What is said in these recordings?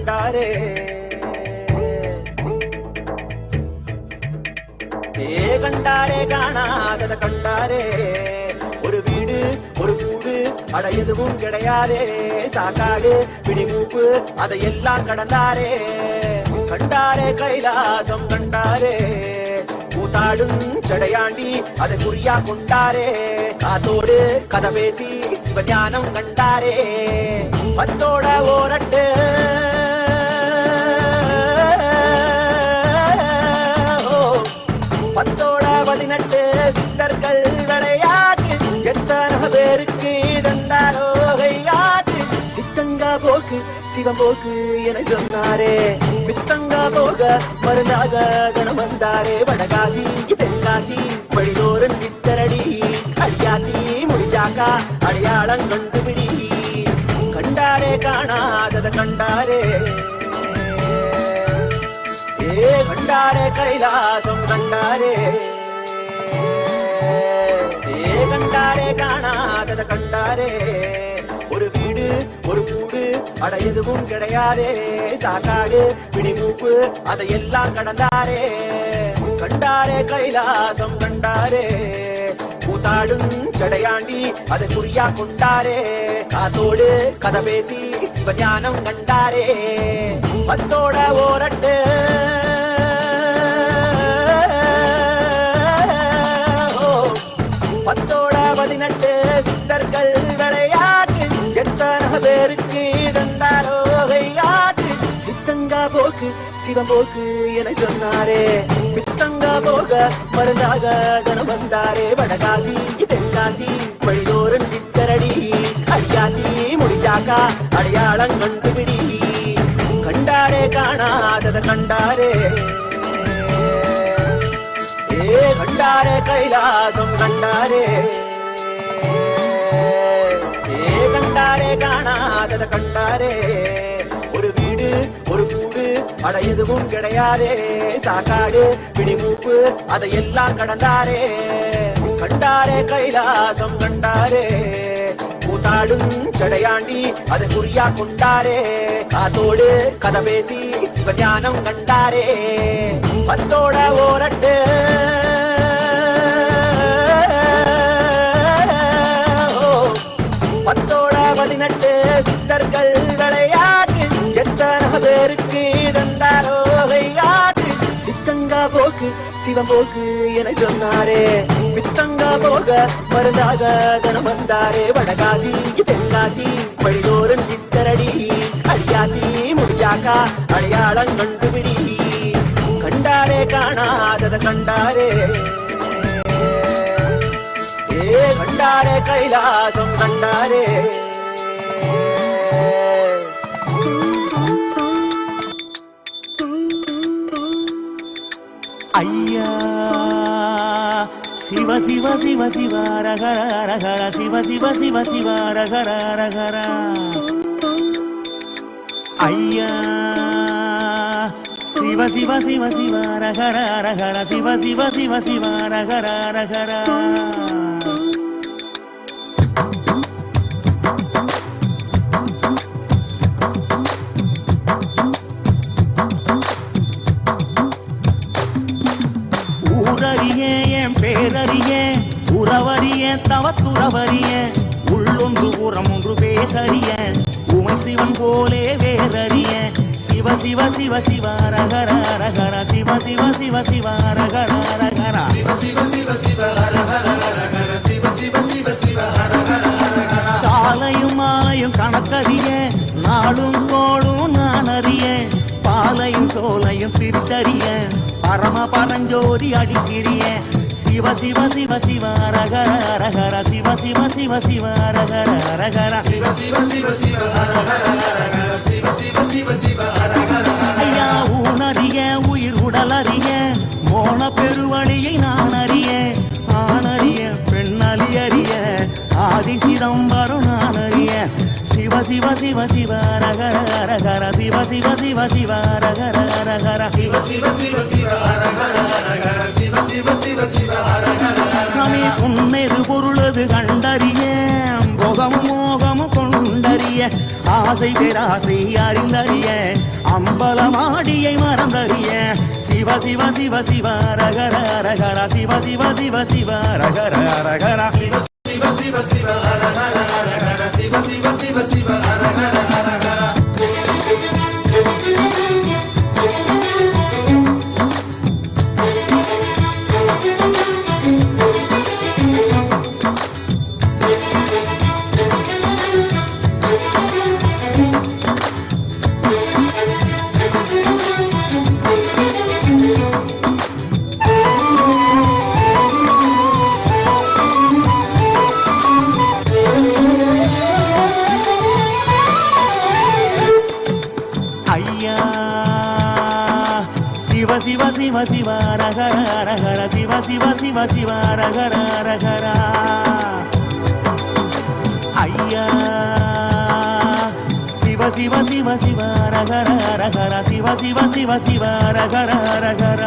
கண்டாரே கண்டாரே காணாதத கண்டாரே ஒரு வீடு ஒரு கூடு அட எதுவும் கிடையாதே சாக்காடு பிடிமூப்பு அதையெல்லாம் கடந்தாரே கண்டாரே கைலாசம் கண்டாரே கூத்தாடும் சடையாண்டி அதை குறியா கொண்டாரே காத்தோடு கதை பேசி சிவஞானம் கண்டாரே பத்தோட ஓரட்டு பத்தோட 18 சித்தர்கள் விளையாட்டு எத்தனை பேருக்கு தந்தாரோ கையாட்டு சித்தங்கா போக்கு சிவம் போக்கு என சொன்னாரே பித்தங்கா போக மருந்தாக தனம் வந்தாரே வடகாசி தென்காசி வழிதோறும் சித்தரடி அடியாத்தி முடிஞ்சாக்கா அடையாளம் கண்டுபிடி கண்டாரே காணாதத கண்டாரே கண்டாரே கைலாசம் கண்டாரே கண்டாரே காணாதத கண்டாரே ஒரு வீடு ஒரு கூடு அட எதுவும் கிடையாதே சாக்காடு பிடிமூப்பு அதையெல்லாம் கடந்தாரே கண்டாரே கைலாசம் கண்டாரே கூத்தாடும் சடையாண்டி அதை குறியா கொண்டாரே காத்தோடு கதை பேசி சிவஞானம் கண்டாரே பத்தோட ஓரட்டு பத்தோட 18 சித்தர்கள் விளையாட்டு எத்தனை பேருக்கு தந்தாரோ கையாட்டு சித்தங்கா போக்கு சிவம் போக்கு என சொன்னாரே பித்தங்கா போக மருந்தாக தனம் வந்தாரே வடகாசி தென்காசி வழிதோறும் சித்தரடி அடியாத்தி முடிஞ்சாக்கா அடையாளம் கண்டுபிடி கண்டாரே காணாதத கண்டாரே கண்டாரே கைலாசம் கண்டாரே கண்டாரே காணாதத கண்டாரே ஒரு வீடு ஒரு கூடு அட எதுவும் கிடையாதே சாக்காடு பிடிமூப்பு அதையெல்லாம் கடந்தாரே கண்டாரே கைலாசம் கண்டாரே கூத்தாடும் சடையாண்டி அதை குறியா கொண்டாரே காத்தோடு கதை பேசி சிவஞானம் கண்டாரே பத்தோட ஓரட்டு பத்தோட 18 சித்தர்கள் விளையாட்டு எத்தனை பேருக்கு தந்தாரோ கையாட்டு சித்தங்கா போக்கு சிவம் போக்கு என சொன்னாரே பித்தங்கா போக மருந்தாக தனம் வந்தாரே வடகாசி தென்காசி வழிதோறும் சித்தரடி அடியாத்தி முடிஞ்சாக்கா அடையாளம் கண்டுபிடி கண்டாரே காணாதத கண்டாரே கண்டாரே கைலாசம் கண்டாரே ஐயா சிவ சிவ சிவ சிவ ரகர ரகர சிவ சிவ சிவ சிவ ரகர ரகர ஐயா சிவ சிவ சிவ சிவ ரகர ரகர சிவ சிவ சிவ சிவ ரகர ரகர ஊரறியே என் பேரறியே உறவறியே தவத்துறவறியே உள்ளொன்று உரம் ஒன்று பேசறிய உமை சிவன் போலே வேறறிய சிவ சிவ சிவ சிவ ரகர ரகர சிவ சிவ சிவ சிவ ரகர ரகர சிவ சிவ சிவ சிவ ரகர ரகர சிவ சிவ சிவ சிவ ரகர ரகர காலையும் மாலையும் கணக்கறிய நாளும் கோளும் நான் அறிய பாலையும் சோலையும் பிரித்தறிய பரம பரஞ்சோதி அடி சிறிய சிவ சிவ சிவ சிவ ரகர ரகர சிவ சிவ சிவ சிவ ரகர ரகர சிவ சிவ சிவ சிவ ரகர ரகர சிவ சிவ சிவ சிவ ரகர ஐயா ஊனறிய உயிர் உடலறிய மோன பெருவழியை நான் அறிய ஆனறிய பெண்ணலி அறிய ஆதி சிதம்பரம் நான் அறிய சிவ சிவ சிவ சிவ ரகர ரகர சிவ சிவ சிவ சிவ ரகர ரகர சிவ சிவ சிவ சிவ ரகர ரகர சிவ சிவ சிவ சிவ ரகர சாமி உன்னது பொருளது கண்டறிய யோகமும் மோகமும் கொண்டறிய ஆசை பேராசை அறிந்தறிய அம்பலமாடியை மறந்தறிய சிவ சிவ சிவ சிவ ரகர ரகர சிவ சிவ சிவ சிவ ரகர ரகர சிவ சிவ சிவ சிவ ரகர ரகர சிவ சிவ சிவ சிவ ரகர ரகர சிவ சிவ சிவ ரகர ரகர சிவ சிவ சிவ சிவ ரகர ரகர ஐயா சிவ சிவ சிவ சிவ ரகர ரகர சிவ சிவ சிவ சிவ ரகர ரகர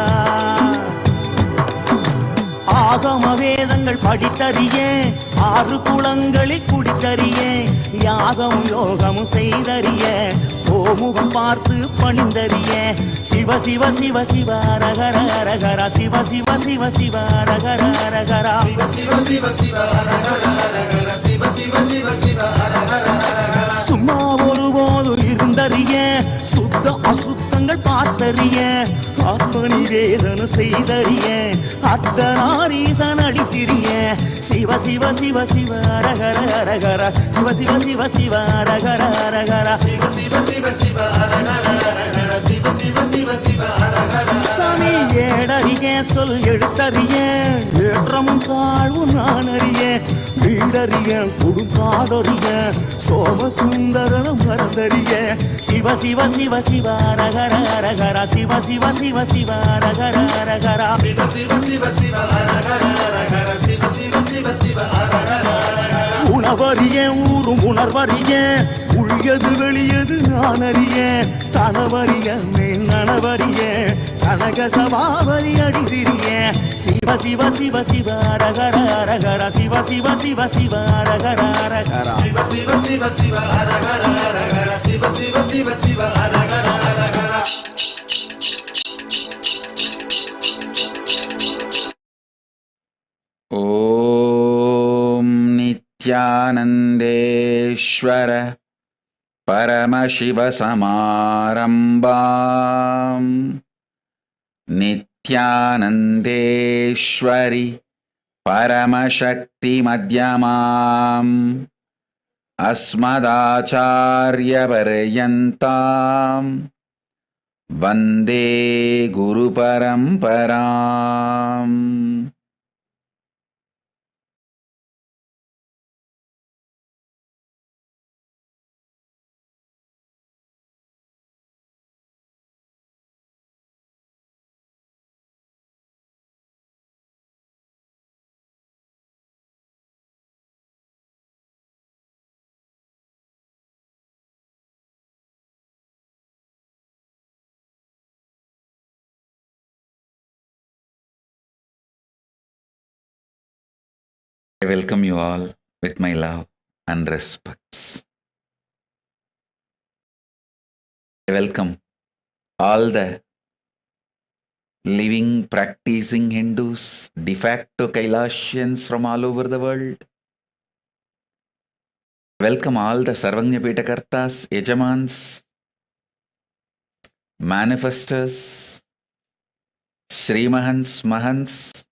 ஆகம வேதங்கள் படித்தறிய ஆறு குளங்களில் குடித்தறிய யாகமும் யோகமும் செய்தறிய ஓமுகம் பார்த்து பணிந்தறிய சிவ சிவ சிவ சிவ ரகர ரகர சிவ சிவ சிவ சிவ ரகர ரகர சிவ சிவ சிவ சிவ ரகர ரகர சிவ சிவ சிவ சிவ ரகர ரகர சும்மா ஒருபோது இருந்தறிய சுத்த அசுத்தங்கள் பார்த்தறிய ஆத்மனி வேதனை செய்தறிய அர்த்தநாரீசன் அடி சிறிய சிவ சிவ சிவ சிவ ரகர ரகர சிவ சிவ சிவ சிவ ரகர ரகர சிவ சிவ சிவ சிவ ரகர ரகர சிவ சிவ சிவ சிவ ரகர சாமி ஏடறிய சொல் எழுத்தறிய ஏற்றமும் தாழ்வும் நான் அறிய வீடறிய குடுங்காடறிய சோமசுந்தரனும் மறந்தறிய சிவ சிவ சிவ சிவ ரகர ரகர சிவ சிவ சிவ சிவ ரகர ரகர சிவ சிவ சிவ சிவ ரகர ரகர சிவ சிவ சிவ சிவ ரகர உணவறிய ஊரும் உணர்வறிய உள்யது வெளியது நான் அறிய கணவறிய மேல் நனவறிய கனக சபாவரி அடி சிறிய சிவ சிவ சிவ சிவ ரகர ரகர சிவ சிவ சிவ சிவ ரகர ரகர சிவ சிவ சிவ சிவ ரகர ரகர சிவ சிவ சிவ சிவ ரகர ரகர ஓம் நித்யானந்தேஸ்வர பரமசிவசமாரம்பாம் நித்யானந்தேஸ்வரி பரமசக்தி மத்யமாம் அஸ்மதாச்சார்யபர்யந்தாம் வந்தே குரு பரம்பராம். I welcome you all with my love and respects. I welcome all the living, practicing Hindus, de facto Kailasians from all over the world. I welcome all the Sarvagnya Pitakartas, Yajamans, manifestors, Shrimahans, Mahants,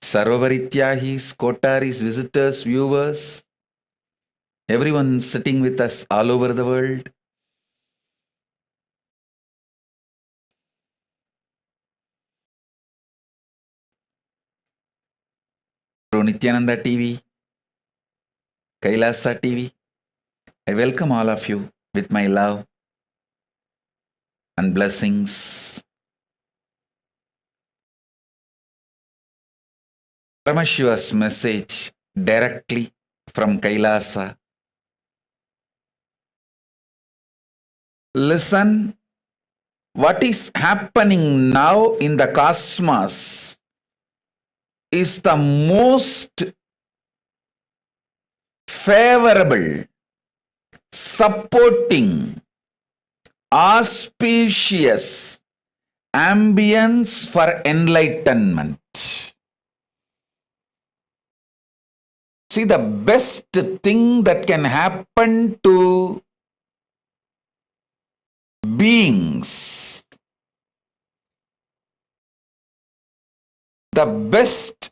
Sarvavarityahis, Kotaris, visitors, viewers, everyone sitting with us all over the world. Through Nithyananda TV, Kailasa TV, I welcome all of you with my love and blessings. Paramashiva's message directly from Kailasa. Listen, what is happening now in the cosmos is the most favorable, supporting, auspicious ambience for enlightenment. See, the best thing that can happen to beings, the best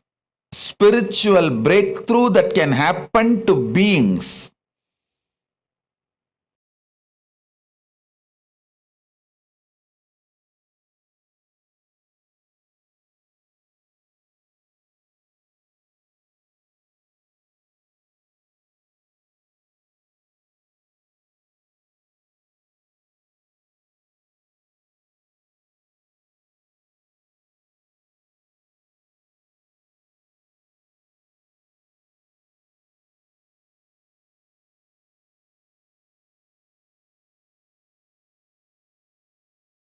spiritual breakthrough that can happen to beings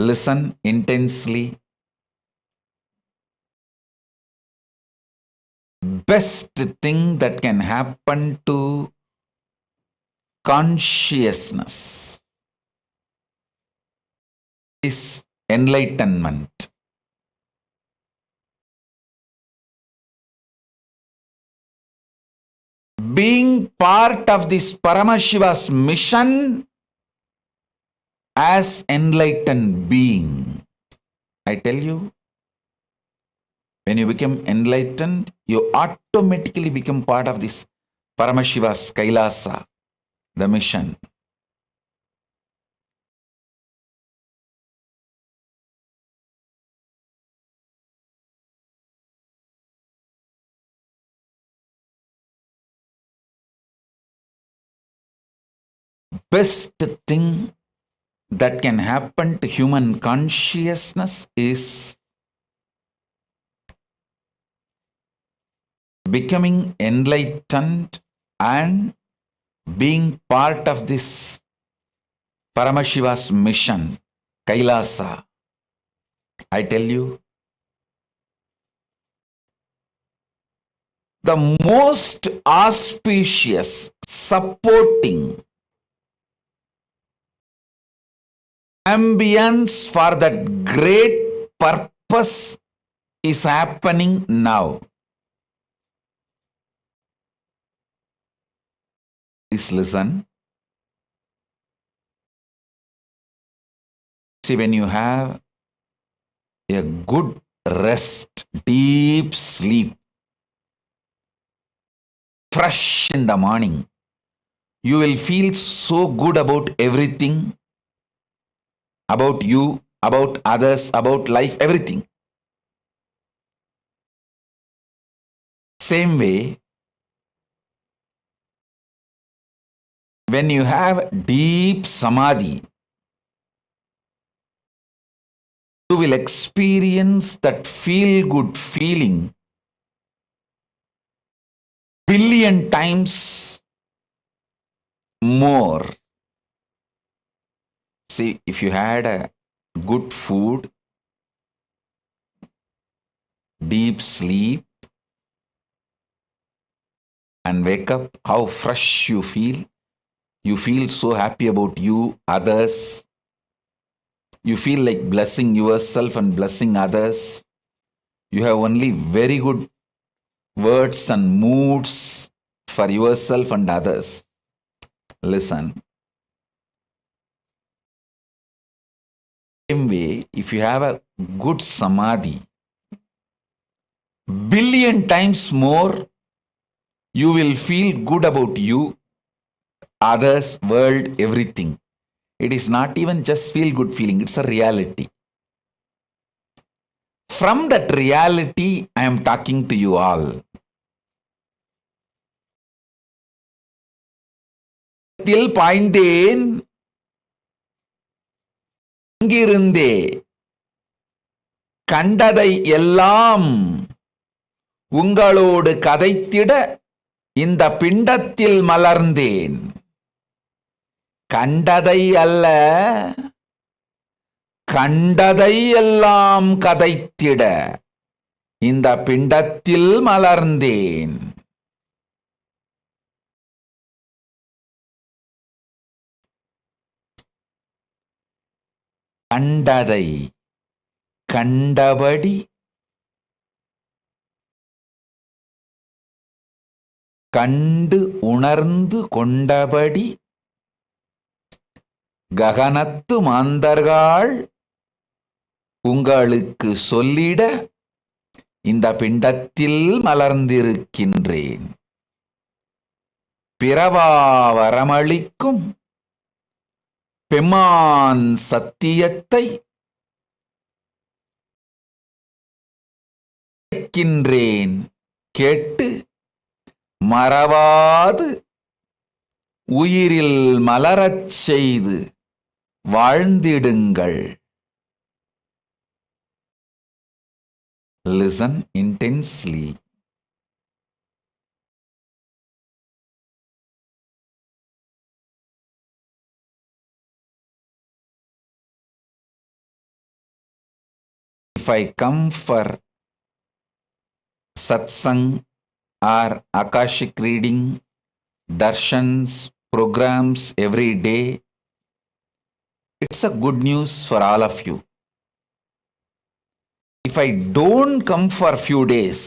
listen intensely. Best thing that can happen to consciousness is enlightenment. Being part of this Paramashiva's mission as enlightened being. I tell you, when you become enlightened, you automatically become part of this Paramashiva's Kailasa, the mission. Best thing that can happen to human consciousness is becoming enlightened and being part of this Paramashiva's mission, Kailasa. I tell you, the most auspicious, supporting ambience for that great purpose is happening now. Please listen. See, when you have a good rest, deep sleep, fresh in the morning, you will feel so good about everything, about you, about others, about life, everything. Same way, when you have deep samadhi, you will experience that feel-good feeling billion times more. See, if you had a good food, deep sleep, and wake up, how fresh you feel. You feel so happy about you, others. You feel like blessing yourself and blessing others. You have only very good words and moods for yourself and others. Listen. Same way, if you have a good samadhi, billion times more, you will feel good about you, others, world, everything. It is not even just feel good feeling, it's a reality. From that reality, I am talking to you all. Till பாய்ந்தேன் அங்கிருந்தே கண்டதை எல்லாம் உங்களோடு கதைத்திட இந்த பிண்டத்தில் மலர்ந்தேன். கண்டதை அல்ல, கண்டதை எல்லாம் கதைத்திட இந்த பிண்டத்தில் மலர்ந்தேன். கண்டதை கண்டபடி கண்டு உணர்ந்து கொண்டபடி ககனத்து மாந்தர்கள் உங்களுக்கு சொல்லிட இந்த பிண்டத்தில் மலர்ந்திருக்கின்றேன். பிறவா வரமளிக்கும் பெம்மான் சத்தியத்தை கேட்கின்றேன். கேட்டு மறவாது உயிரில் மலரச் செய்து வாழ்ந்திடுங்கள். Listen intensely. If I come for satsang or akashic reading, darshans, programs every day, it's a good news for all of you. If I don't come for few days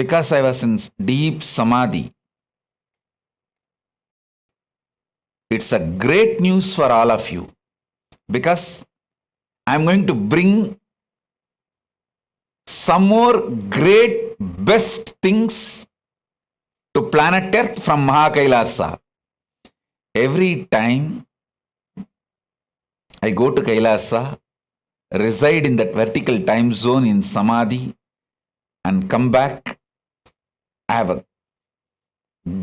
because I was in deep samadhi, it's a great news for all of you, because I'm going to bring some more great best things to planet Earth from Kailasa. Every time I go to Kailasa, reside in that vertical time zone in Samadhi, and come back, I have a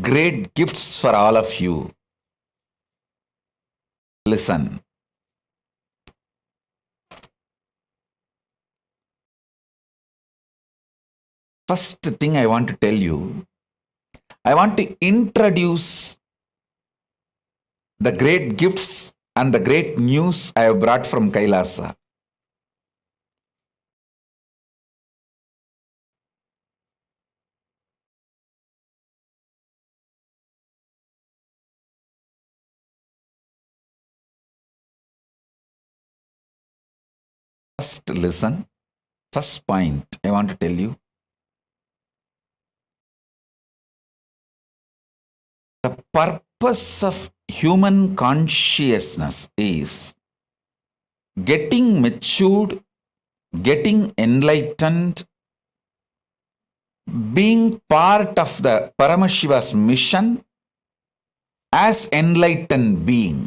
great gifts for all of you. Listen. First thing I want to tell you, I want to introduce the great gifts and the great news I have brought from Kailasa. First, listen. First point I want to tell you. The purpose of human consciousness is getting matured, getting enlightened, being part of the Paramashiva's mission as enlightened being.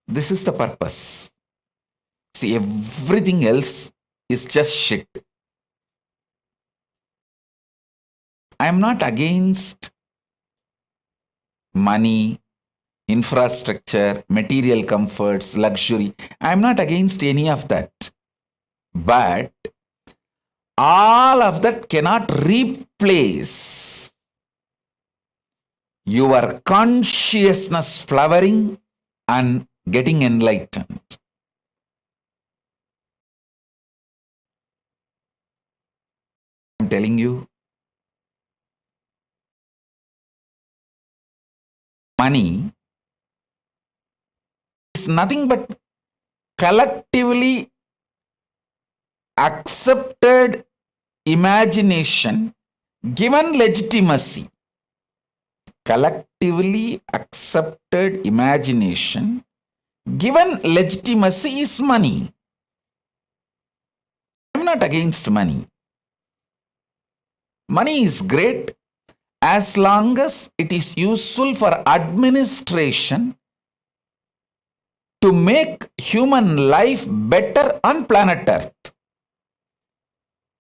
This is the purpose. See, everything else is just shit. I am not against money, infrastructure, material comforts, luxury. I am not against any of that. But all of that cannot replace your consciousness flowering and getting enlightened. I am telling you, money is nothing but collectively accepted imagination given legitimacy. Collectively accepted imagination given legitimacy is money. I am not against money. Money is great as long as it is useful for administration to make human life better on planet Earth.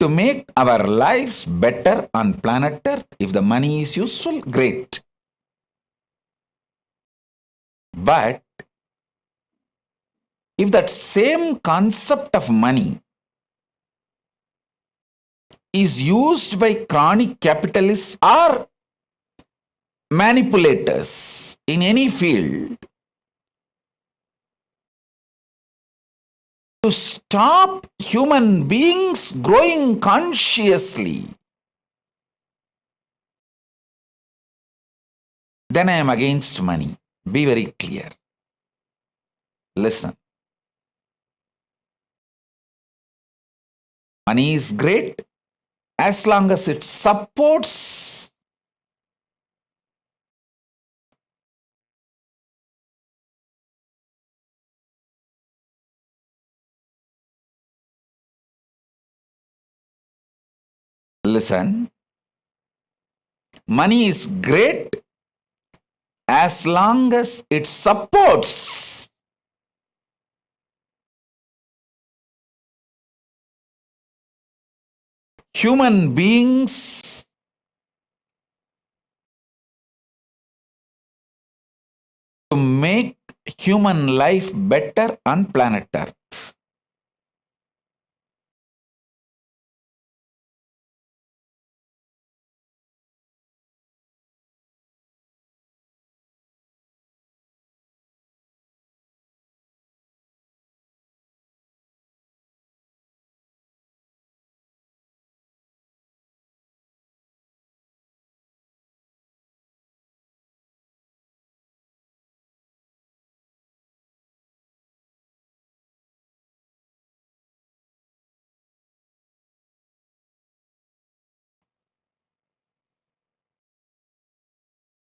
To make our lives better on planet Earth, if the money is useful, great. But if that same concept of money is used by chronic capitalists or manipulators in any field to stop human beings growing consciously, then I am against money. Be very clear. Listen. Money is great as long as it supports listen. Money is great as long as it supports human beings to make human life better on planet Earth.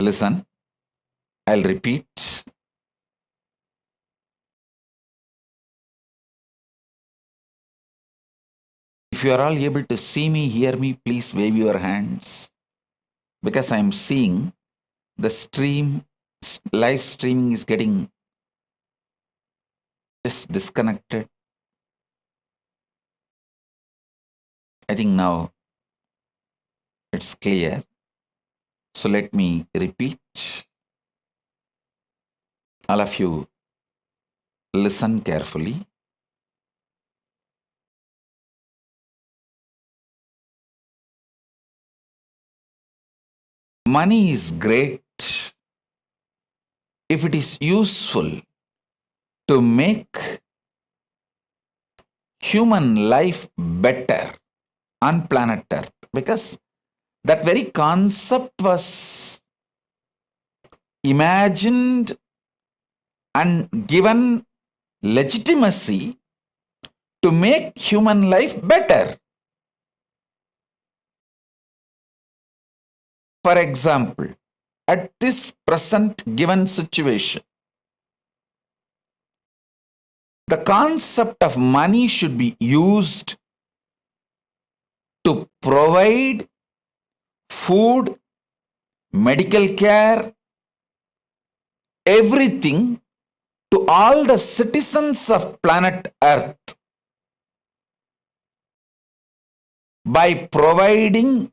Listen, I'll repeat. If you are all able to see me, hear me, please wave your hands, because I am seeing the live streaming is getting just disconnected. I think now it's clear. So let me repeat. All of you listen carefully. Money is great if it is useful to make human life better on planet Earth, because that very concept was imagined and given legitimacy to make human life better. For example, at this present given situation, the concept of money should be used to provide food, medical care, everything to all the citizens of planet Earth by providing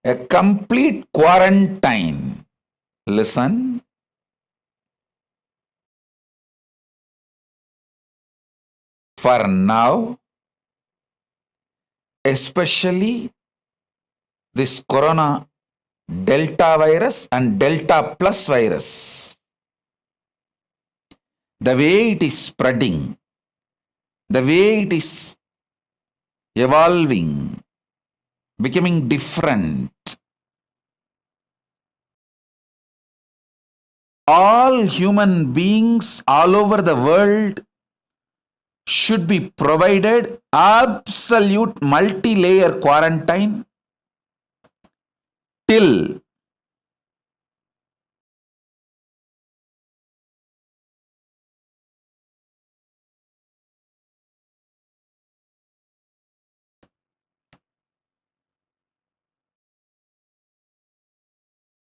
a complete quarantine. Listen. For now, especially this corona Delta virus and Delta plus virus, the way it is spreading, the way it is evolving, becoming different, all human beings all over the world should be provided absolute multi-layer quarantine till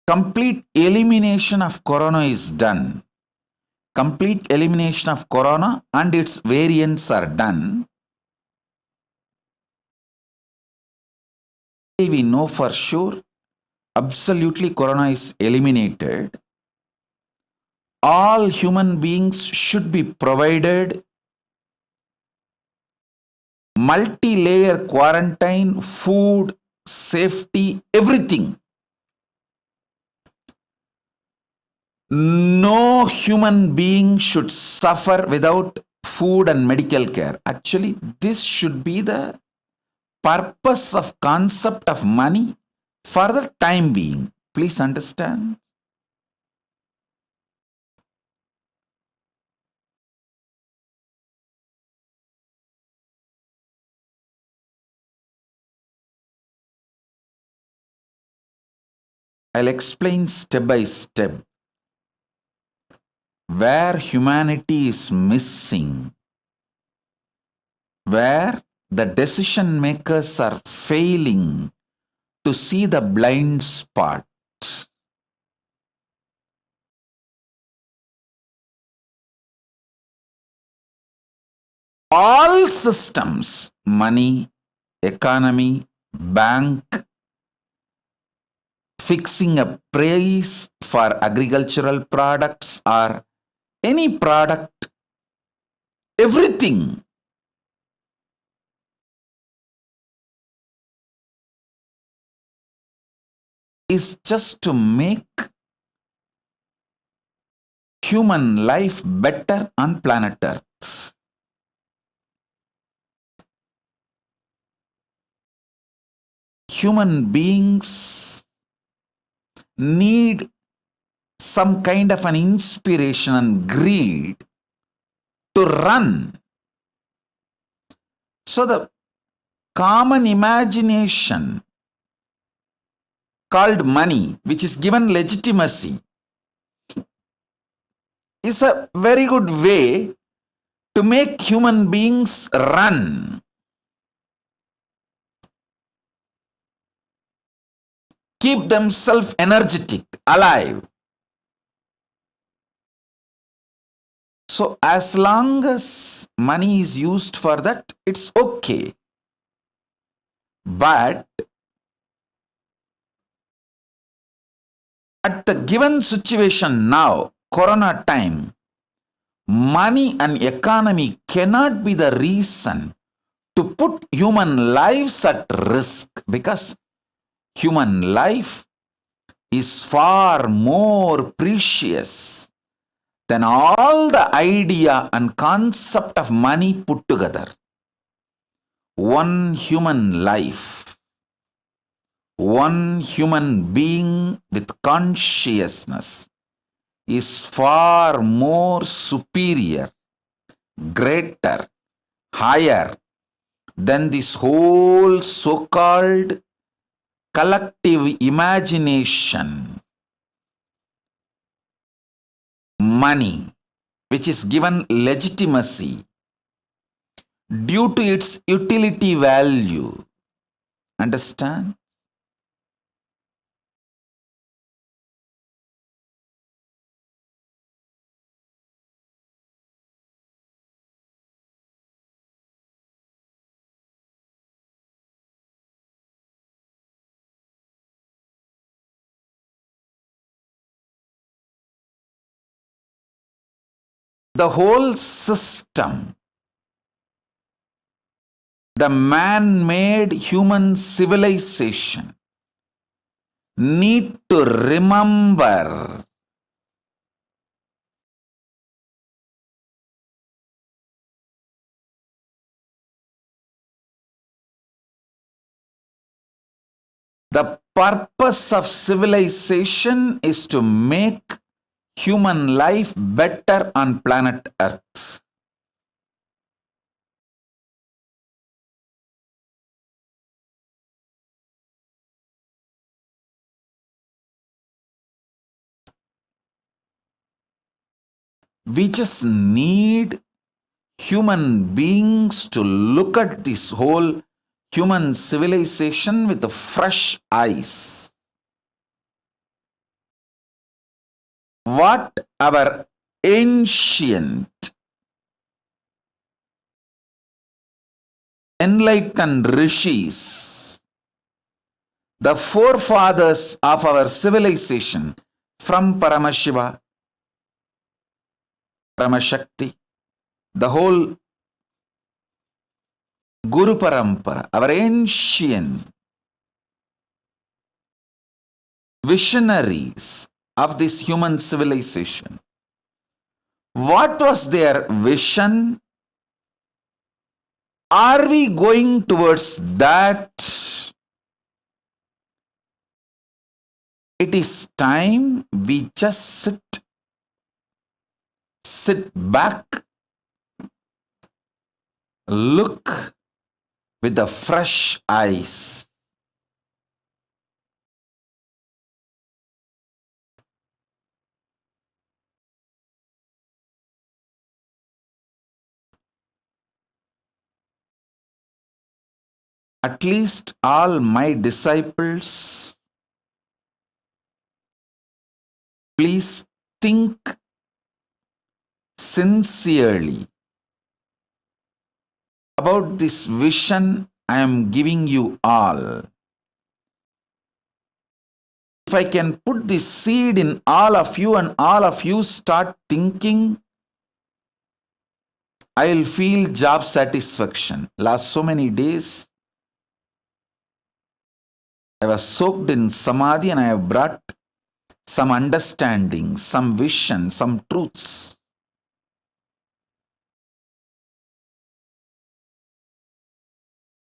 complete elimination of corona is done. Complete elimination of corona and its variants are done. We know for sure absolutely corona is eliminated. All human beings should be provided multi-layer quarantine, food, safety, everything. No human being should suffer without food and medical care. Actually, this should be the purpose of concept of money for the time being. Please understand. I'll explain step by step where humanity is missing, where the decision makers are failing to see the blind spot. All systems, money, economy, bank, fixing a price for agricultural products or any product, everything is just to make human life better on planet Earth. Human beings need some kind of an inspiration and greed to run. So the common imagination called money, which is given legitimacy, is a very good way to make human beings run. Keep themselves energetic, alive. So as long as money is used for that, it's okay. But at the given situation now, Corona time, money and economy cannot be the reason to put human lives at risk, because human life is far more precious than all the idea and concept of money put together. One human life, one human being with consciousness is far more superior, greater, higher than this whole so-called collective imagination. Money, which is given legitimacy due to its utility value. Understand? The whole system, the man-made human civilization, need to remember the purpose of civilization is to make human life better on planet Earth. We just need human beings to look at this whole human civilization with fresh eyes. What our ancient enlightened rishis, the forefathers of our civilization, from Paramashiva, Paramashakti, the whole Guru Parampara, our ancient visionaries of this human civilization, what was their vision? Are we going towards that? It is time we just sit back, look with the fresh eyes. at least all my disciples, please think sincerely about this vision I am giving you all. If I can put this seed in all of you and all of you start thinking, I will feel job satisfaction. Last so many days, I was soaked in samadhi and I have brought some understanding, some vision, some truths.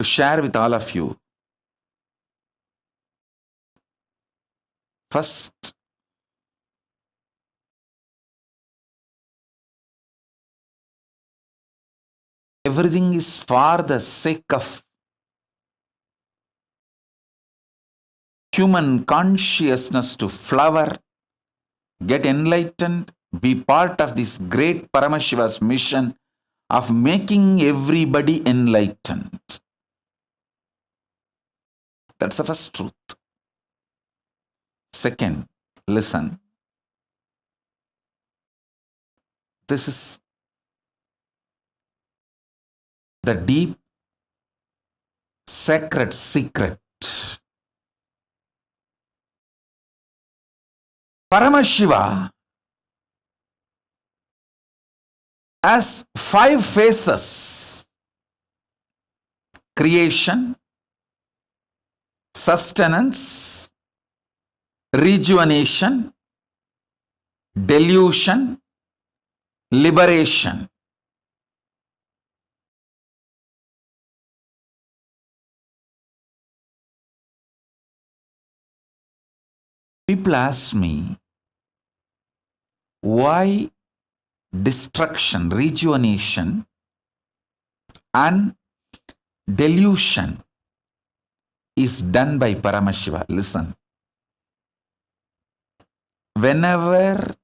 To share with all of you. First, everything is for the sake of human consciousness to flower, get enlightened, be part of this great Paramashiva's mission of making everybody enlightened. That's the first truth. Second, listen. This is the deep, sacred secret. Paramashiva has 5 phases: creation, sustenance, rejuvenation, delusion, liberation. People ask me, why destruction, rejuvenation, and delusion is done by Paramashiva? Listen. Whenever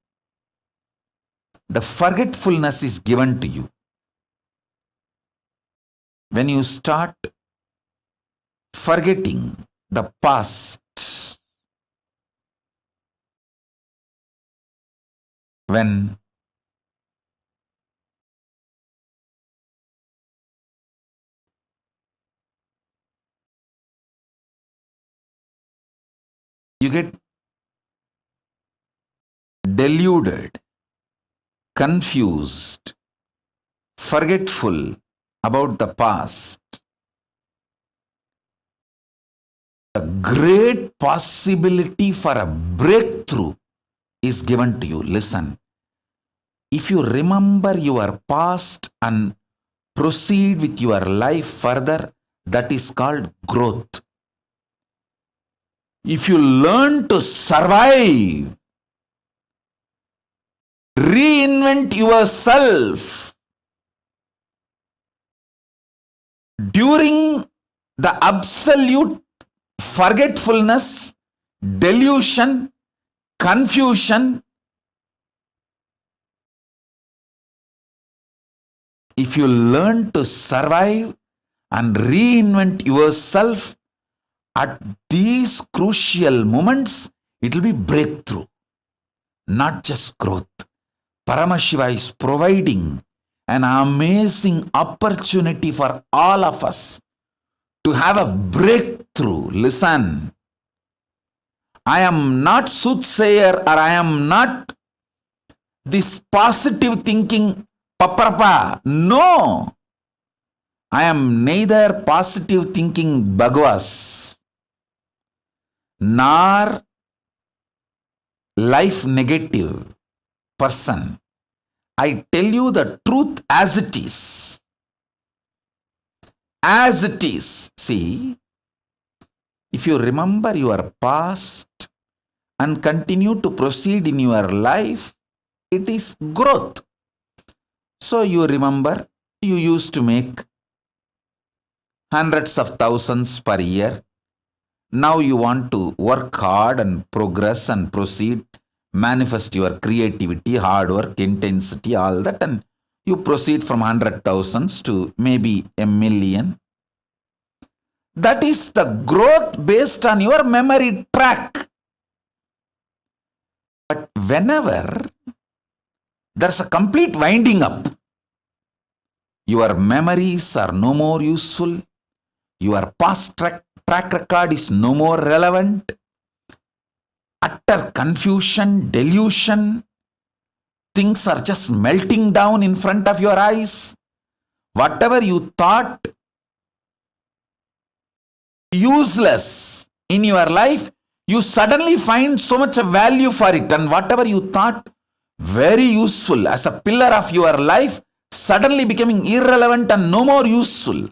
the forgetfulness is given to you, when you start forgetting the past, when you get deluded, confused, forgetful about the past, a great possibility for a breakthrough is given to you. Listen. If you remember your past and proceed with your life further, that is called growth. If you learn to survive, reinvent yourself during the absolute forgetfulness, delusion, confusion, if you learn to survive and reinvent yourself at these crucial moments, it will be breakthrough, not just growth. Paramashiva is providing an amazing opportunity for all of us to have a breakthrough. Listen. I am not soothsayer, or I am not this positive thinking paprapa. No. I am neither positive thinking Bhagavas nor life negative person. I tell you the truth as it is. As it is. See, if you remember your past and continue to proceed in your life, it is growth. So you remember, you used to make hundreds of thousands per year. Now you want to work hard and progress and proceed, manifest your creativity, hard work, intensity, all that, and you proceed from 100,000 to maybe 1 million. That is the growth based on your memory track. But whenever there's a complete winding up, your memories are no more useful, your past track record is no more relevant, utter confusion, delusion, things are just melting down in front of your eyes. Whatever you thought useless in your life, you suddenly find so much of value for it, and whatever you thought very useful as a pillar of your life suddenly becoming irrelevant and no more useful.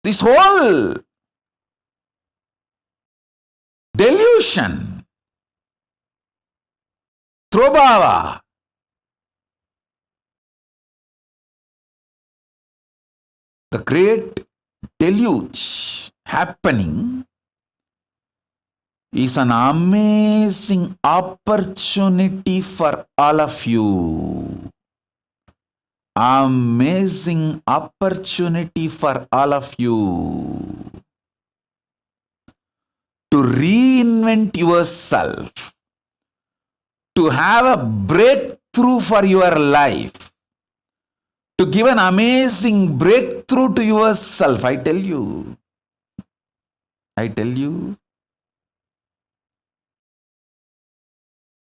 This whole delusion, Throbhava, the great deluge happening, is an amazing opportunity for all of you. Amazing opportunity for all of you to reinvent yourself, to have a breakthrough for your life, to give an amazing breakthrough to yourself. I tell you,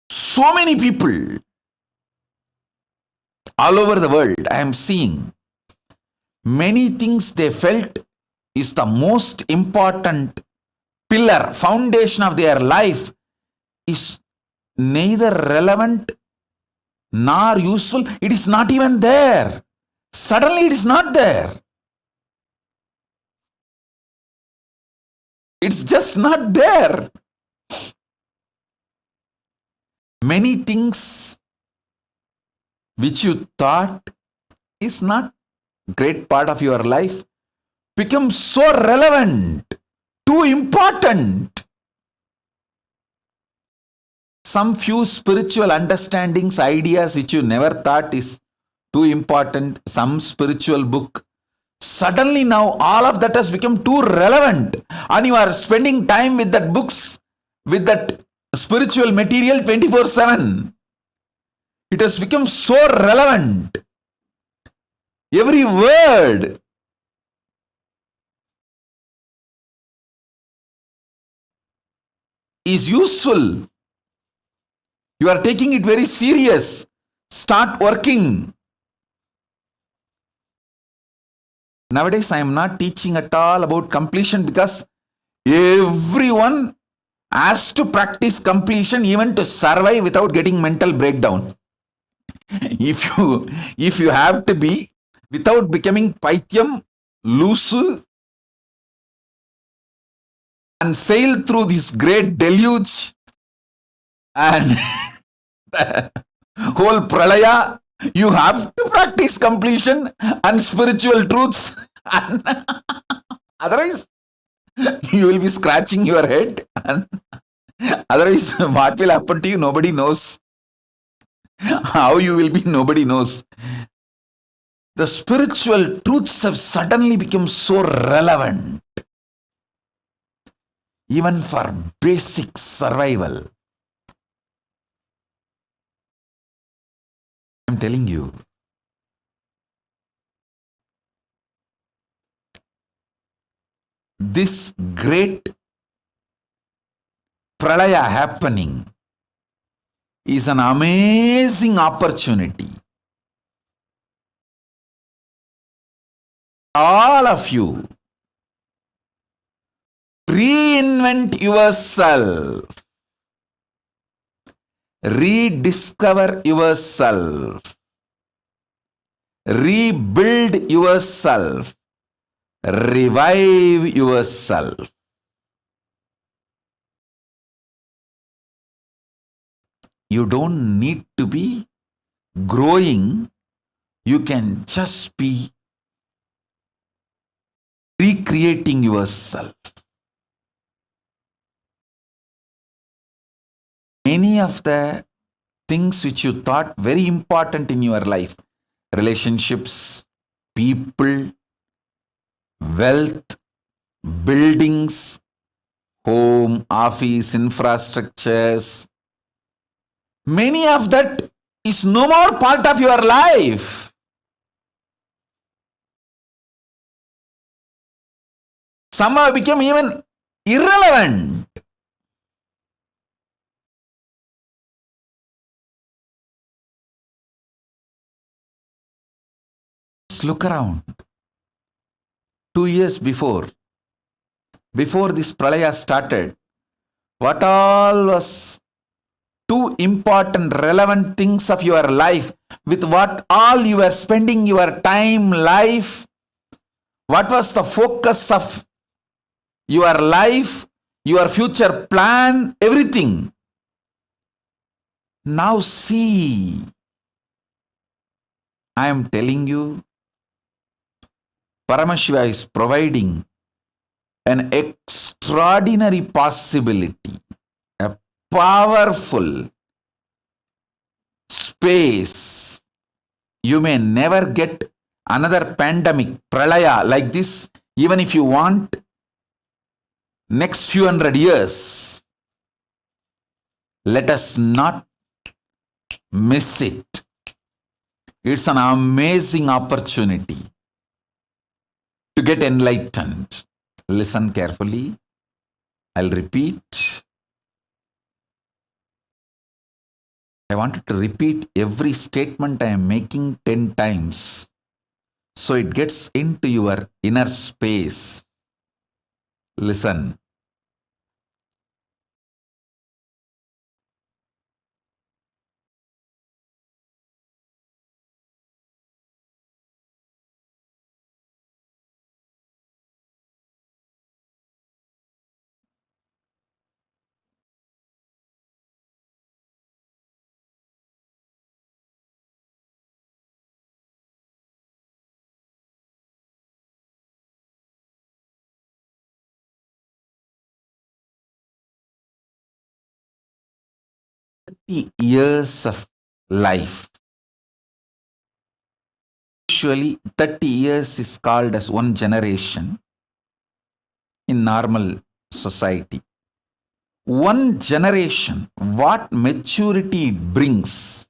so many people all over the world, I am seeing many things they felt is the most important pillar, foundation of their life is neither relevant nor useful. It is not even there. Suddenly it is not there. It's just not there. Many things which you thought is not great part of your life become so relevant, too important. Some few spiritual understandings, ideas which you never thought is too important, some spiritual book, suddenly now all of that has become too relevant, and you are spending time with that books, with that spiritual material 24/7. It has become so relevant. Every word is useful. You are taking it very serious. Start working. Nowadays, I am not teaching at all about completion because everyone has to practice completion even to survive without getting mental breakdown. If you have to be without becoming Paityam, loose, and sail through this great deluge and the whole pralaya, you have to practice completion and spiritual truths. Otherwise, you will be scratching your head. And otherwise, what will happen to you? Nobody knows. How you will be, nobody knows. The spiritual truths have suddenly become so relevant, even for basic survival. I'm telling you. This great pralaya happening is an amazing opportunity. All of you, reinvent yourself, rediscover yourself, rebuild yourself, revive yourself. You don't need to be growing, You can just be recreating yourself. Many of the things which you thought very important in your life, relationships, people, wealth, buildings, home, office, infrastructures, many of that is no more part of your life. Some have become even irrelevant. Just look around. 2 years before this pralaya started, what all was two important relevant things of your life, with what all you were spending your time, life, what was the focus of your life, your future plan, everything. Now see, I am telling you, Paramashiva is providing an extraordinary possibility, a powerful space. You may never get another pandemic, pralaya like this, even if you want next few hundred years. Let us not miss it. It's an amazing opportunity to get enlightened. Listen carefully. I'll repeat. I wanted to repeat every statement I am making 10 times so it gets into your inner space. Listen. Years of life. Usually 30 years is called as one generation in normal society. One generation, what maturity it brings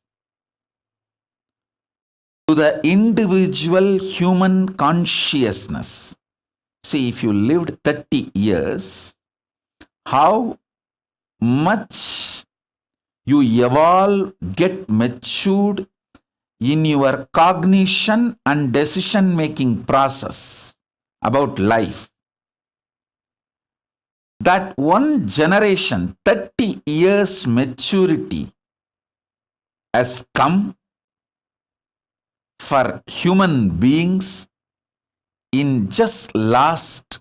to the individual human consciousness. See, if you lived 30 years, how much you evolve, get matured in your cognition and decision making process about life. That one generation, 30 years maturity has come for human beings in just last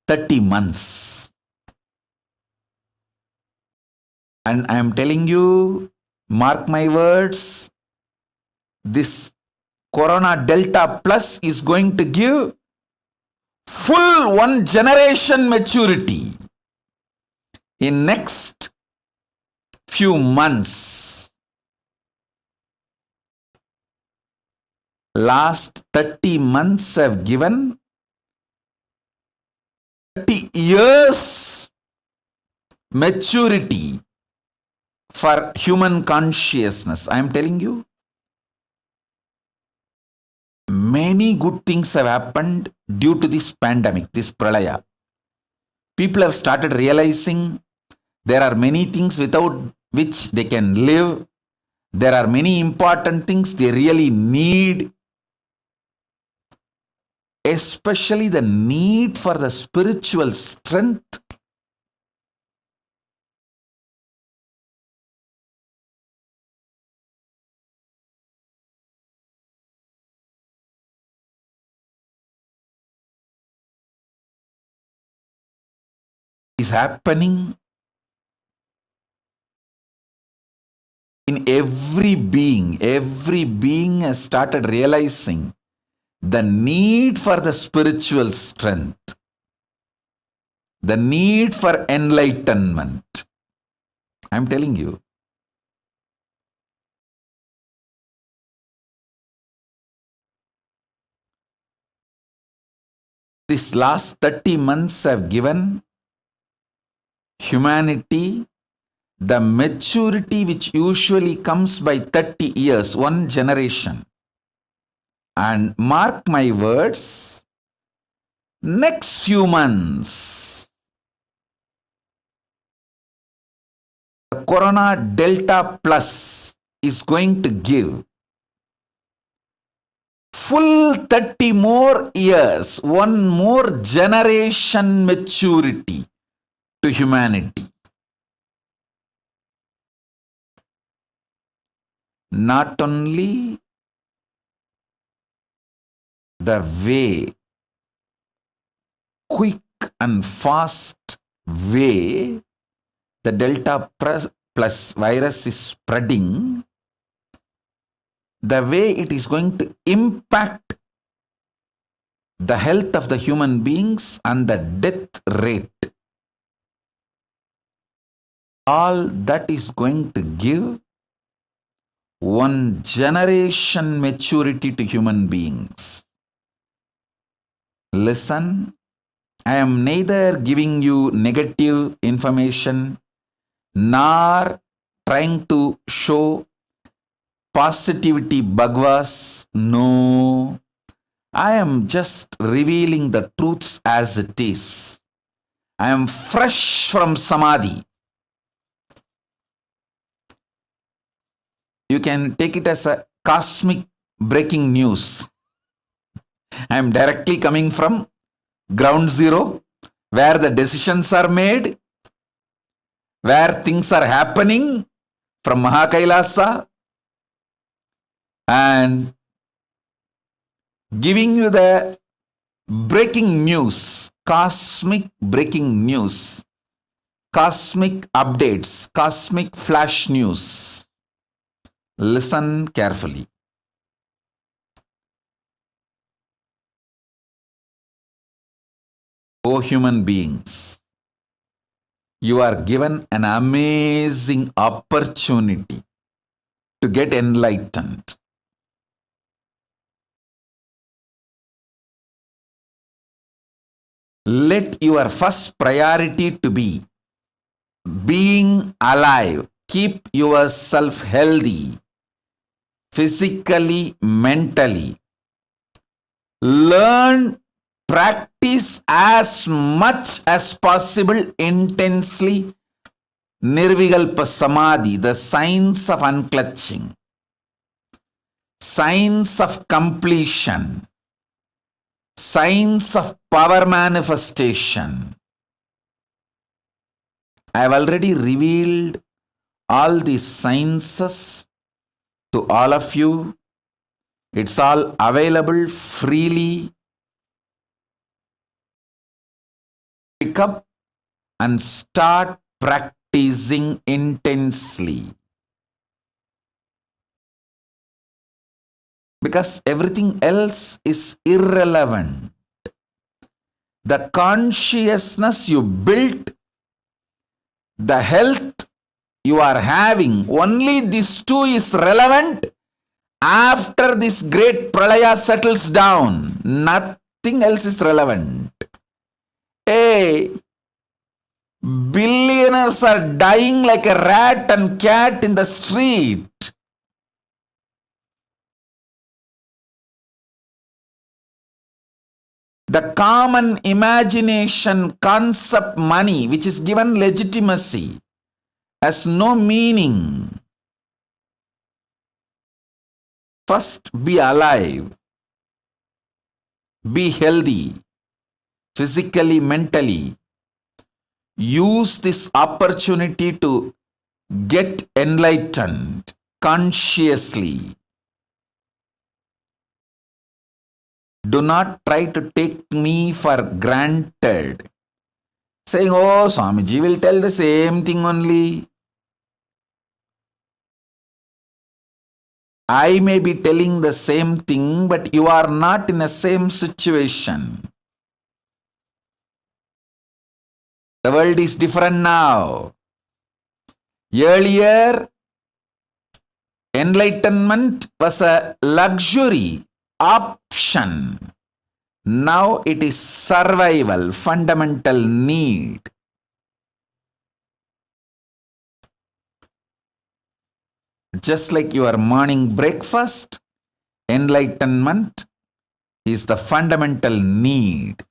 30 months. And I am telling you, mark my words, this Corona Delta Plus is going to give full one generation maturity in next few months. Last 30 months have given 30 years maturity for human consciousness. I am telling you, many good things have happened due to this pandemic, this pralaya. People have started realizing there are many things without which they can live. There are many important things they really need, especially the need for the spiritual strength. Is happening in every being has started realizing the need for the spiritual strength, the need for enlightenment. I'm telling you. These last 30 months have given humanity the maturity which usually comes by 30 years, one generation. And mark my words, next few months, the Corona Delta Plus is going to give full 30 more years, one more generation maturity to humanity. Not only the way, quick and fast way the Delta plus virus is spreading, the way it is going to impact the health of the human beings and the death rate, all that is going to give one generation maturity to human beings. Listen, I am neither giving you negative information nor trying to show positivity bhagwas. No, I am just revealing the truths as it is. I am fresh from samadhi. You can take it as a cosmic breaking news. I am directly coming from ground zero, where the decisions are made, where things are happening from Kailasa, and giving you the breaking news, cosmic breaking news, cosmic updates, cosmic flash news. Listen carefully. O human beings, you are given an amazing opportunity to get enlightened. Let your first priority to be being alive. Keep yourself healthy, physically, mentally. Learn, practice as much as possible intensely Nirvikalpa Samadhi, the science of unclutching, science of completion, science of power manifestation. I have already revealed all these sciences to all of you. It's all available freely. Pick up and start practicing intensely. Because everything else is irrelevant. The consciousness you built, the health you are having, only these two is relevant after this great pralaya settles down. Nothing else is relevant. Hey, billionaires are dying like a rat and cat in the street. The common imagination concept money, which is given legitimacy, has no meaning. First, be alive. Be healthy, physically, mentally. Use this opportunity to get enlightened consciously. Do not try to take me for granted, saying, oh, Swamiji will tell the same thing only. I may be telling the same thing, but you are not in the same situation. The world is different now. Earlier, enlightenment was a luxury option. Now it is survival, fundamental need. Just like your morning breakfast, enlightenment is the fundamental need.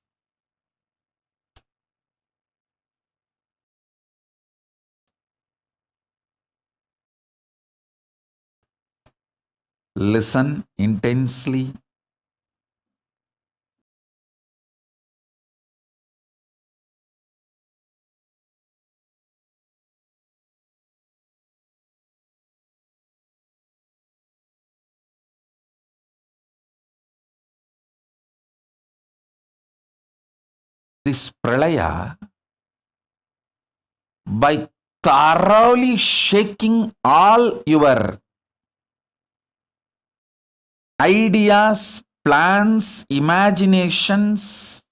Listen intensely. This pralaya, by thoroughly shaking all your ideas, plans, imaginations,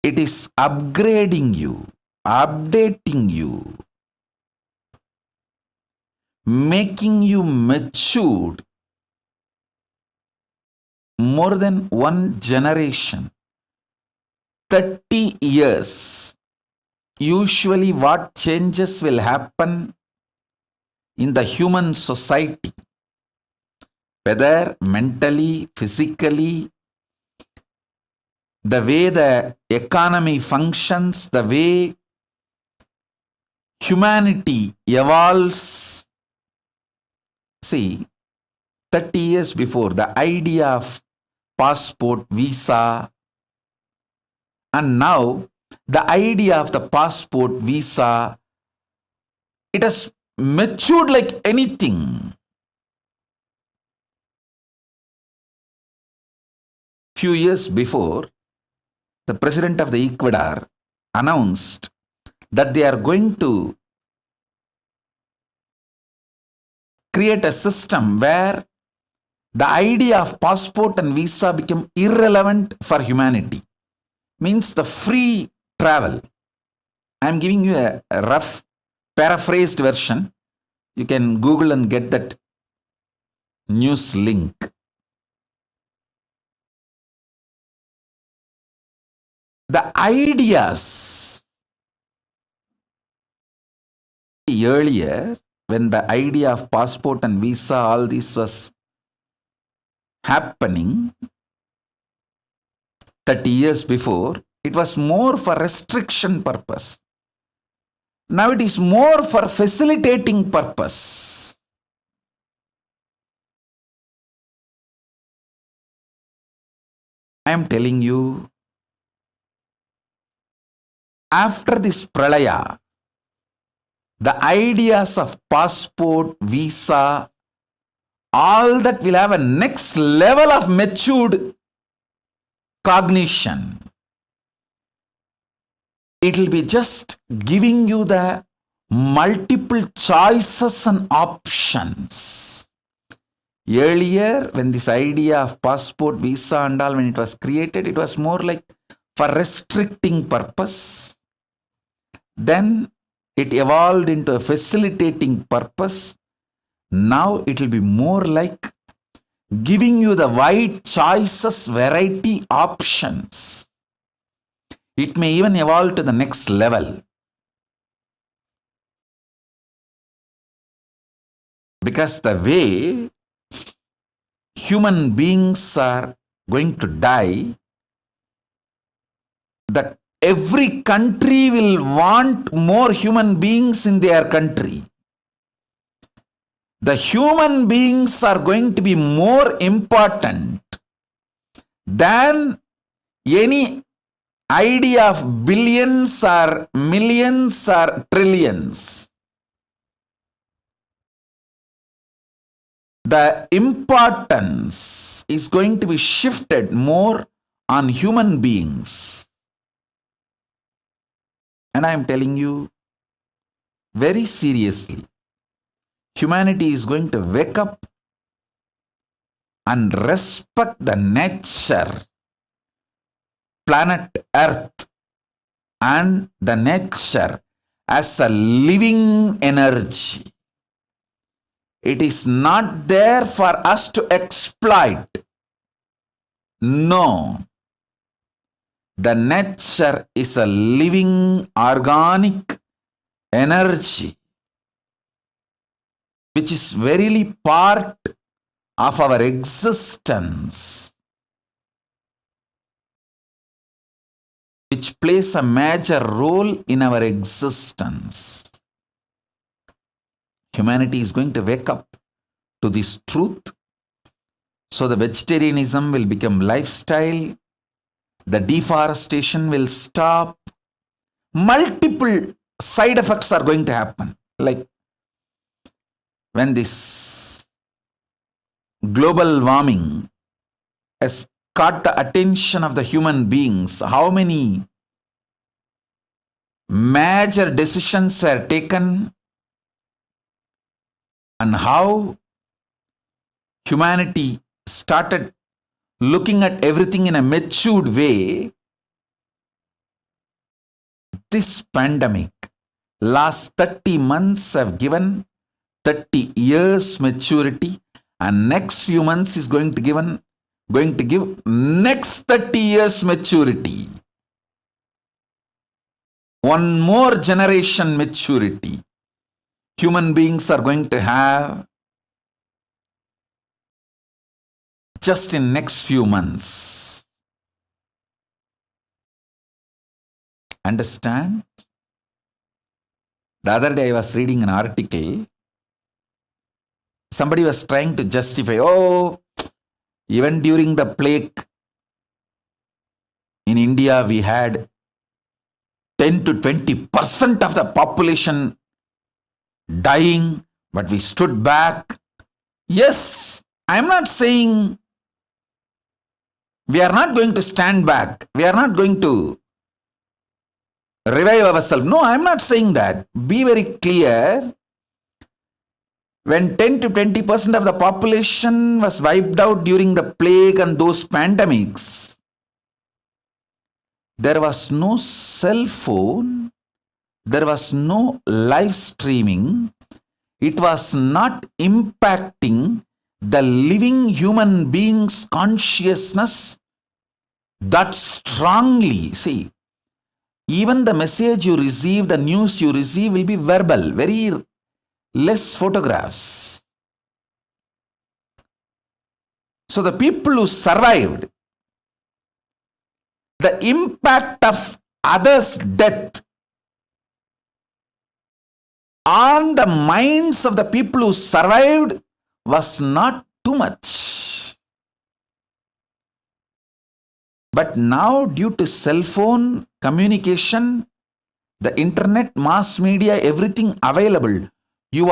it is upgrading you, updating you, making you matured more than one generation. 30 years. Usually what changes will happen in the human society, whether mentally, physically, the way the economy functions, the way humanity evolves. See, 30 years before, the idea of passport, visa, and now the idea of the passport, visa, it has matured like anything. Few years before, the president of the Ecuador announced that they are going to create a system where the idea of passport and visa become irrelevant for humanity. Means the free travel. I am giving you a rough paraphrased version. You can Google and get that news link. The ideas earlier, when the idea of passport and visa, all this was happening 30 years before, it was more for restriction purpose. Now it is more for facilitating purpose. I am telling you, after this pralaya, the ideas of passport, visa, all that will have a next level of matured cognition. It will be just giving you the multiple choices and options. Earlier, when this idea of passport, visa and all, when it was created, it was more like for restricting purpose. Then it evolved into a facilitating purpose. Now it will be more like giving you the wide choices, variety, options. It may even evolve to the next level. Because the way human beings are going to die, that every country will want more human beings in their country. The human beings are going to be more important than any idea of billions or millions or trillions. The importance is going to be shifted more on human beings. And I am telling you, very seriously. Humanity is going to wake up and respect the nature, planet Earth, and the nature as a living energy. It is not there for us to exploit. No. The nature is a living organic energy which is verily part of our existence, which plays a major role in our existence. Humanity is going to wake up to this truth. So the vegetarianism will become lifestyle. The deforestation will stop. Multiple side effects are going to happen. Like when this global warming has caught the attention of the human beings, how many major decisions were taken, and how humanity started looking at everything in a matured way. This pandemic, last 30 months have given 30 years maturity, and next few months is going to give next 30 years maturity. One more generation maturity. Human beings are going to have just in next few months. Understand? The other day I was reading an article. Somebody was trying to justify, even during the plague in India, we had 10 to 20% of the population dying, but we stood back. Yes, I am not saying we are not going to stand back. We are not going to revive ourselves. No, I am not saying that. Be very clear. When 10 to 20% of the population was wiped out during the plague and those pandemics, there was no cell phone, there was no live streaming. It was not impacting the living human being's consciousness that strongly. See, even the message you receive, the news you receive will be verbal, very less photographs. So the people who survived, the impact of others' death on the minds of the people who survived was not too much. But now, due to cell phone communication, the internet, mass media, everything available, you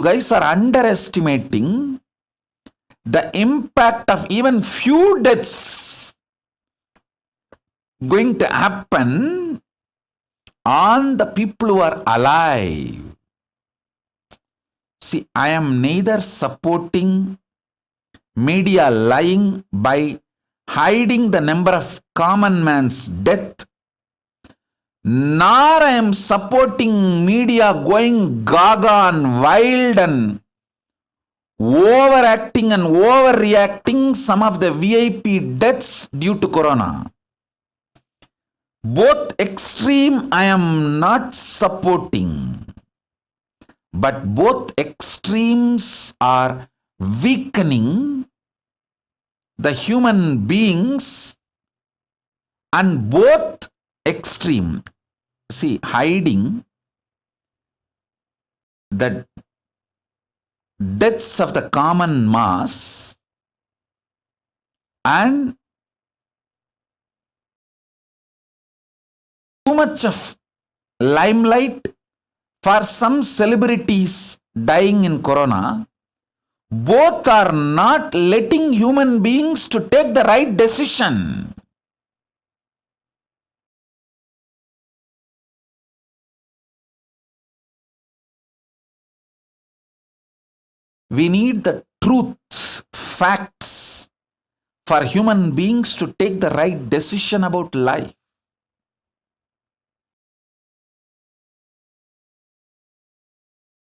guys are underestimating the impact of even few deaths going to happen on the people who are alive. See, I am neither supporting media lying by hiding the number of common man's death, nor I am supporting media going gaga and wild and overacting and overreacting some of the VIP deaths due to corona. Both extreme I am not supporting, but both extremes are weakening the human beings, and both extreme, see, hiding the deaths of the common mass and too much of limelight for some celebrities dying in corona. Both are not letting human beings to take the right decision. We need the truth, facts, for human beings to take the right decision about life.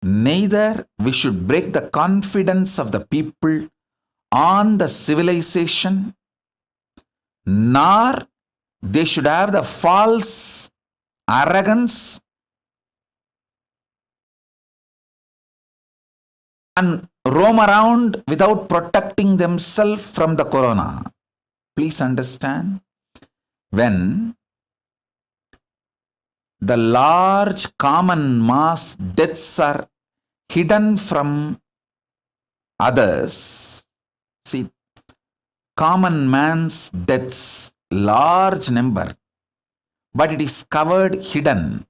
Neither we should break the confidence of the people on the civilization, nor they should have the false arrogance and roam around without protecting themselves from the corona. Please understand, when the large common mass deaths are hidden from others, see, common man's deaths, large number, but it is covered, hidden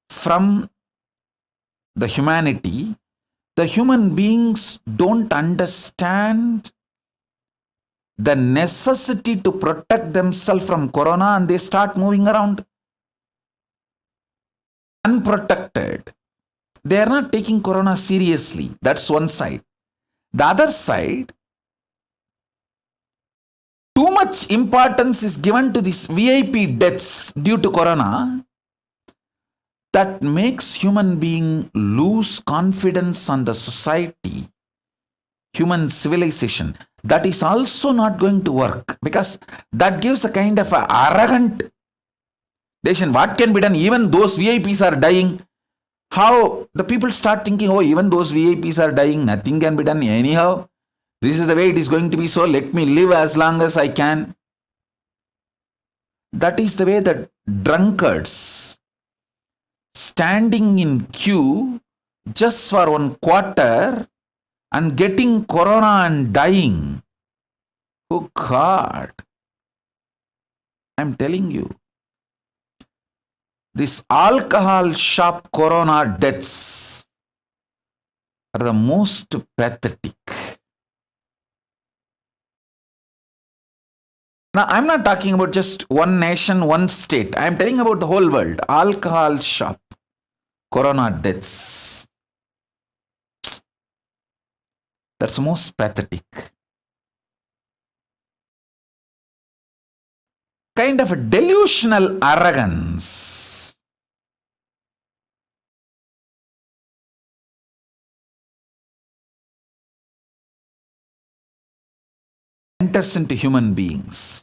from the humanity. The human beings don't understand the necessity to protect themselves from corona, and they start moving around unprotected. They are not taking corona seriously. That's one side. The other side, too much importance is given to these VIP deaths due to corona, that makes human being lose confidence on the society, human civilization. That is also not going to work, because that gives a kind of a arrogant decision. What can be done? Even those VIPs are dying. How the people start thinking, oh, even those VIPs are dying, nothing can be done anyhow. This is the way it is going to be, so let me live as long as I can. That is the way that drunkards standing in queue just for 1 quarter and getting corona and dying. Oh God, I'm telling you, this alcohol shop corona deaths are the most pathetic. Now, I'm not talking about just one nation, one state. I'm telling about the whole world. Alcohol shop corona deaths. That's most pathetic. Kind of a delusional arrogance. Enters into human beings.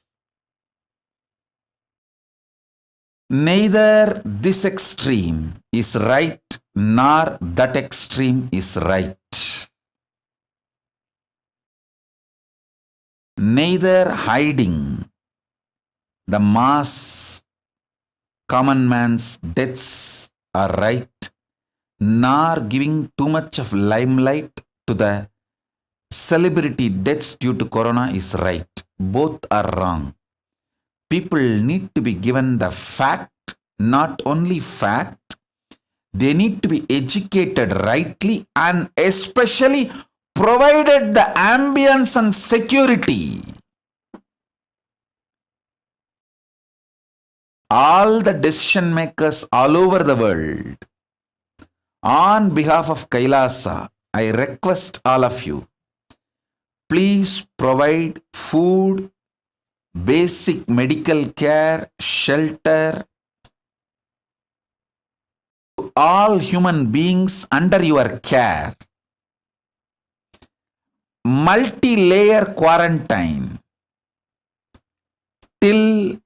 Neither this extreme is right, nor that extreme is right. Neither hiding the mass common man's deaths are right, nor giving too much of limelight to the celebrity deaths due to corona is right. Both are wrong. People need to be given the fact, not only fact, they need to be educated rightly, and especially provided the ambience and security. All the decision makers all over the world, on behalf of Kailasa, I request all of you, please provide food, basic medical care, shelter to all human beings under your care. Multi-layer quarantine till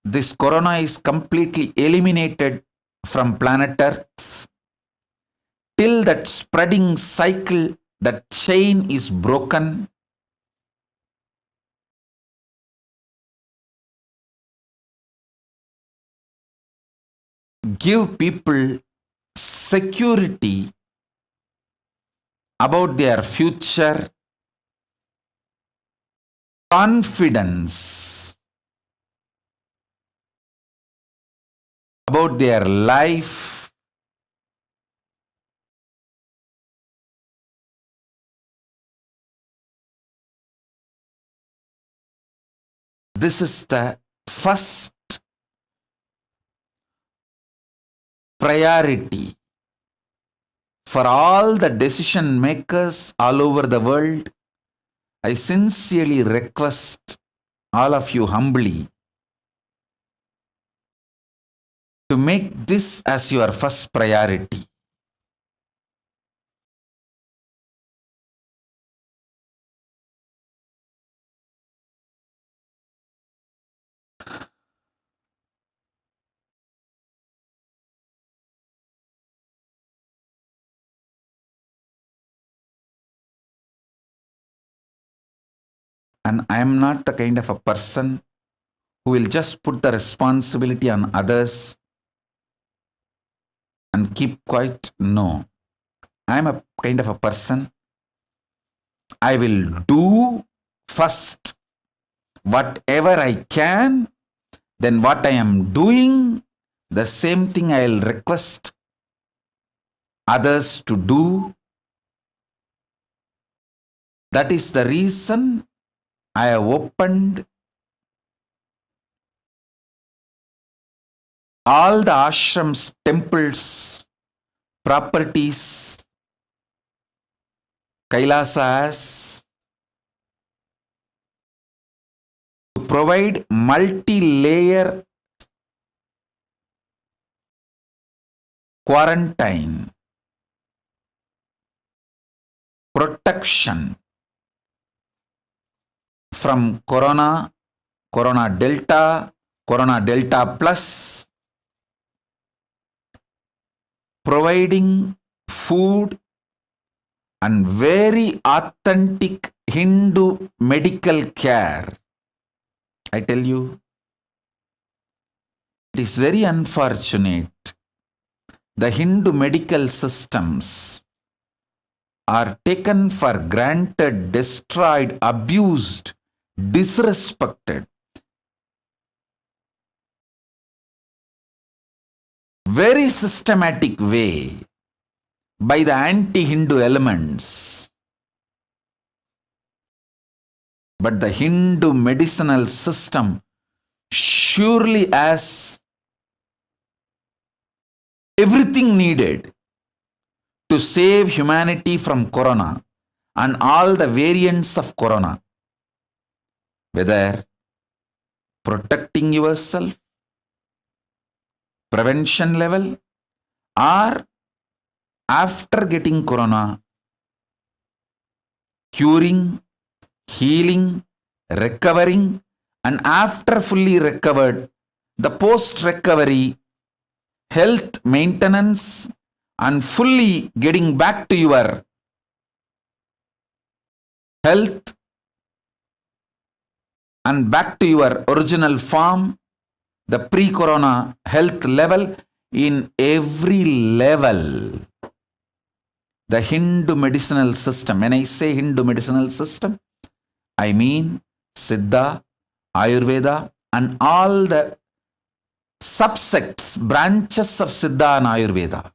this corona is completely eliminated from planet Earth, till that spreading cycle, that chain is broken. Give people security about their future, confidence about their life. This is the first priority For all the decision makers all over the world, I sincerely request all of you humbly to make this as your first priority. And I am not the kind of a person who will just put the responsibility on others and keep quiet. No. I am a kind of a person, I will do first whatever I can, then what I am doing, the same thing I will request others to do. That is the reason I have opened all the ashrams, temples, properties, Kailasas to provide multi-layer quarantine, protection from corona, corona delta plus, providing food and very authentic Hindu medical care. I tell you, it is very unfortunate. The Hindu medical systems are taken for granted, destroyed, abused, disrespected. Very systematic way by the anti-Hindu elements. But the Hindu medicinal system surely has everything needed to save humanity from corona and all the variants of corona. Whether protecting yourself, prevention level, or after getting corona, curing, healing, recovering, and after fully recovered, the post-recovery health maintenance and fully getting back to your health and back to your original form, the pre-corona health level, in every level. The Hindu medicinal system, when I say Hindu medicinal system, I mean Siddha, Ayurveda, and all the subsects, branches of Siddha and Ayurveda.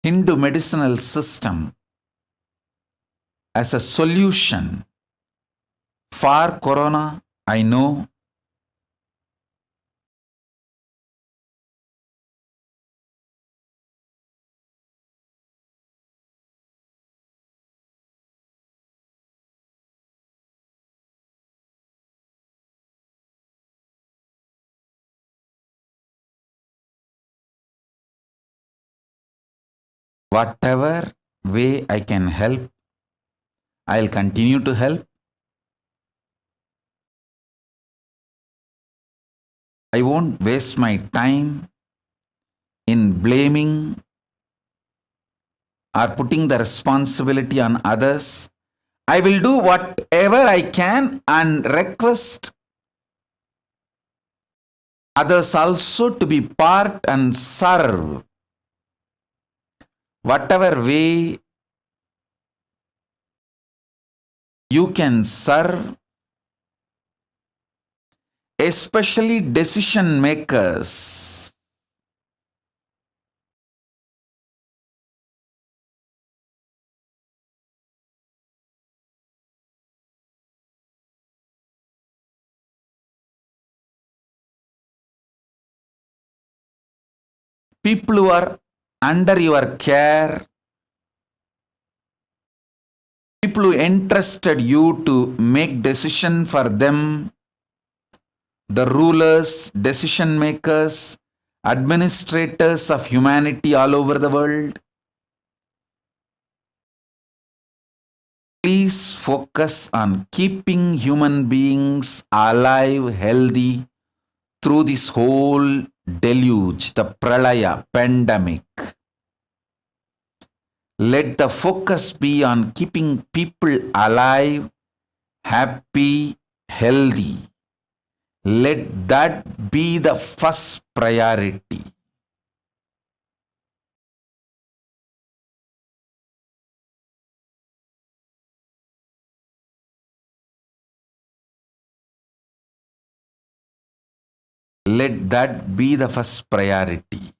Hindu medicinal system as a solution for corona, I know. Whatever way I can help, I'll continue to help. I won't waste my time in blaming or putting the responsibility on others. I will do whatever I can and request others also to be part and serve. Whatever way you can serve, especially decision makers. people who are under your care, people who entrusted you to make decision for them, the rulers, decision makers, administrators of humanity all over the world. Please focus on keeping human beings alive, healthy through this whole deluge, the pralaya, pandemic. Let the focus be on keeping people alive, happy, healthy. Let that be the first priority. Let that be the first priority.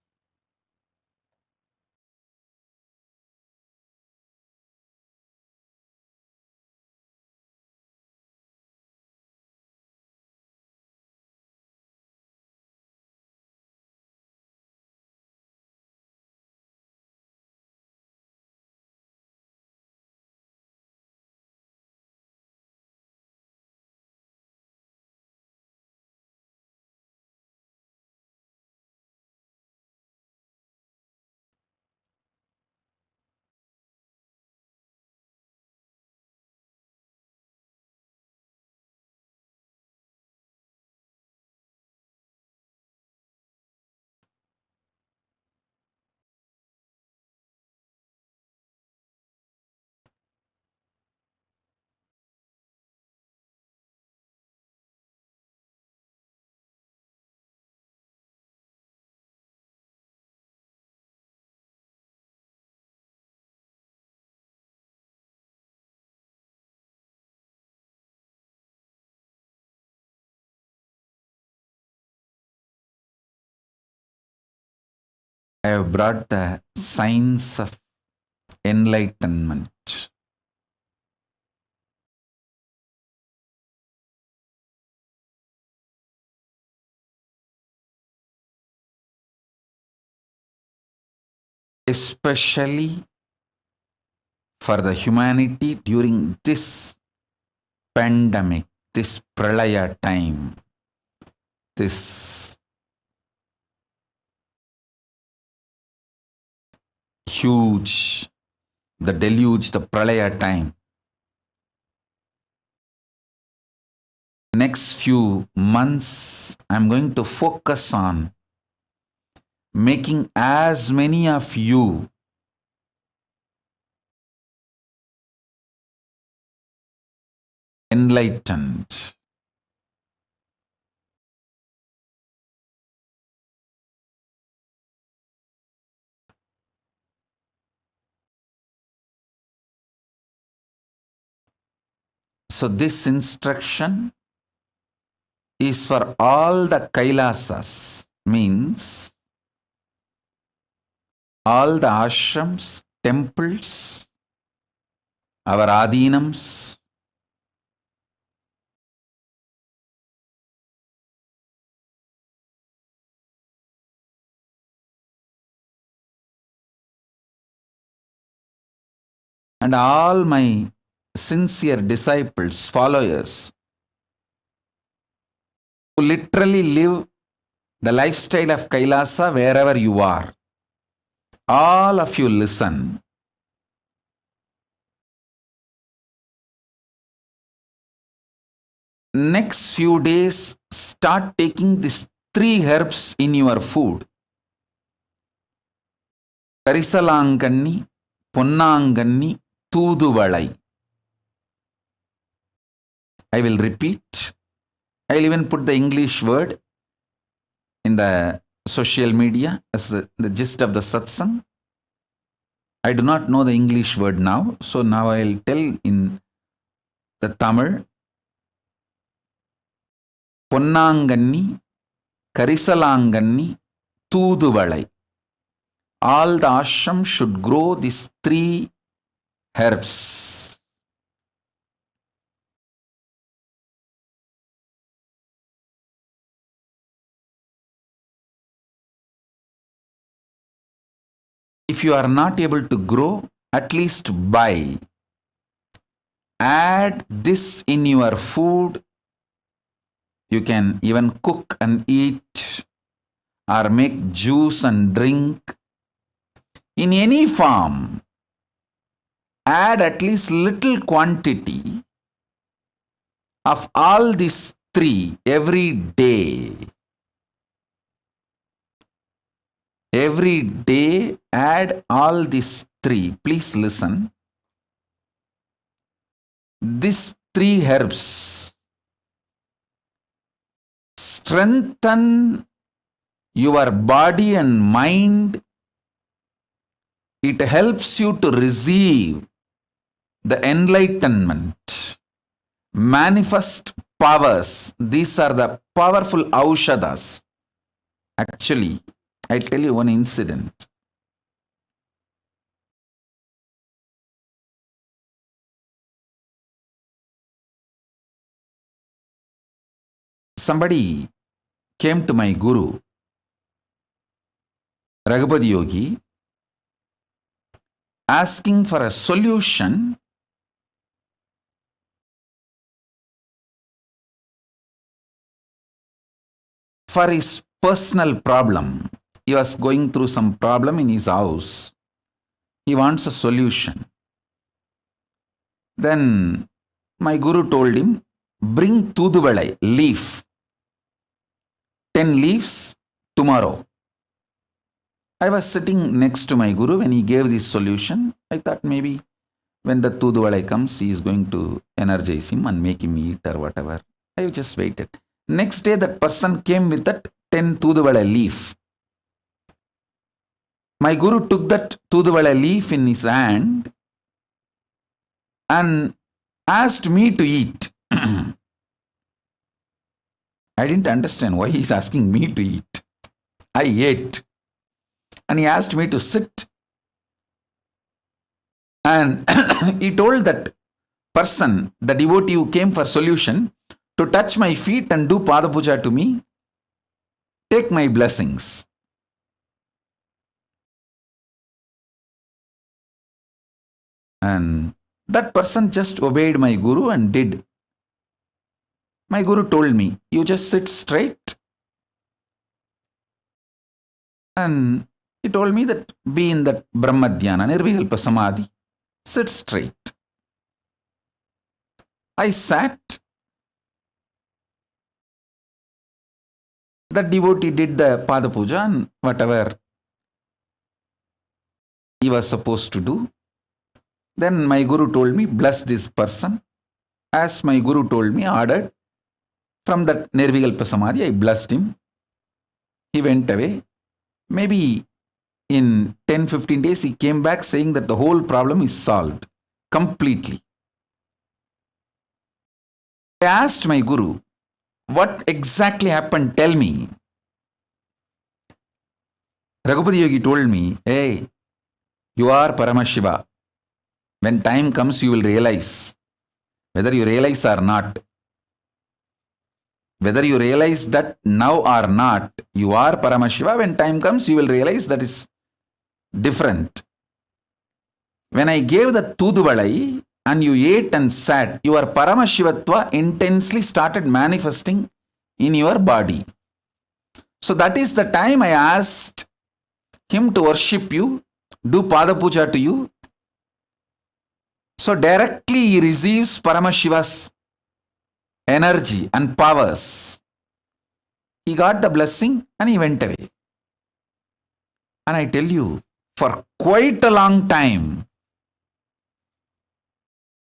I have brought the signs of enlightenment. Especially for the humanity during this pandemic, this pralaya time, this huge, the deluge, the pralaya time. Next few months, I'm going to focus on making as many of you enlightened. So this instruction is for all the Kailasas, means all the ashrams, temples, our adinams, and all my sincere disciples, followers, who literally live the lifestyle of Kailasa wherever you are. All of you listen. Next few days, start taking these 3 herbs in your food. Karisalanganni, Ponnanganni, Thuduvalai. I will repeat. I will even put the English word in the social media as the gist of the satsang. I do not know the English word now, so now I will tell in the Tamil. Ponnanganni, Karisalanganni, Thuduvalai. All the ashram should grow these 3 herbs. if you are not able to grow, at least buy. Add this in your food. You can even cook and eat or make juice and drink. In any form, add at least little quantity of all these three every day. Every day, add all these three. Please listen. These three herbs strengthen your body and mind. It helps you to receive the enlightenment, manifest powers. These are the powerful aushadas. Actually, I'll tell you one incident. Somebody came to my guru, Raghupati Yogi, asking for a solution for his personal problem. He was going through some problem in his house. He wants a solution. Then my guru told him, bring Tuduvalai leaf, 10 leaves tomorrow. I was sitting next to my guru when he gave this solution. I thought maybe when the Tuduvalai comes, he is going to energize him and make him eat or whatever. I just waited. Next day, that person came with that 10 Tuduvalai leaf. My guru took that Tuduvalai leaf in his hand and asked me to eat. I didn't understand why he's asking me to eat. I ate. And he asked me to sit. And he told that person, the devotee who came for solution, to touch my feet and do Pada Puja to me, take my blessings. And that person just obeyed my guru and did. My guru told me, you just sit straight. And he told me that be in that Brahma Dhyana, Nirvikalpa Samadhi, sit straight. I sat. That devotee did the Pada Puja and whatever he was supposed to do. Then my guru told me, bless this person. As my guru told me, ordered, from that Nirvikalpa Samadhi, I blessed him. He went away. Maybe in 10-15 days, he came back saying that the whole problem is solved completely. I asked my guru, what exactly happened? Tell me. Raghupati Yogi told me, hey, you are Paramashiva. When time comes, you will realize. Whether you realize or not. Whether you realize that now or not, you are Paramashiva. When time comes, you will realize that is different. When I gave the Tuduvalai and you ate and sat, your Paramashivatva intensely started manifesting in your body. So that is the time I asked him to worship you, do Pada Puja to you. So directly he receives Paramashiva's energy and powers. He got the blessing and he went away. And I tell you, for quite a long time,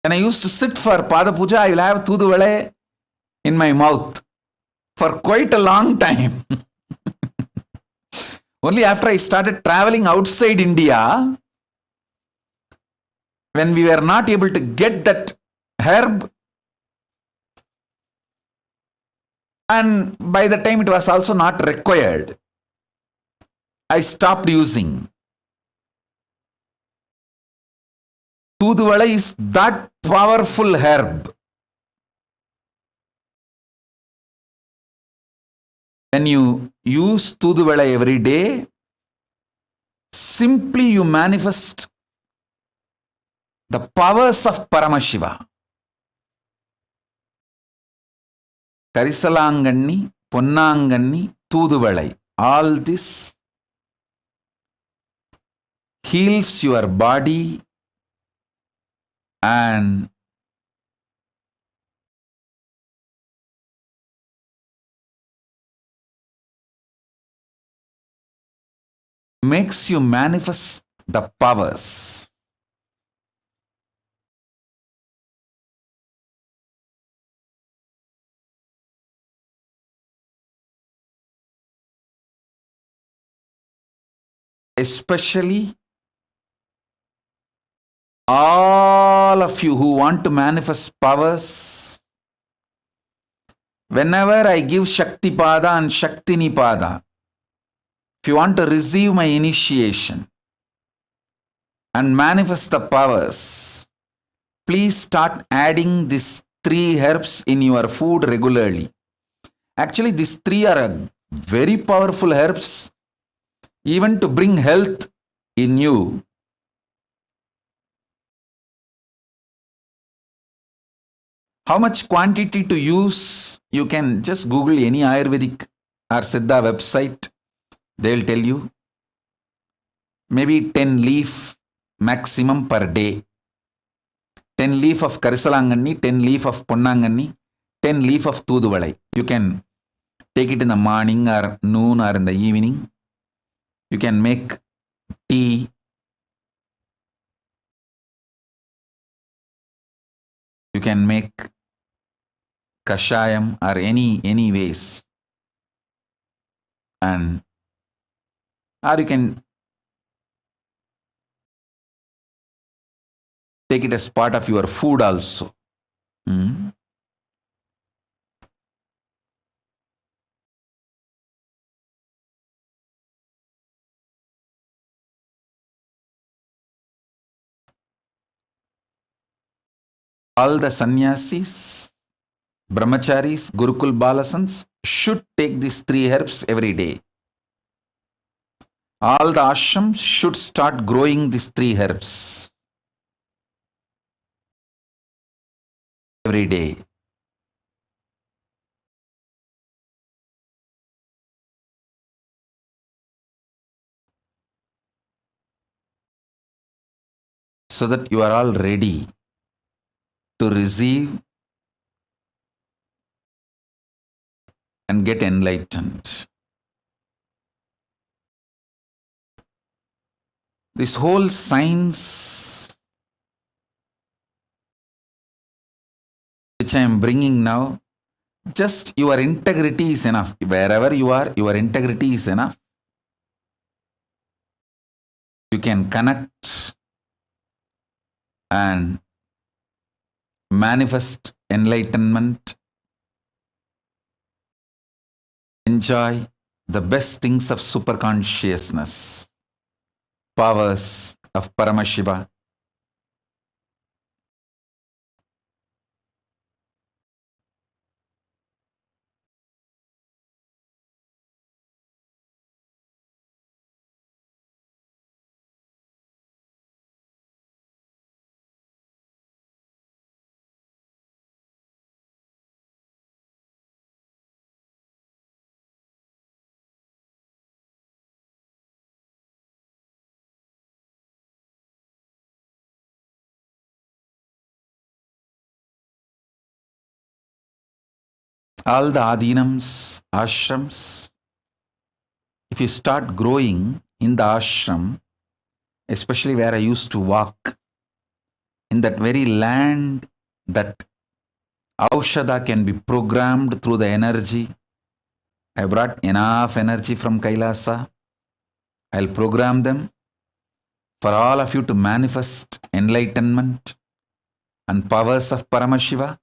when I used to sit for Pada Puja, I will have Tuduvalai in my mouth for quite a long time. Only after I started traveling outside India, when we were not able to get that herb, and by the time it was also not required, I stopped using. Tuduvalai is that powerful herb. When you use Tuduvalai every day, simply you manifest the powers of Paramashiva. Karisalanganni, Ponnanganni, Thuduvalai. All this heals your body and makes you manifest the powers. Especially all of you who want to manifest powers, whenever I give Shakti Pada and Shakti Nipada, if you want to receive my initiation and manifest the powers, please start adding these 3 herbs in your food regularly. Actually, these 3 are very powerful herbs, even to bring health in you. How much quantity to use? You can just Google any Ayurvedic or Siddha website. They'll tell you. Maybe 10 leaf maximum per day. 10 leaf of Karisalanganni, 10 leaf of Ponnanganni, 10 leaf of Thuduvalai. You can take it in the morning or noon or in the evening. You can make tea. You can make kashayam or any ways. And or you can take it as part of your food also. All the sannyasis, brahmacharis, Gurukul Balasans should take these 3 herbs every day. All the ashrams should start growing these 3 herbs every day. So that you are all ready to receive and get enlightened. This whole science which I am bringing now, just your integrity is enough. Wherever you are, your integrity is enough. You can connect and manifest enlightenment, enjoy the best things of superconsciousness, powers of Paramashiva. All the adinams, ashrams, if you start growing in the ashram, especially where I used to walk, in that very land that Aushadha can be programmed through the energy. I brought enough energy from Kailasa. I'll program them for all of you to manifest enlightenment and powers of Paramashiva.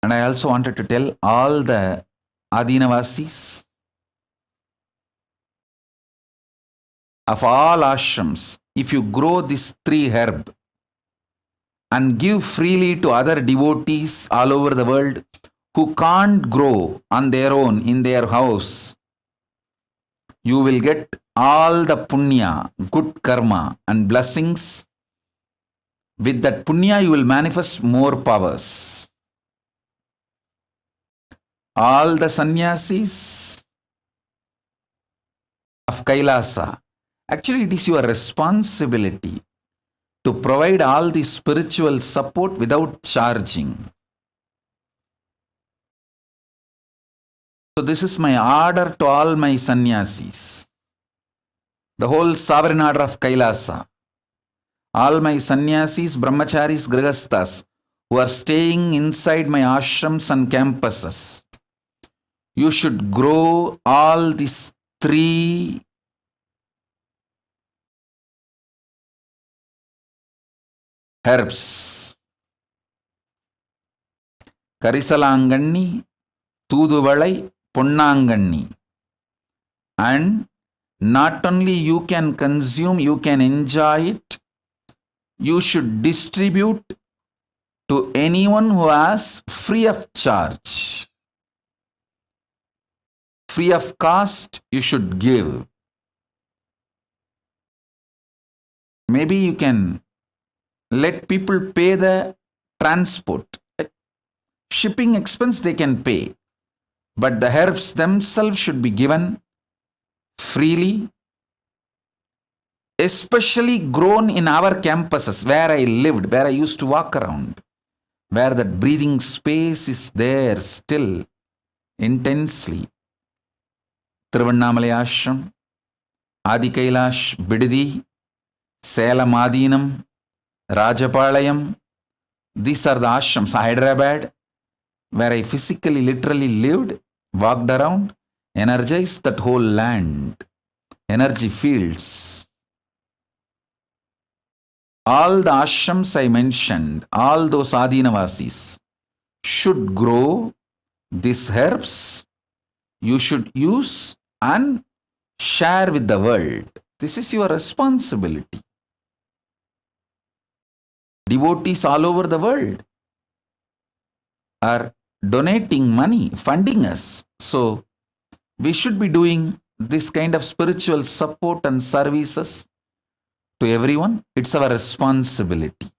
And I also wanted to tell all the Adinavasis of all ashrams, if you grow this 3 herb and give freely to other devotees all over the world who can't grow on their own in their house, you will get all the punya, good karma and blessings. With that punya, you will manifest more powers. All the sannyasis of Kailasa, actually it is your responsibility to provide all the spiritual support without charging. So this is my order to all my sannyasis, the whole sovereign order of Kailasa, all my sannyasis, brahmacharis, grihasthas who are staying inside my ashrams and campuses. You should grow all these 3 herbs. Karisalanganni, Tuduvalai, Punnanganni. And not only you can consume, you can enjoy it, you should distribute to anyone who has free of charge. Free of cost, you should give. Maybe you can let people pay the transport. Shipping expense they can pay. But the herbs themselves should be given freely, especially grown in our campuses where I lived, where I used to walk around, where that breathing space is there still intensely. Tiruvannamalai Ashram, Adi Kailash, Bididi, Salem Adinam, Rajapalayam. These are the ashrams. Hyderabad, where I physically, literally lived, walked around, energized that whole land, energy fields. All the ashrams I mentioned, all those Adinavasis should grow these herbs. You should use and share with the world. This is your responsibility. Devotees all over the world are donating money, funding us. So we should be doing this kind of spiritual support and services to everyone. It's our responsibility.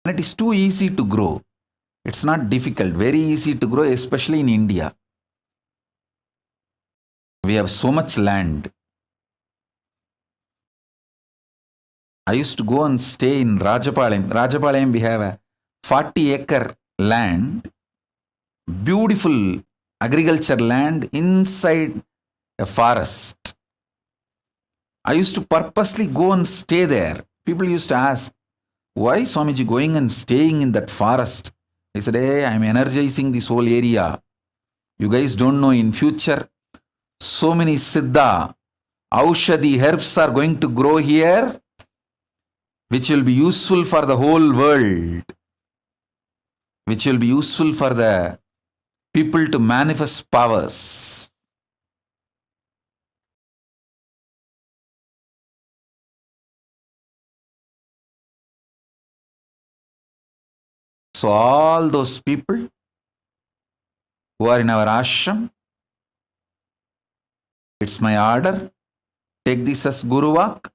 And it is too easy to grow. It's not difficult, very easy to grow, especially in India. We have so much land. I used to go and stay in Rajapalayam. Rajapalayam, we have a 40-acre land, beautiful agriculture land inside a forest. I used to purposely go and stay there. People used to ask, why Swamiji going and staying in that forest? I said, hey, I'm energizing this whole area. You guys don't know, in future, so many Siddha, Aushadhi herbs are going to grow here, which will be useful for the whole world, which will be useful for the people to manifest powers. So all those people who are in our ashram, it's my order, take this as Guruvak,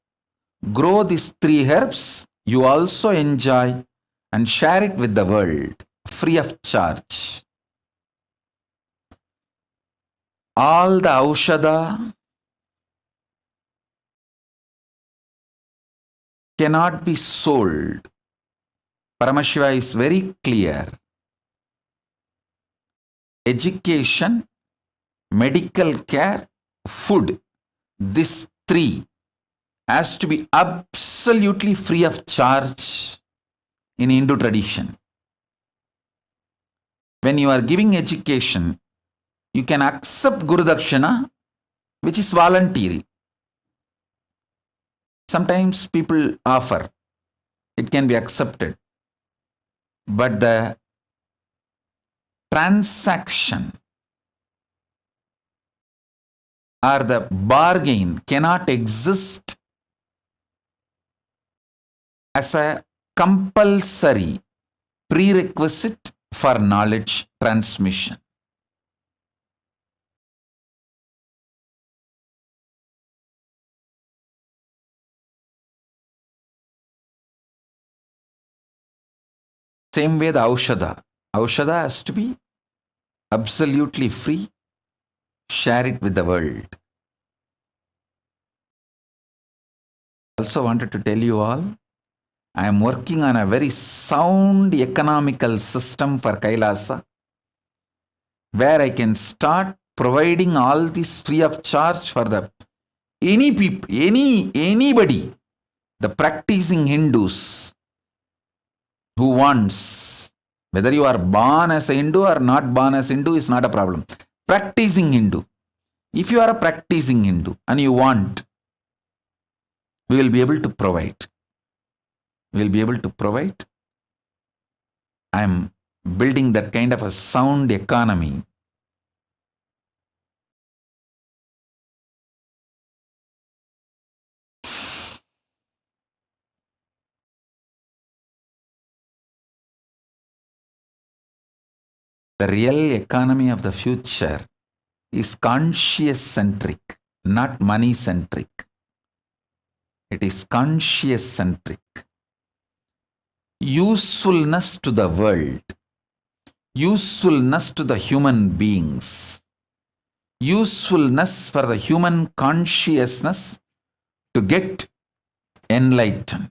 grow these 3 herbs, you also enjoy and share it with the world, free of charge. All the Aushadha cannot be sold. Paramashiva is very clear. Education, medical care, food, these 3 has to be absolutely free of charge in Hindu tradition. When you are giving education, you can accept Guru Dakshina, which is voluntary. Sometimes people offer, it can be accepted. But the transaction or the bargain cannot exist as a compulsory prerequisite for knowledge transmission. Same way the Aushadha. Aushadha has to be absolutely free. Share it with the world. Also wanted to tell you all, I am working on a very sound economical system for Kailasa, where I can start providing all this free of charge for the anybody, the practicing Hindus who wants, whether you are born as a Hindu or not born as Hindu is not a problem. Practicing Hindu. If you are a practicing Hindu and you want, we will be able to provide. We will be able to provide. I am building that kind of a sound economy. The real economy of the future is conscious centric, not money centric. It is conscious centric. Usefulness to the world, usefulness to the human beings, usefulness for the human consciousness to get enlightened.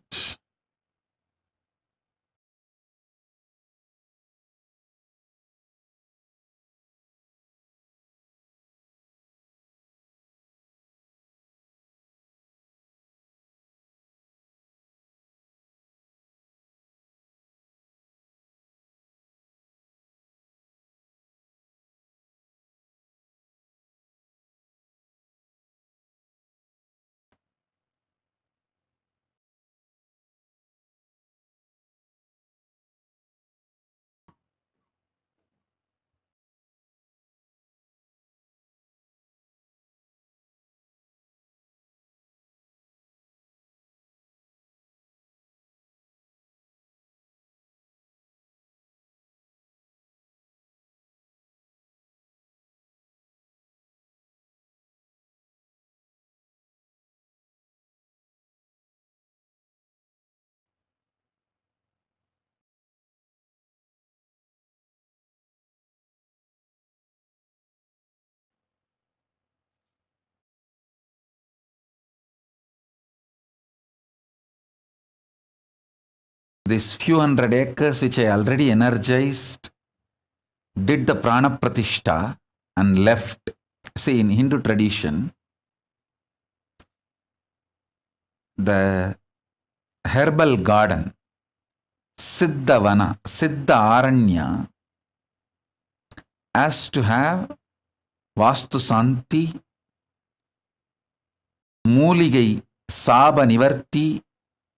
This few hundred acres which I already energized, did the prana pratishta and left. See, in Hindu tradition, the herbal garden, Siddhavana, Siddha Aranya, has to have Vastu Santi, Mooligai Saba Nivarti,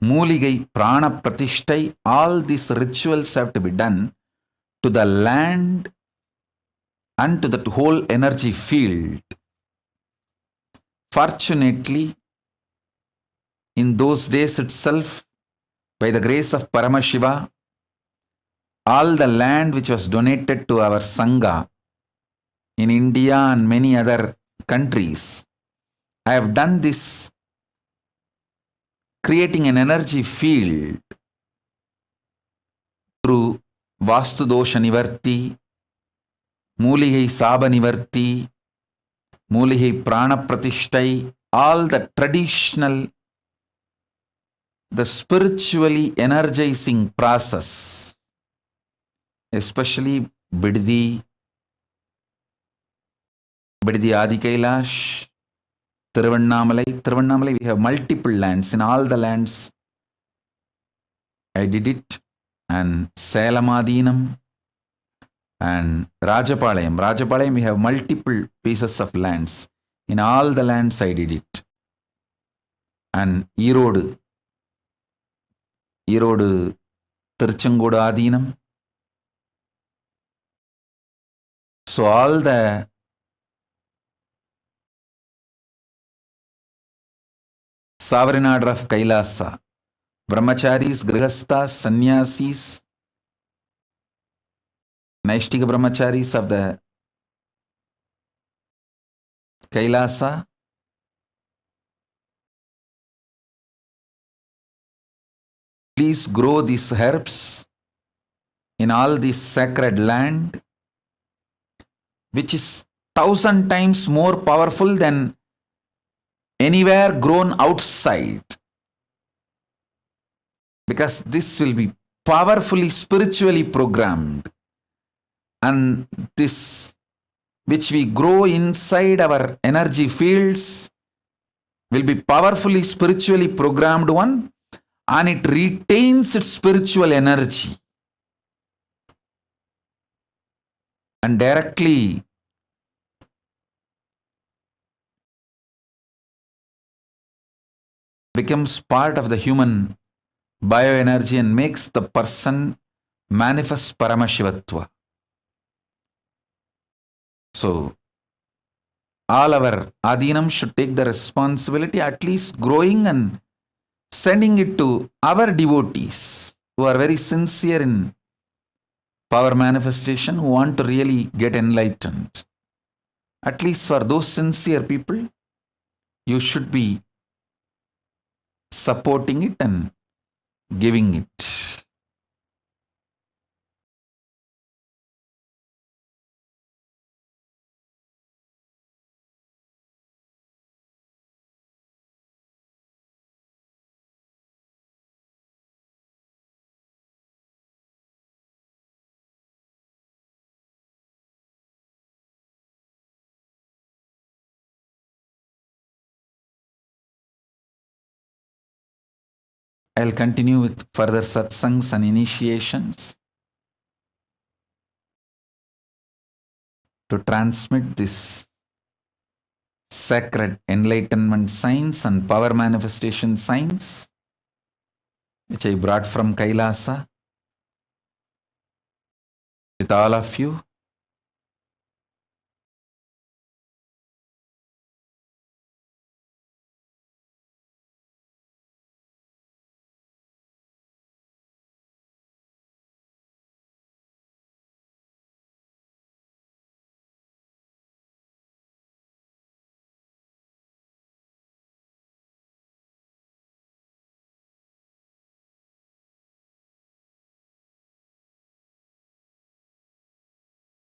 Mooligai Prana Pratishtai. All these rituals have to be done to the land and to that whole energy field. Fortunately, in those days itself, by the grace of Paramashiva, all the land which was donated to our Sangha in India and many other countries, I have done this, creating an energy field through Vastu Dosha Nivarti, Mooligai Saba Nivarti, Mooligai Prana Pratishtai, all the traditional, the spiritually energizing process, especially Biddi Adi Kailash, Tiruvannamalai, we have multiple lands. In all the lands, I did it. And Salamadinam and Rajapalayam, we have multiple pieces of lands. In all the lands, I did it. And Erode, Tiruchengodu Adinam. So all the sovereign order of Kailasa, brahmacharis, grihasthas, sannyasis, naishtika brahmacharis of the Kailasa, please grow these herbs in all this sacred land, which is 1,000 times more powerful than anywhere grown outside. Because this will be powerfully spiritually programmed. And this, which we grow inside our energy fields, will be powerfully spiritually programmed one, and it retains its spiritual energy. And directly becomes part of the human bioenergy and makes the person manifest Paramashivatva. So, all our Adinam should take the responsibility, at least growing and sending it to our devotees who are very sincere in power manifestation, who want to really get enlightened. At least for those sincere people, you should be supporting it and giving it. I'll continue with further satsangs and initiations to transmit this sacred enlightenment science and power manifestation science, which I brought from Kailasa with all of you.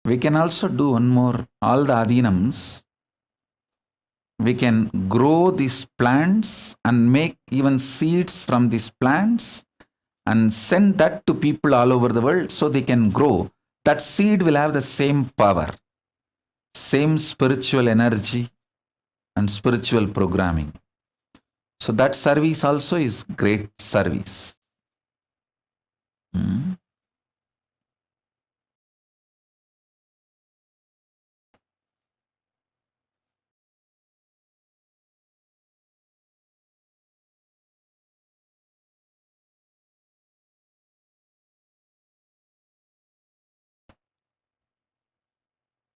We can also do one more, all the adinams. We can grow these plants and make even seeds from these plants and send that to people all over the world so they can grow. That seed will have the same power, same spiritual energy and spiritual programming. So that service also is great service.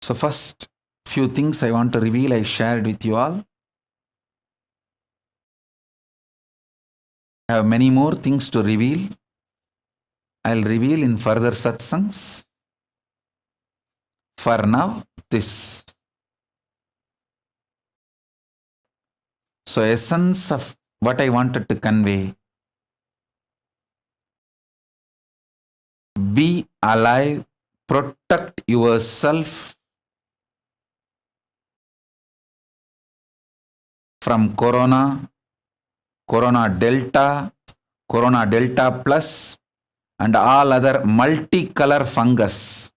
So first few things I want to reveal, I shared with you all. I have many more things to reveal. I'll reveal in further satsangs. For now, this. So essence of what I wanted to convey. Be alive, protect yourself from corona, corona delta plus, and all other multicolor fungus,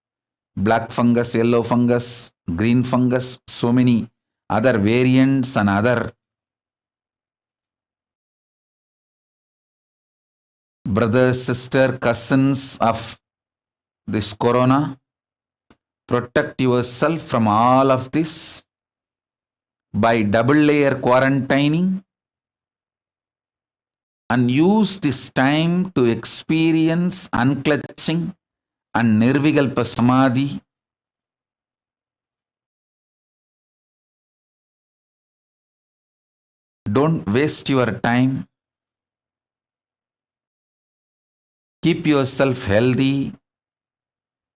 black fungus, yellow fungus, green fungus, so many other variants and other brothers, sister, cousins of this corona. Protect yourself from all of this by double layer quarantining, and use this time to experience unclutching and nirvikalpa samadhi. Don't waste your time. Keep yourself healthy,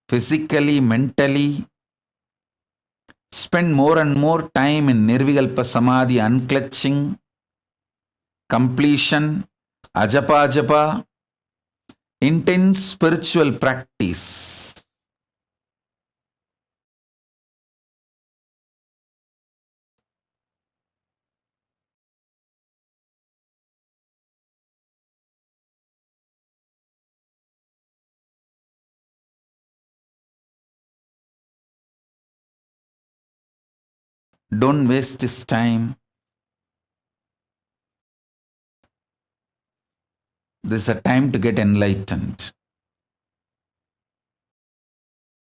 physically, mentally. Spend more and more time in Nirvikalpa Samadhi, unclutching, completion, ajapa japa, intense spiritual practice. Don't waste this time. This is a time to get enlightened.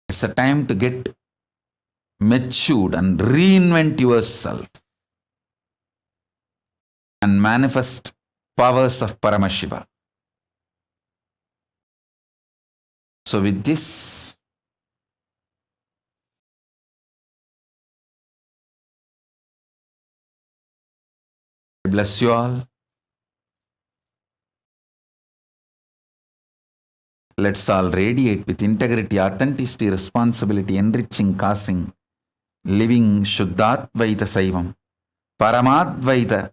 It's a time to get matured and reinvent yourself and manifest powers of Paramashiva. So with this, I bless you all. Let's all radiate with integrity, authenticity, responsibility, enriching, causing, living Shuddhatvaita Saivam, Paramadvaita,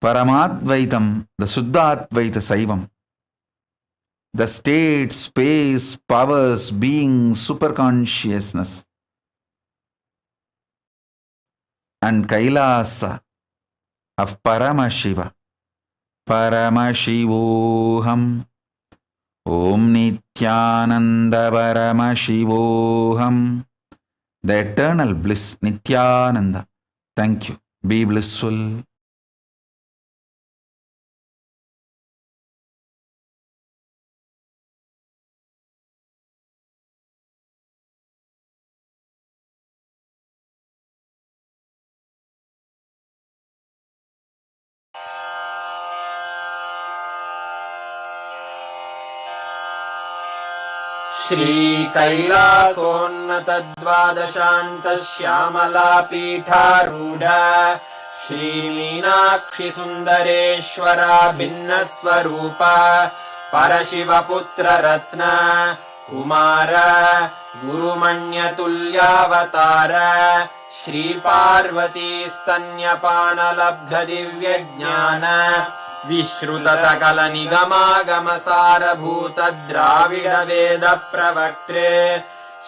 Paramadvaitam, the Shuddhatvaita Saivam, the state, space, powers, being, superconsciousness, and Kailasa of Paramashiva, Paramashivoham, Om Nithyananda Paramashivoham, the eternal bliss, Nithyananda. Thank you. Be blissful. Shri कैलासोन्नत द्वादशान्त Shyamala पीठारूढ़ Shri Meenakshi सुंदरेश्वरा भिन्न स्वरूप परशिव पुत्र रत्न कुमार गुरुमण्यतुल्यावतार श्री पार्वती स्तन्यपान लब्ध दिव्य ज्ञान विश्रुत सकल निगमागम सारभूत द्राविड वेद प्रवक्त्रे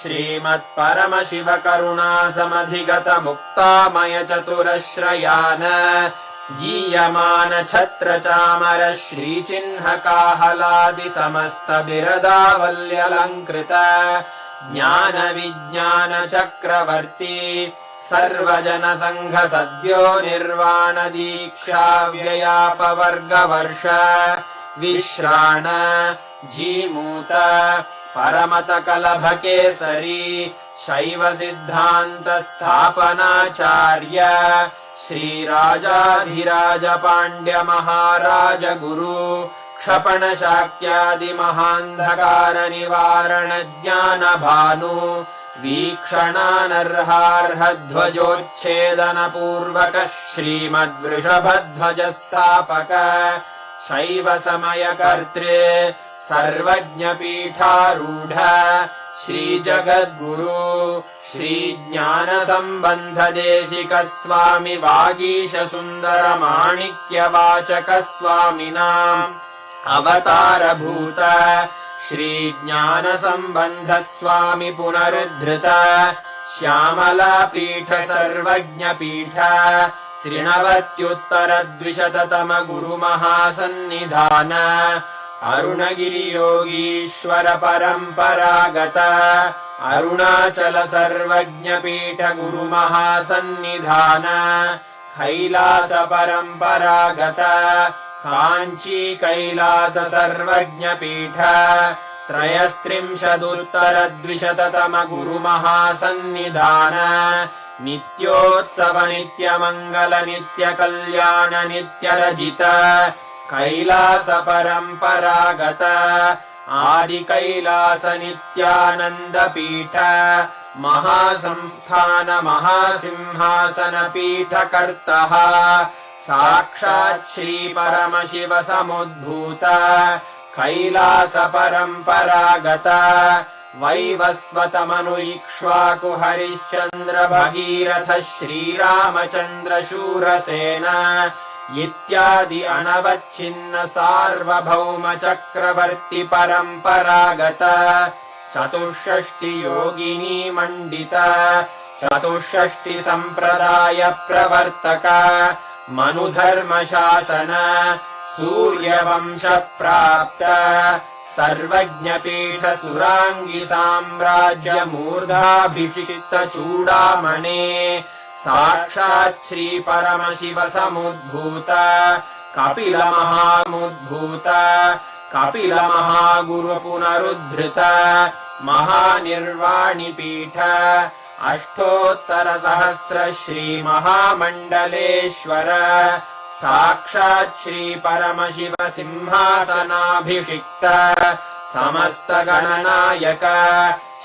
श्रीमत् परम शिव करुणा समधिगत मुक्तामय चतुरश्रयान गीयमान छत्र चामर श्री चिन्ह काहलादि समस्त बिरदावल्यलंकृत ज्ञान विज्ञान चक्रवर्ती सर्वजन संघ सद्यो निर्वाण दीक्षा व्ययापवर्ग वर्ष विश्राण जीमूत परमत कलभ केसरी शैव सिद्धांत स्थापनाचार्य श्री राजाधिराज पांड्य महाराज गुरु क्षपण शाक्यादि महांधकार निवारण ज्ञान भानु वीक्षणानर्हार्हध्वजोच्छेदन पूर्वक श्रीमद्वृषभध्वजस्थापक शैव समय कर्त्रे सर्वज्ञ पीठारूढ़ श्री जगद्गुरु श्री ज्ञान संबंध देशिक स्वामी वागीश सुंदर माणिक्य वाचक स्वामिनाम् अवतार भूत श्री ज्ञान संबंध स्वामी पुनरुद्धृत श्यामला पीठ सर्वज्ञ पीठ त्रिनवत्युत्तर द्विशततम गुरु महासन्निधान अरुणगिरि योगीश्वर परंपरागत अरुणाचल सर्वज्ञ पीठ गुरु महासन्निधान कैलास परंपरागत कांची कैलास सर्वज्ञ पीठ त्रयस्त्रिंशदुत्तर द्विशततम गुरु महासन्निधान नित्योत्सव नित्य मंगल नित्य कल्याण नित्य रजित कैलास परंपरागत आदि कैलास नित्यानंद पीठ महासंस्थान महासिंहासन पीठ कर्तः साक्षात् श्री परमशिव समुद्भूत कैलास परम्परागत वैवस्वतमनु इक्ष्वाकु हरिश्चन्द्र भगीरथ श्रीरामचन्द्र शूरसेन इत्यादि अनवच्छिन्न सार्वभौम चक्रवर्ति परम्परागत चतुष्षष्टि योगिनी मण्डित चतुष्षष्टि सम्प्रदाय प्रवर्तक मनुधर्म शासन सूर्यवंश प्राप्त सर्वज्ञपीठ सुराङ्गि साम्राज्य मूर्धाभिषिक्त चूडामणे साक्षात् श्री परमशिव समुद्भूत कपिल महामुद्भूत कपिल महागुरु पुनरुद्धृत महानिर्वाणि पीठ अष्टोत्तर सहस्र श्री महामण्डलेश्वर साक्षात् श्री परमशिव सिंहासनाभिषिक्त समस्त गणनायक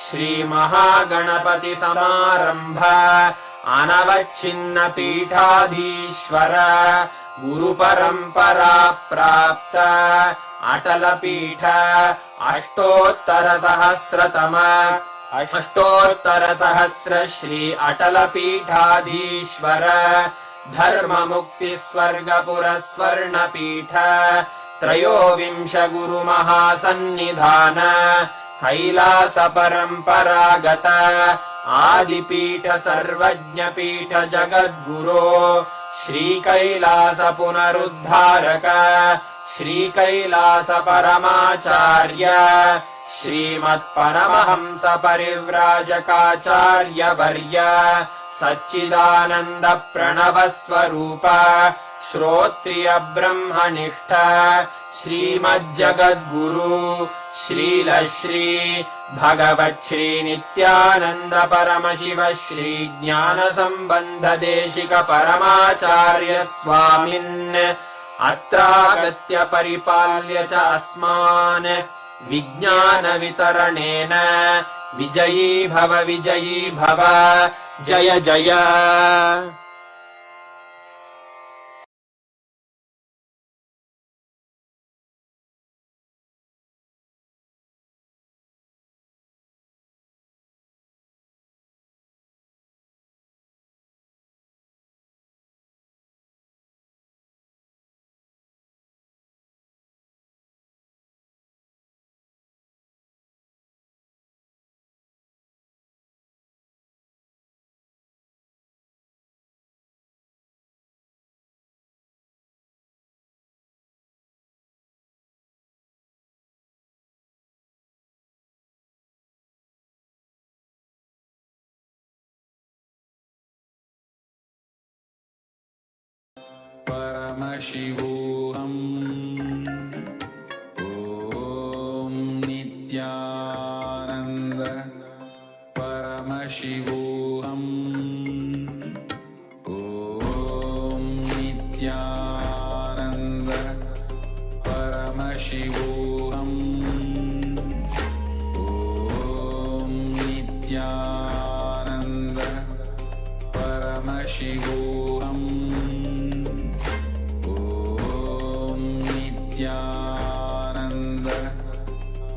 श्री महागणपति समारंभ अनवच्छिन्न पीठाधीश्वर गुरु परंपरा प्राप्त अटल पीठ अष्टोत्तर सहस्र श्री अटल पीठाधीश्वर धर्म मुक्ति स्वर्गपुर स्वर्ण पीठ त्रयोविंश गुरु महासन्निधान कैलास परम्परागत आदिपीठ सर्वज्ञ पीठ जगद्गुरो श्री कैलास पुनरुद्धारक श्री कैलास परमाचार्य श्रीमत्परमहंस परिव्राजकाचार्य वर्य सच्चिदानन्द प्रणव स्वरूप श्रोत्रिय ब्रह्मनिष्ठ श्रीमज्जगद्गुरु श्रील श्री भगवच्छ्री नित्यानन्द परमशिव श्री ज्ञान सम्बन्ध देशिक परमाचार्य स्वामिन् अत्रागत्य परिपाल्य च अस्मान् विज्ञान वितरणेन विजयी भव जय जय। परमशिवोऽहम् ॐ नित्यानन्द परमशिवोऽहम् ॐ नित्यानन्द परमशिवोऽहम् ॐ नित्यानन्द परमशिवोऽहम् नित्यानन्द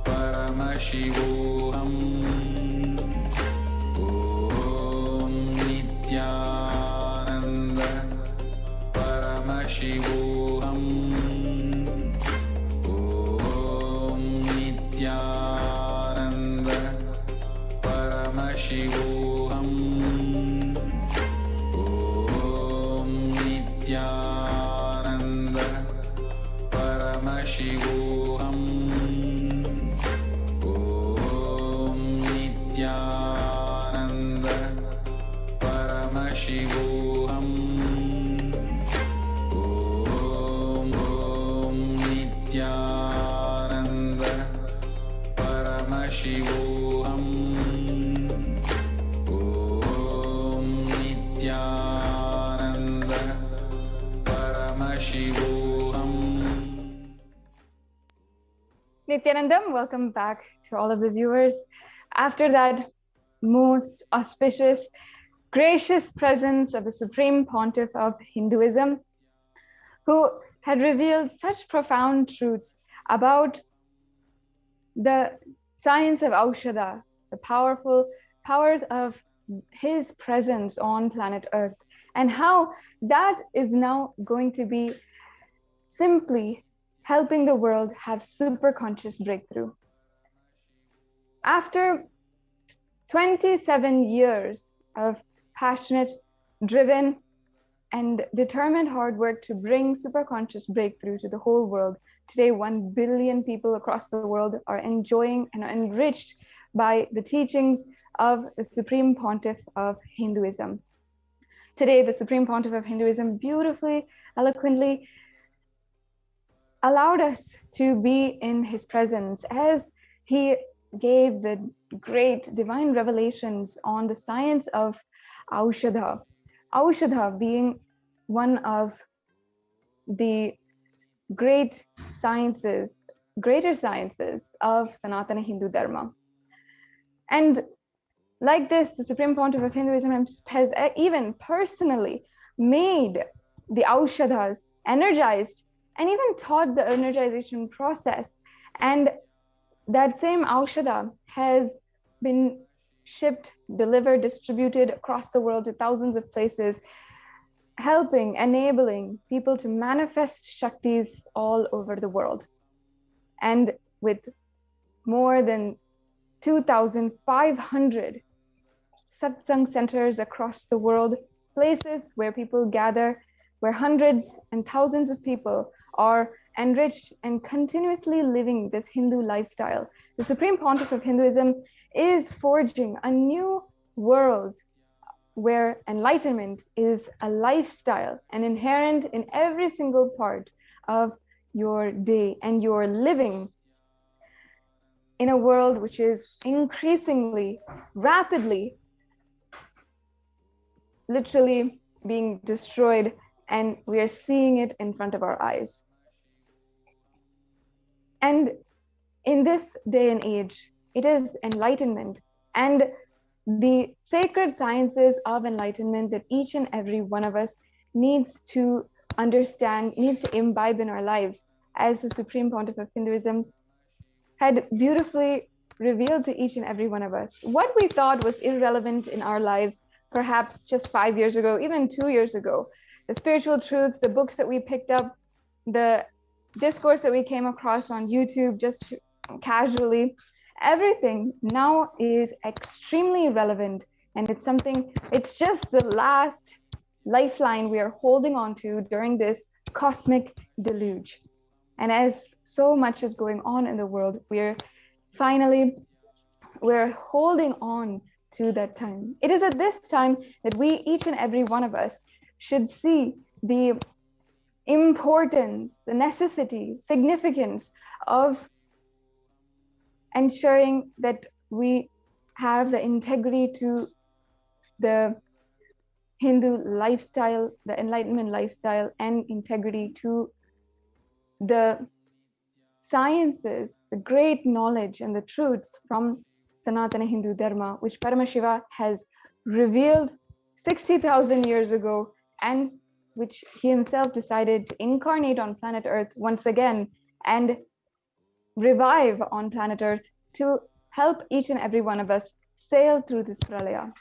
परमशिवोऽहम् ॐ नित्यानन्द परमशिवोऽहम् ॐ नित्यानन्द परमशिवोऽहम् ॐ नित्यानन्द परमशिवोऽहम् ॐ नित्यानन्द परमशिवोऽहम् ॐ नित्यानन्द परमशिवोऽहम् ॐ नित्यानन्द परमशिवोऽहम्। Nithyanandam, welcome back to all of the viewers. After that most auspicious, gracious presence of the Supreme Pontiff of Hinduism, who had revealed such profound truths about the science of Aushadha, the powerful powers of his presence on planet Earth, and how that is now going to be simply helping the world have super conscious breakthrough. After 27 years of passionate, driven, and determined hard work to bring superconscious breakthrough to the whole world, today 1 billion people across the world are enjoying and are enriched by the teachings of the Supreme Pontiff of Hinduism. Today, the Supreme Pontiff of Hinduism beautifully, eloquently allowed us to be in his presence as he gave the great divine revelations on the science of Aushadha. Aushadha being one of the greater sciences of Sanatana Hindu Dharma. And like this, the Supreme Pontiff of Hinduism has even personally made the Aushadhas, energized, and even taught the energization process. And that same Aushadha has been shipped, delivered, distributed across the world to thousands of places, helping, enabling people to manifest Shaktis all over the world. And with more than 2,500 satsang centers across the world, places where people gather, where hundreds and thousands of people are enriched and continuously living this Hindu lifestyle. The Supreme Pontiff of Hinduism is forging a new world where enlightenment is a lifestyle and inherent in every single part of your day, and you're living in a world which is increasingly, rapidly, literally being destroyed, and we are seeing it in front of our eyes. And in this day and age, it is enlightenment and the sacred sciences of enlightenment that each and every one of us needs to understand, needs to imbibe in our lives, as the Supreme Pontiff of Hinduism had beautifully revealed to each and every one of us. What we thought was irrelevant in our lives, perhaps just 5 years ago, even 2 years ago, the spiritual truths, the books that we picked up, the discourse that we came across on YouTube just casually, everything now is extremely relevant. And it's just the last lifeline we are holding on to during this cosmic deluge. And as so much is going on in the world, we're holding on to that time. It is at this time that we, each and every one of us, should see the importance, the necessity, significance of ensuring that we have the integrity to the Hindu lifestyle, the Enlightenment lifestyle, and integrity to the sciences, the great knowledge and the truths from Sanatana Hindu Dharma, which Paramashiva has revealed 60,000 years ago, and which he himself decided to incarnate on planet Earth once again and revive on planet Earth to help each and every one of us sail through this pralaya.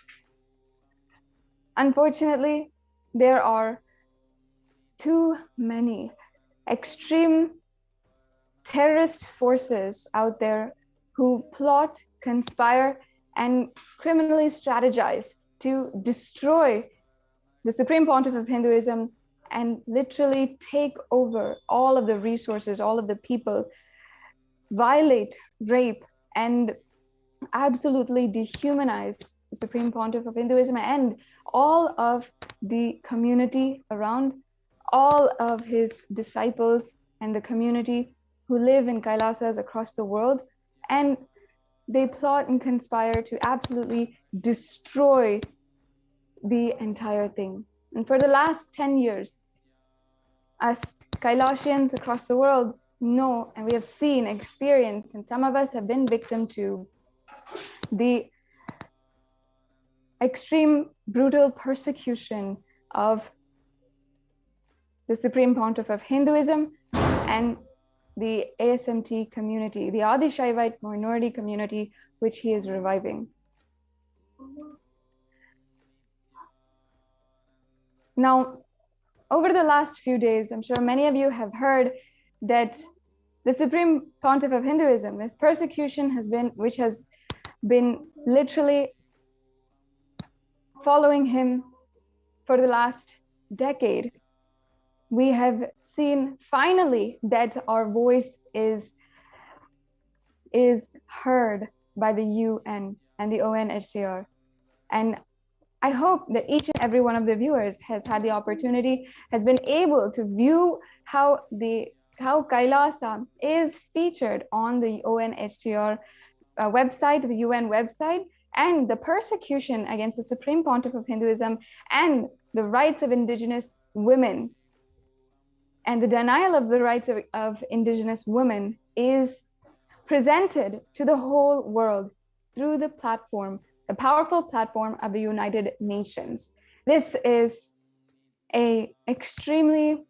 Unfortunately, there are too many extreme terrorist forces out there who plot, conspire, and criminally strategize to destroy the Supreme Pontiff of Hinduism and literally take over all of the resources, all of the people, violate, rape, and absolutely dehumanize the Supreme Pontiff of Hinduism and all of the community around, all of his disciples and the community who live in Kailasas across the world. And they plot and conspire to absolutely destroy the entire thing. And for the last 10 years, us Kailasians across the world know, and we have seen, experienced, and some of us have been victim to the extreme brutal persecution of the Supreme Pontiff of Hinduism and the ASMT community, the Adi Shaivite minority community, which he is reviving. Now, over the last few days, I'm sure many of you have heard that the Supreme Pontiff of Hinduism, this persecution which has been literally following him for the last decade. We have seen finally that our voice is heard by the UN and the ONHCR. And I hope that each and every one of the viewers has had the opportunity, has been able to view how Kailasa is featured on the ONHCR website, the UN website, and the persecution against the Supreme Pontiff of Hinduism and the rights of indigenous women and the denial of the rights of indigenous women is presented to the whole world through the platform, the powerful platform of the United Nations. This is a extremely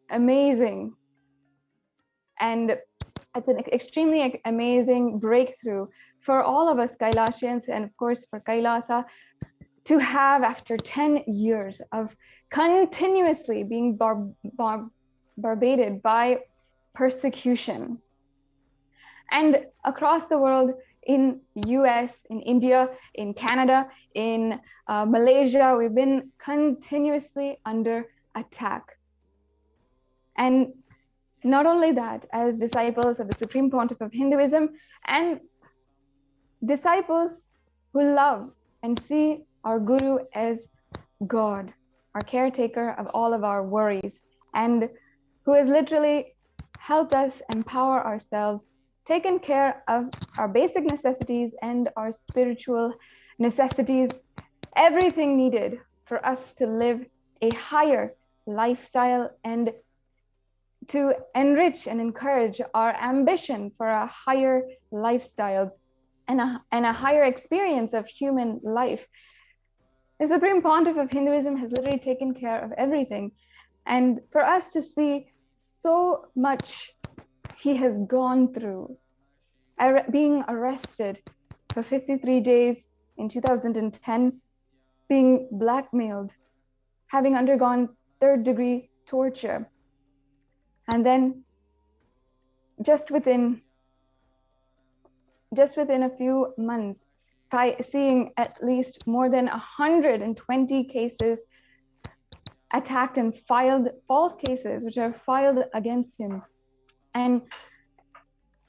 amazing, and it's an extremely amazing breakthrough for all of us Kailasians, and of course for Kailasa, to have, after 10 years of continuously being barbated by persecution, and across the world, in US, in India, in Canada, in Malaysia, we've been continuously under attack. And not only that, as disciples of the Supreme Pontiff of Hinduism and disciples who love and see our Guru as God, our caretaker of all of our worries, and who has literally helped us empower ourselves, taken care of our basic necessities and our spiritual necessities, everything needed for us to live a higher lifestyle and to enrich and encourage our ambition for a higher lifestyle and a higher experience of human life. The Supreme Pontiff of Hinduism has literally taken care of everything. And for us to see so much he has gone through, being arrested for 53 days in 2010, being blackmailed, having undergone third-degree torture, and then just within a few months, seeing at least more than 120 cases attacked and filed, false cases which are filed against him, and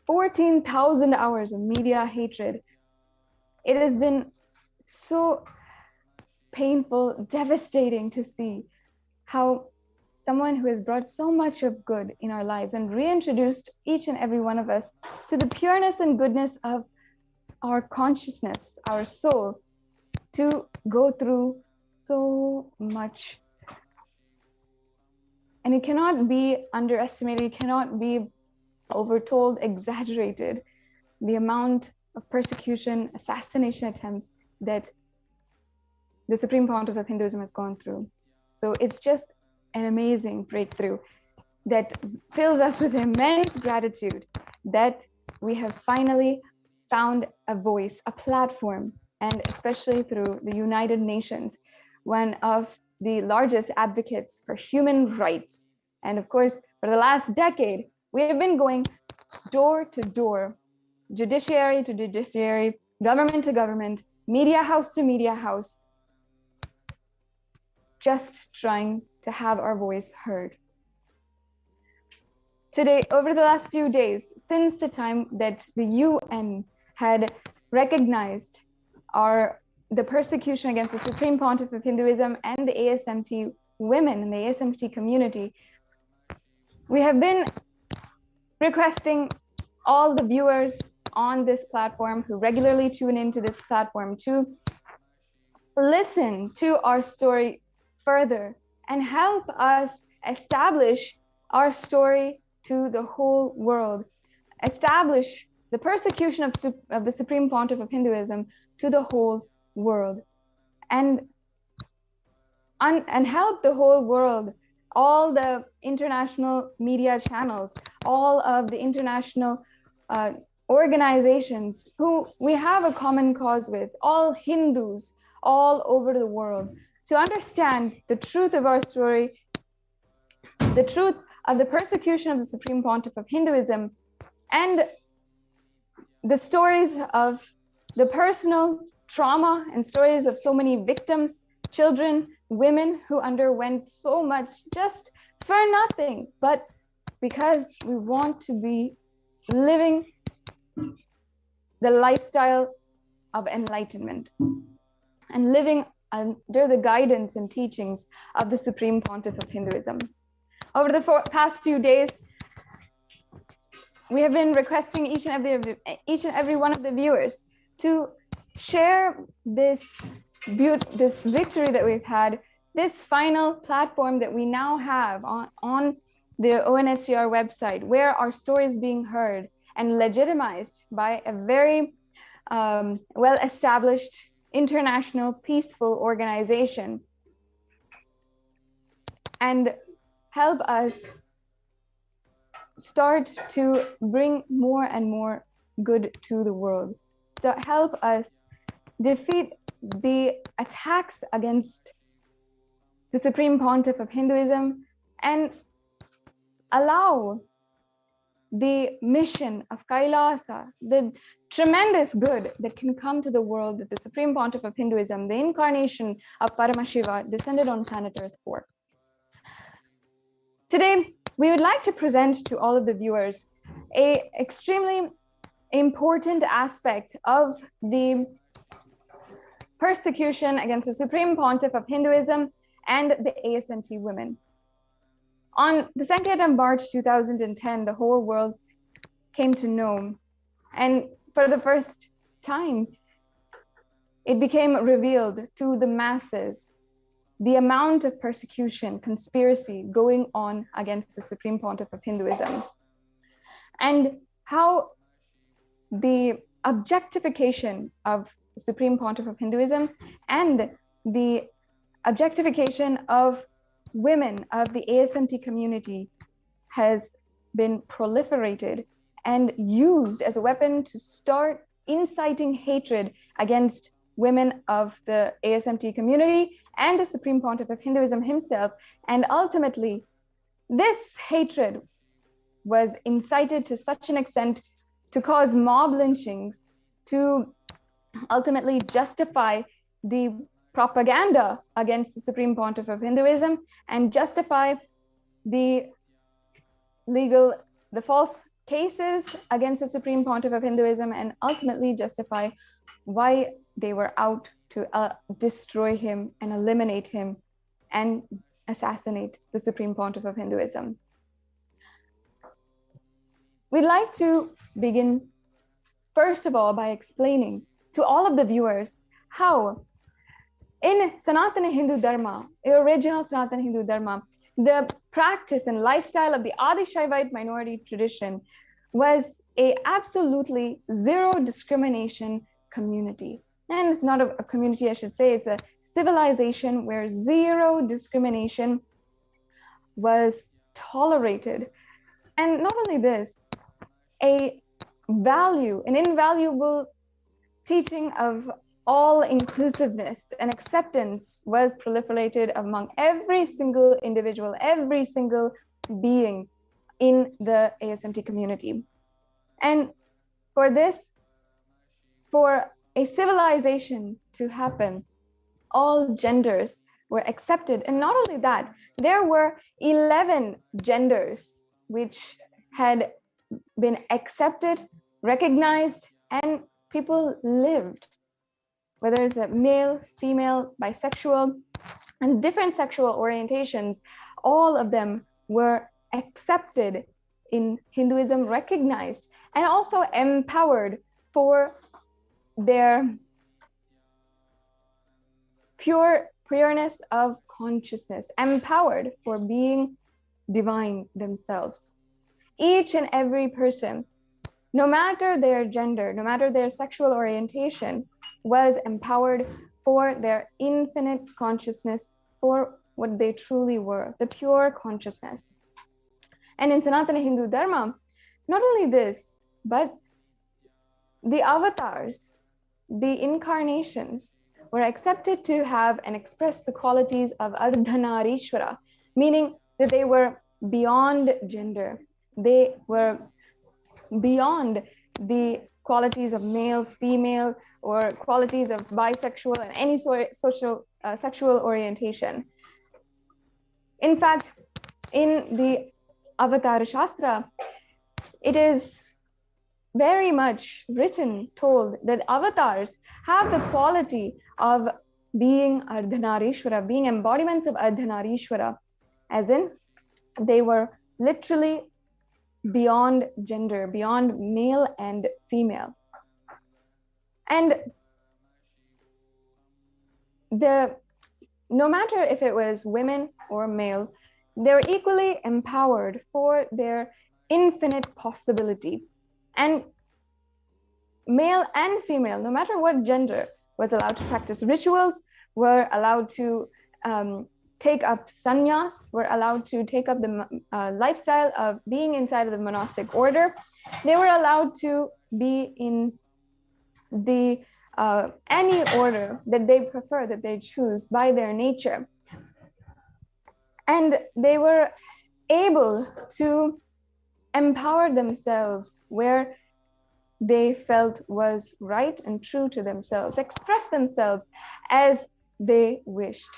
14,000 hours of media hatred. It has been so painful, devastating to see how someone who has brought so much of good in our lives and reintroduced each and every one of us to the pureness and goodness of our consciousness, our soul, to go through so much. And it cannot be underestimated, it cannot be overtold, exaggerated, the amount of persecution, assassination attempts that the Supreme Pontiff of Hinduism has gone through. So it's just an amazing breakthrough that fills us with immense gratitude that we have finally found a voice, a platform, and especially through the United Nations, one of the largest advocates for human rights. And of course, for the last decade, we have been going door to door, judiciary to judiciary, government to government, media house to media house, just trying to have our voice heard. Today, over the last few days, since the time that the UN had recognized the persecution against the Supreme Pontiff of Hinduism and the ASMT women in the ASMT community, we have been requesting all the viewers on this platform who regularly tune into this platform to listen to our story further and help us establish our story to the whole world, establish the persecution of the Supreme Pontiff of Hinduism to the whole world. And and help the whole world, all the international media channels, all of the international organizations who we have a common cause with, all Hindus all over the world, to understand the truth of our story, the truth of the persecution of the Supreme Pontiff of Hinduism, and the stories of the personal trauma and stories of so many victims, children, women who underwent so much just for nothing, but because we want to be living the lifestyle of enlightenment and living under the guidance and teachings of the Supreme Pontiff of Hinduism. Over the past few days, we have been requesting each and every one of the viewers to share this victory that we've had, this final platform that we now have on the ONSCR website, where our story is being heard and legitimized by a very well-established international peaceful organization, and help us start to bring more and more good to the world, to help us defeat the attacks against the Supreme Pontiff of Hinduism, and allow the mission of Kailasa, the tremendous good that can come to the world that the Supreme Pontiff of Hinduism, the incarnation of Paramashiva, descended on planet Earth for. Today, we would like to present to all of the viewers an extremely important aspect of the persecution against the Supreme Pontiff of Hinduism and the ASMT women. On the 2nd of March 2010, the whole world came to know, and for the first time, it became revealed to the masses the amount of persecution, conspiracy going on against the Supreme Pontiff of Hinduism, and how the objectification of the Supreme Pontiff of Hinduism and the objectification of women of the ASMT community has been proliferated and used as a weapon to start inciting hatred against women of the ASMT community and the Supreme Pontiff of Hinduism himself. And ultimately, this hatred was incited to such an extent to cause mob lynchings, to ultimately justify the propaganda against the Supreme Pontiff of Hinduism and justify the false cases against the Supreme Pontiff of Hinduism, and ultimately justify why they were out to destroy him and eliminate him and assassinate the Supreme Pontiff of Hinduism. We'd like to begin, first of all, by explaining to all of the viewers how in Sanatana Hindu Dharma, the original Sanatana Hindu Dharma, the practice and lifestyle of the Adi Shaivite minority tradition was a absolutely zero discrimination community. And it's not a community, I should say, it's a civilization where zero discrimination was tolerated. And not only this, an invaluable teaching of all inclusiveness and acceptance was proliferated among every single individual, every single being in the ASMT community. And for a civilization to happen, all genders were accepted. And not only that, there were 11 genders which had been accepted, recognized, and people lived, whether it's a male, female, bisexual, and different sexual orientations, all of them were accepted in Hinduism, recognized, and also empowered for their pureness of consciousness, empowered for being divine themselves. Each and every person, no matter their gender, no matter their sexual orientation, was empowered for their infinite consciousness for what they truly were, the pure consciousness. And in Sanatana Hindu Dharma, not only this, but the avatars, the incarnations, were accepted to have and express the qualities of Ardhanarishwara, meaning that they were beyond gender. They were beyond the qualities of male, female, or qualities of bisexual and any social sexual orientation. In fact, in the Avatar Shastra, it is very much written, told that avatars have the quality of being Ardhanarishwara, being embodiments of Ardhanarishwara, as in they were literally beyond gender, beyond male and female. And no matter if it was women or male, they were equally empowered for their infinite possibility. And male and female, no matter what gender, was allowed to practice rituals, were allowed to take up sannyas, were allowed to take up the lifestyle of being inside of the monastic order. They were allowed to be in the any order that they prefer, that they choose by their nature. And they were able to empower themselves where they felt was right and true to themselves, express themselves as they wished.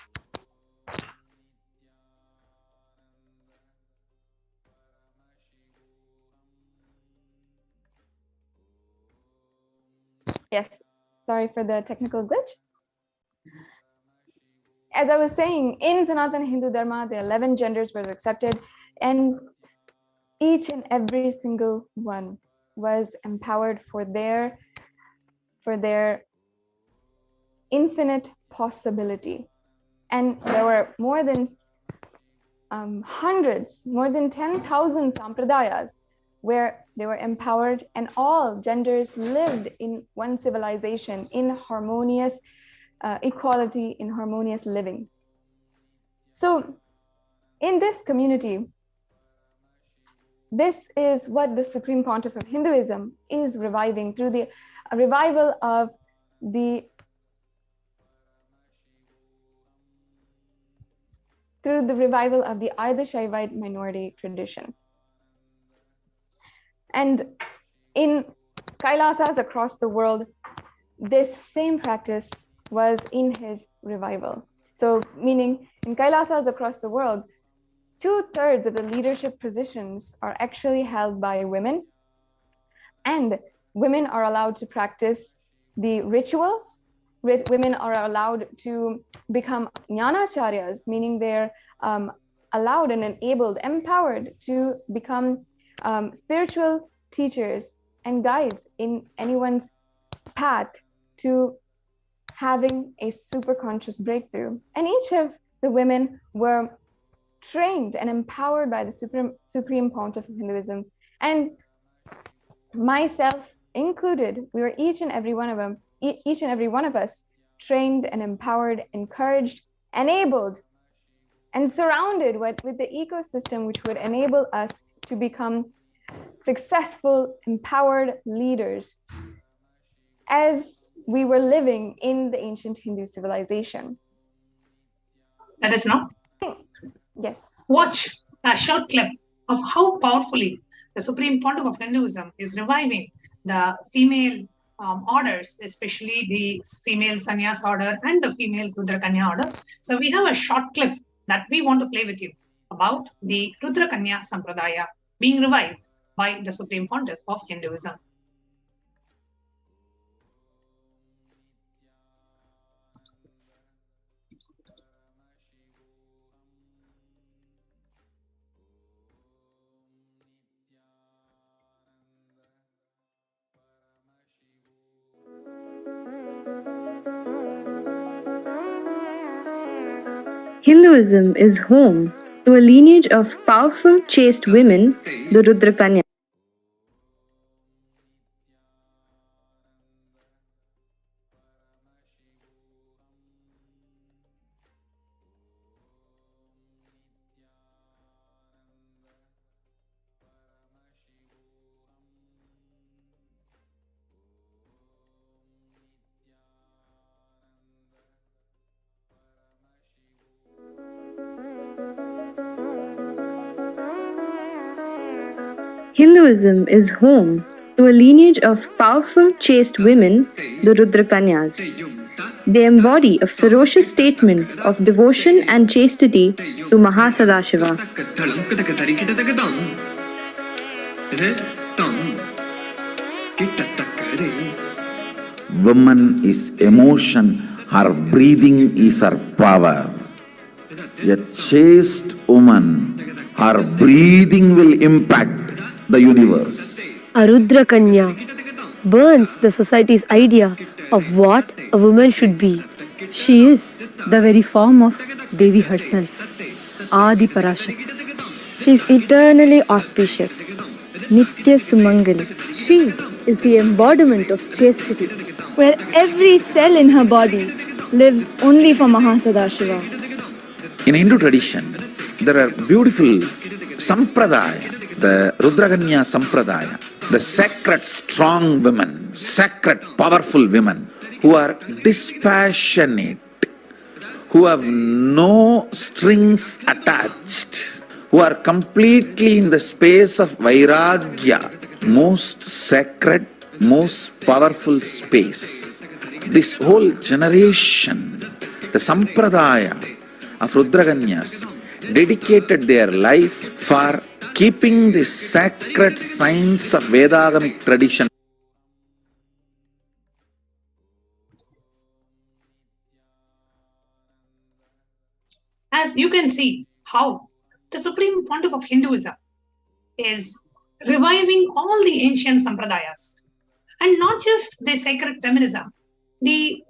Yes, sorry for the technical glitch. As I was saying, in Sanatana Hindu Dharma, the 11 genders were accepted, and each and every single one was empowered for their infinite possibility. And there were more than hundreds, more than 10,000 sampradayas where they were empowered, and all genders lived in one civilization in harmonious equality, in harmonious living. So in this community, this is what the Supreme Pontiff of Hinduism is reviving through the revival of the Ardha Shaivite minority tradition. And in Kailasas across the world, this same practice was in his revival. So meaning in Kailasas across the world, 2/3 of the leadership positions are actually held by women, and women are allowed to practice the rituals. Women are allowed to become jnanacharyas, meaning they're allowed and enabled, empowered to become spiritual teachers and guides in anyone's path to having a super conscious breakthrough. And each of the women were trained and empowered by the Supreme Pontiff of Hinduism, and myself included. We were each and every one of us trained and empowered, encouraged, enabled, and surrounded with the ecosystem which would enable us to become successful, empowered leaders as we were living in the ancient Hindu civilization. Let us now Yes. watch a short clip of how powerfully the Supreme Pontiff of Hinduism is reviving the female orders, especially the female sannyas order and the female Rudra Kanya order. So we have a short clip that we want to play with you about the Rudra Kanya Sampradaya being revived by the Supreme Pontiff of Hinduism. Hinduism is home to a lineage of powerful, chaste women, the Rudra Kanya. Hinduism is home to a lineage of powerful, chaste women, the Rudrakanyas. They embody a ferocious statement of devotion and chastity to Mahasadashiva. Woman is emotion, her breathing is her power. A chaste woman, her breathing will impact the universe. A Rudra Kanya burns the society's idea of what a woman should be. She is the very form of Devi herself, Adi Parashakti. She is eternally auspicious, Nitya Sumangali. She is the embodiment of chastity, where every cell in her body lives only for Mahasadashiva. In Hindu tradition, there are beautiful sampradaya, the Rudrakanya sampradaya, the sacred strong women, sacred powerful women who are dispassionate, who have no strings attached, who are completely in the space of Vairagya, most sacred, most powerful space. This whole generation, the sampradaya of Rudrakanyas, dedicated their life for keeping the sacred science of Vedagamic tradition. As you can see how the Supreme Pontiff of Hinduism is reviving all the ancient sampradayas, and not just the sacred feminism.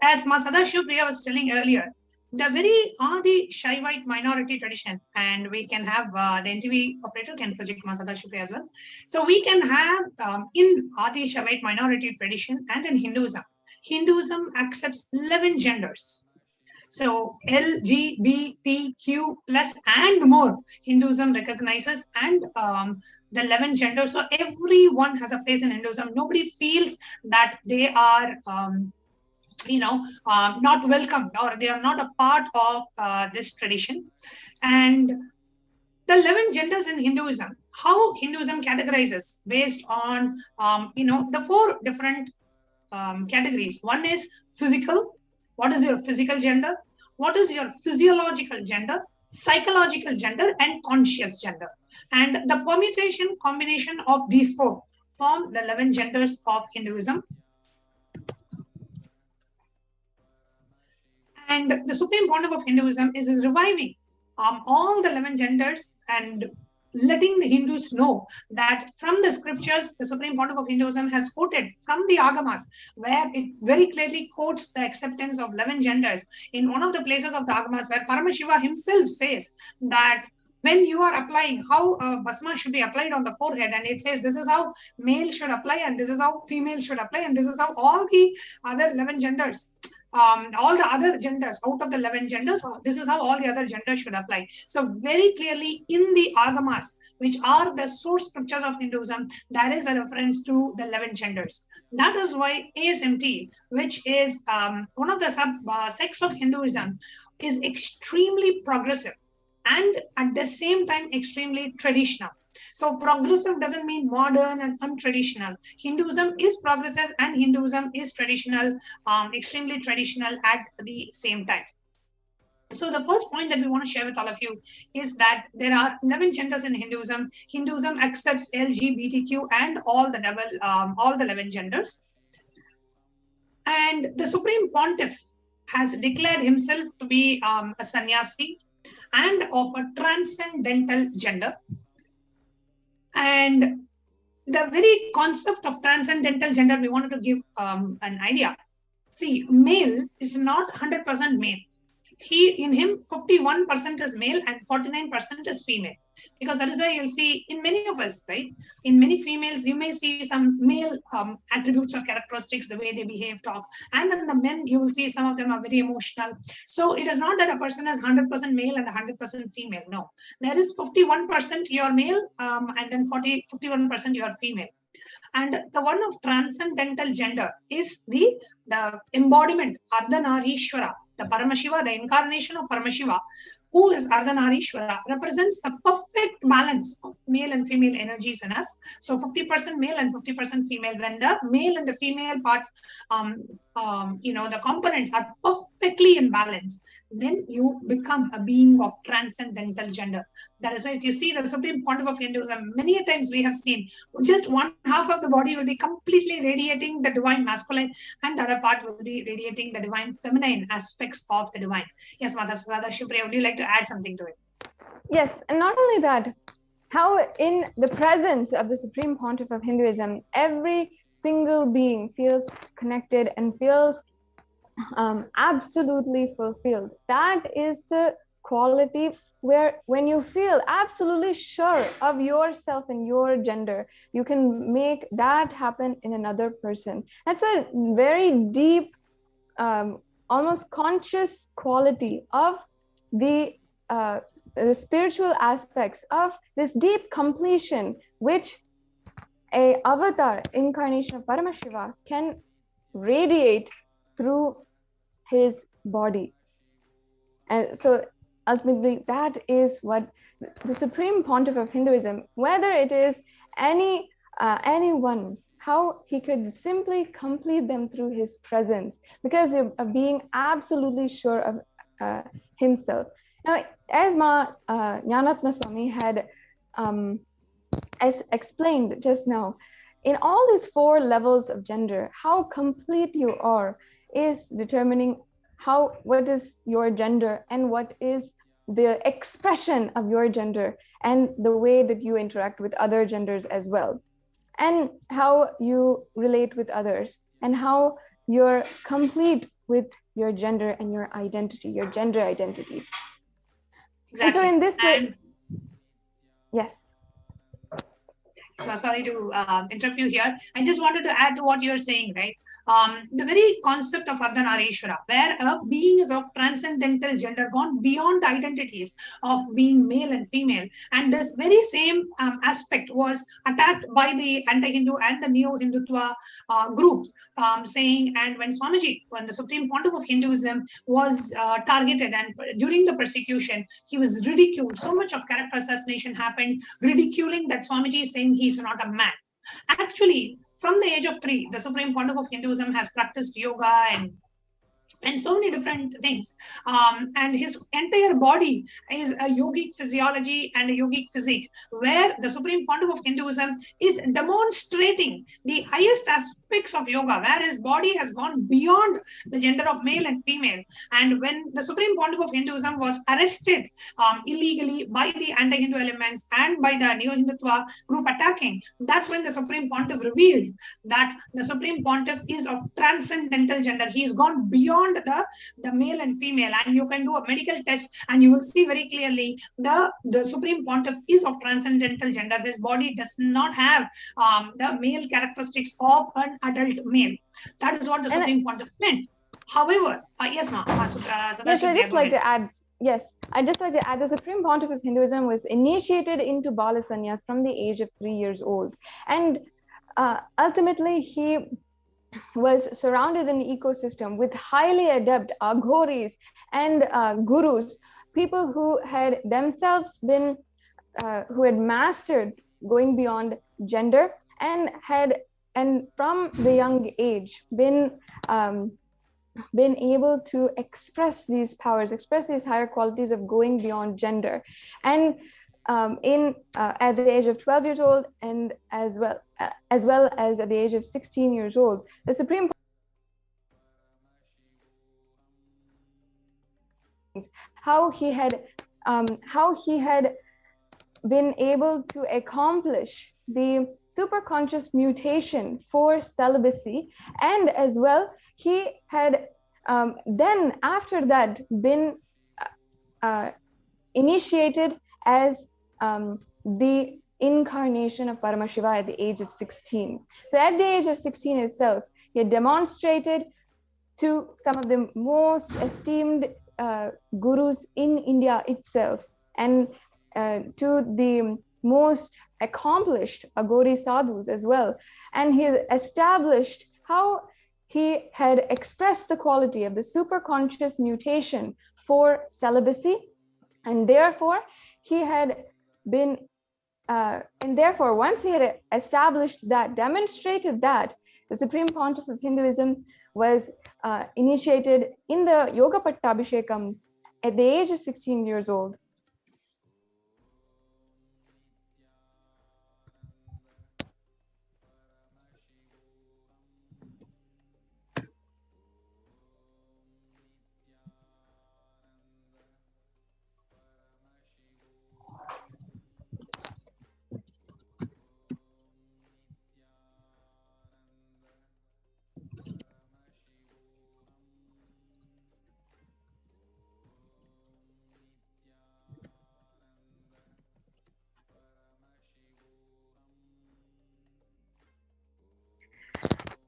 As Sadashiva Priya was telling earlier, the very Adi Shaivite minority tradition, and we can have the NTV operator can project Sadashiva Priya as well. So we can have in Adi Shaivite minority tradition and in Hinduism accepts 11 genders. So LGBTQ plus and more, Hinduism recognizes, and the 11 genders. So everyone has a place in Hinduism. Nobody feels that they are not welcomed, or they are not a part of this tradition. And the 11 genders in Hinduism, how Hinduism categorizes based on the 4 different categories. One is physical. What is your physical gender? What is your physiological gender, psychological gender, and conscious gender? And the permutation combination of these 4 form the 11 genders of Hinduism. And the Supreme Pontiff of Hinduism is reviving all the 11 genders and letting the Hindus know that from the scriptures, the Supreme Pontiff of Hinduism has quoted from the Agamas, where it very clearly quotes the acceptance of 11 genders. In one of the places of the Agamas, where Paramashiva himself says that when you are applying, how Bhasma should be applied on the forehead, and it says this is how male should apply, and this is how female should apply, and this is how all the other 11 genders, all the other genders out of the 11 genders, this is how all the other genders should apply. So very clearly in the Agamas, which are the source scriptures of Hinduism, there is a reference to the 11 genders. That is why ASMT, which is one of the sects of Hinduism, is extremely progressive and at the same time extremely traditional. So progressive doesn't mean modern and untraditional. Hinduism is progressive and Hinduism is traditional, extremely traditional at the same time. So the first point that we want to share with all of you is that there are 11 genders in Hinduism. Hinduism accepts LGBTQ and all the 11 genders. And the Supreme Pontiff has declared himself to be a sannyasi and of a transcendental gender. And the very concept of transcendental gender, we wanted to give an idea. See, male is not 100% male. In him, 51% is male and 49% is female. Because that is why you'll see in many of us, right? In many females, you may see some male attributes or characteristics, the way they behave, talk. And then the men, you will see some of them are very emotional. So it is not that a person is 100% male and 100% female. No, there is 51% you are male and then 51% you are female. And the one of transcendental gender is the embodiment, Ardhanarishwara, the Paramashiva, the incarnation of Paramashiva, who is Ardhanarishwara, represents the perfect balance of male and female energies in us. So 50% male and 50% female. When the male and the female parts, the components are perfectly in balance, then you become a being of transcendental gender. That is why if you see the Supreme Pontiff of Hinduism, many a times we have seen just one half of the body will be completely radiating the divine masculine, and the other part will be radiating the divine feminine aspects of the divine. Yes, Mother Sada Shivpriya, would you like to add something to it? Yes, and not only that, how in the presence of the Supreme Pontiff of Hinduism, every single being feels connected and feels absolutely fulfilled. That is the quality where when you feel absolutely sure of yourself and your gender, you can make that happen in another person. That's a very deep, almost conscious quality of the spiritual aspects of this deep completion, which a avatar incarnation of Paramashiva can radiate through his body. And so ultimately that is what the Supreme Pontiff of Hinduism, whether it is anyone, how he could simply complete them through his presence, because of being absolutely sure of himself. Now, as Jnanatma Swami had as explained just now, in all these 4 levels of gender, how complete you are is determining what is your gender and what is the expression of your gender and the way that you interact with other genders as well, and how you relate with others, and how you're complete with your gender and your identity, your gender identity. Exactly. And so in this way, yes. So sorry to interrupt you here. I just wanted to add to what you're saying, right? The very concept of Ardhanarishwara, where a being is of transcendental gender, gone beyond the identities of being male and female. And this very same aspect was attacked by the anti-Hindu and the neo-Hindutva groups, saying, and when the Supreme Pontiff of Hinduism was targeted, and during the persecution, he was ridiculed. So much of character assassination happened, ridiculing that Swamiji, saying he's not a man. Actually, from the age of 3, the Supreme Pontiff of Hinduism has practiced yoga and so many different things. And his entire body is a yogic physiology and a yogic physique, where the Supreme Pontiff of Hinduism is demonstrating the highest aspects of yoga, where his body has gone beyond the gender of male and female. And when the Supreme Pontiff of Hinduism was arrested illegally by the anti-Hindu elements and by the neo-Hindutva group attacking, that's when the Supreme Pontiff revealed that the Supreme Pontiff is of transcendental gender. He's gone beyond the male and female, and you can do a medical test and you will see very clearly the Supreme Pontiff is of transcendental gender. His body does not have the male characteristics of an adult male. That is what the Supreme Pontiff meant. However, yes, ma'am. Yes, I'd just like to add. Yes, I'd just like to add the Supreme Pontiff of Hinduism was initiated into Bala Sannyas from the age of 3 years old, and ultimately he was surrounded in an ecosystem with highly adept aghoris and gurus, people who had themselves been, who had mastered going beyond gender and from the young age been able to express these powers, express these higher qualities of going beyond gender. And at the age of 12 years old, and as well as at the age of 16 years old, the Supreme how he had been able to accomplish the superconscious mutation for celibacy, and as well he had then after that been initiated as the incarnation of Paramashiva at the age of 16. So at the age of 16 itself, he had demonstrated to some of the most esteemed gurus in India itself, and to the most accomplished Aghori sadhus as well. And he established how he had expressed the quality of the superconscious mutation for celibacy, And therefore, he had been, and therefore, once he had established that, demonstrated that, the Supreme Pontiff of Hinduism was initiated in the Yoga Pattabhishekam at the age of 16 years old.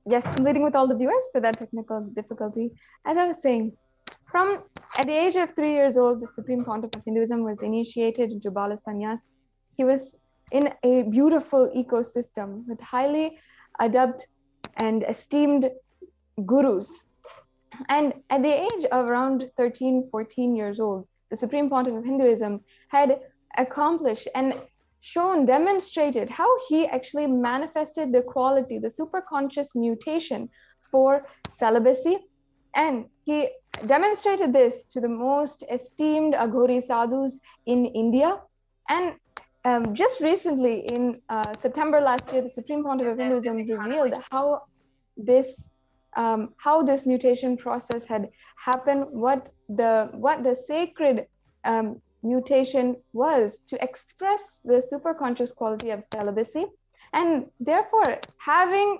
Yes, completing with all the viewers for that technical difficulty. As I was saying, from at the age of 3 years old, the Supreme Pontiff of Hinduism was initiated into Bala Sannyas. He was in a beautiful ecosystem with highly adept and esteemed gurus. And at the age of around 13, 14 years old, the Supreme Pontiff of Hinduism had accomplished and demonstrated how he actually manifested the quality, the superconscious mutation for celibacy. And he demonstrated this to the most esteemed Aghori sadhus in India. And just recently, in September last year, the Supreme Pontiff of Hinduism revealed how this mutation process had happened, what the sacred mutation was to express the superconscious quality of celibacy. And therefore, having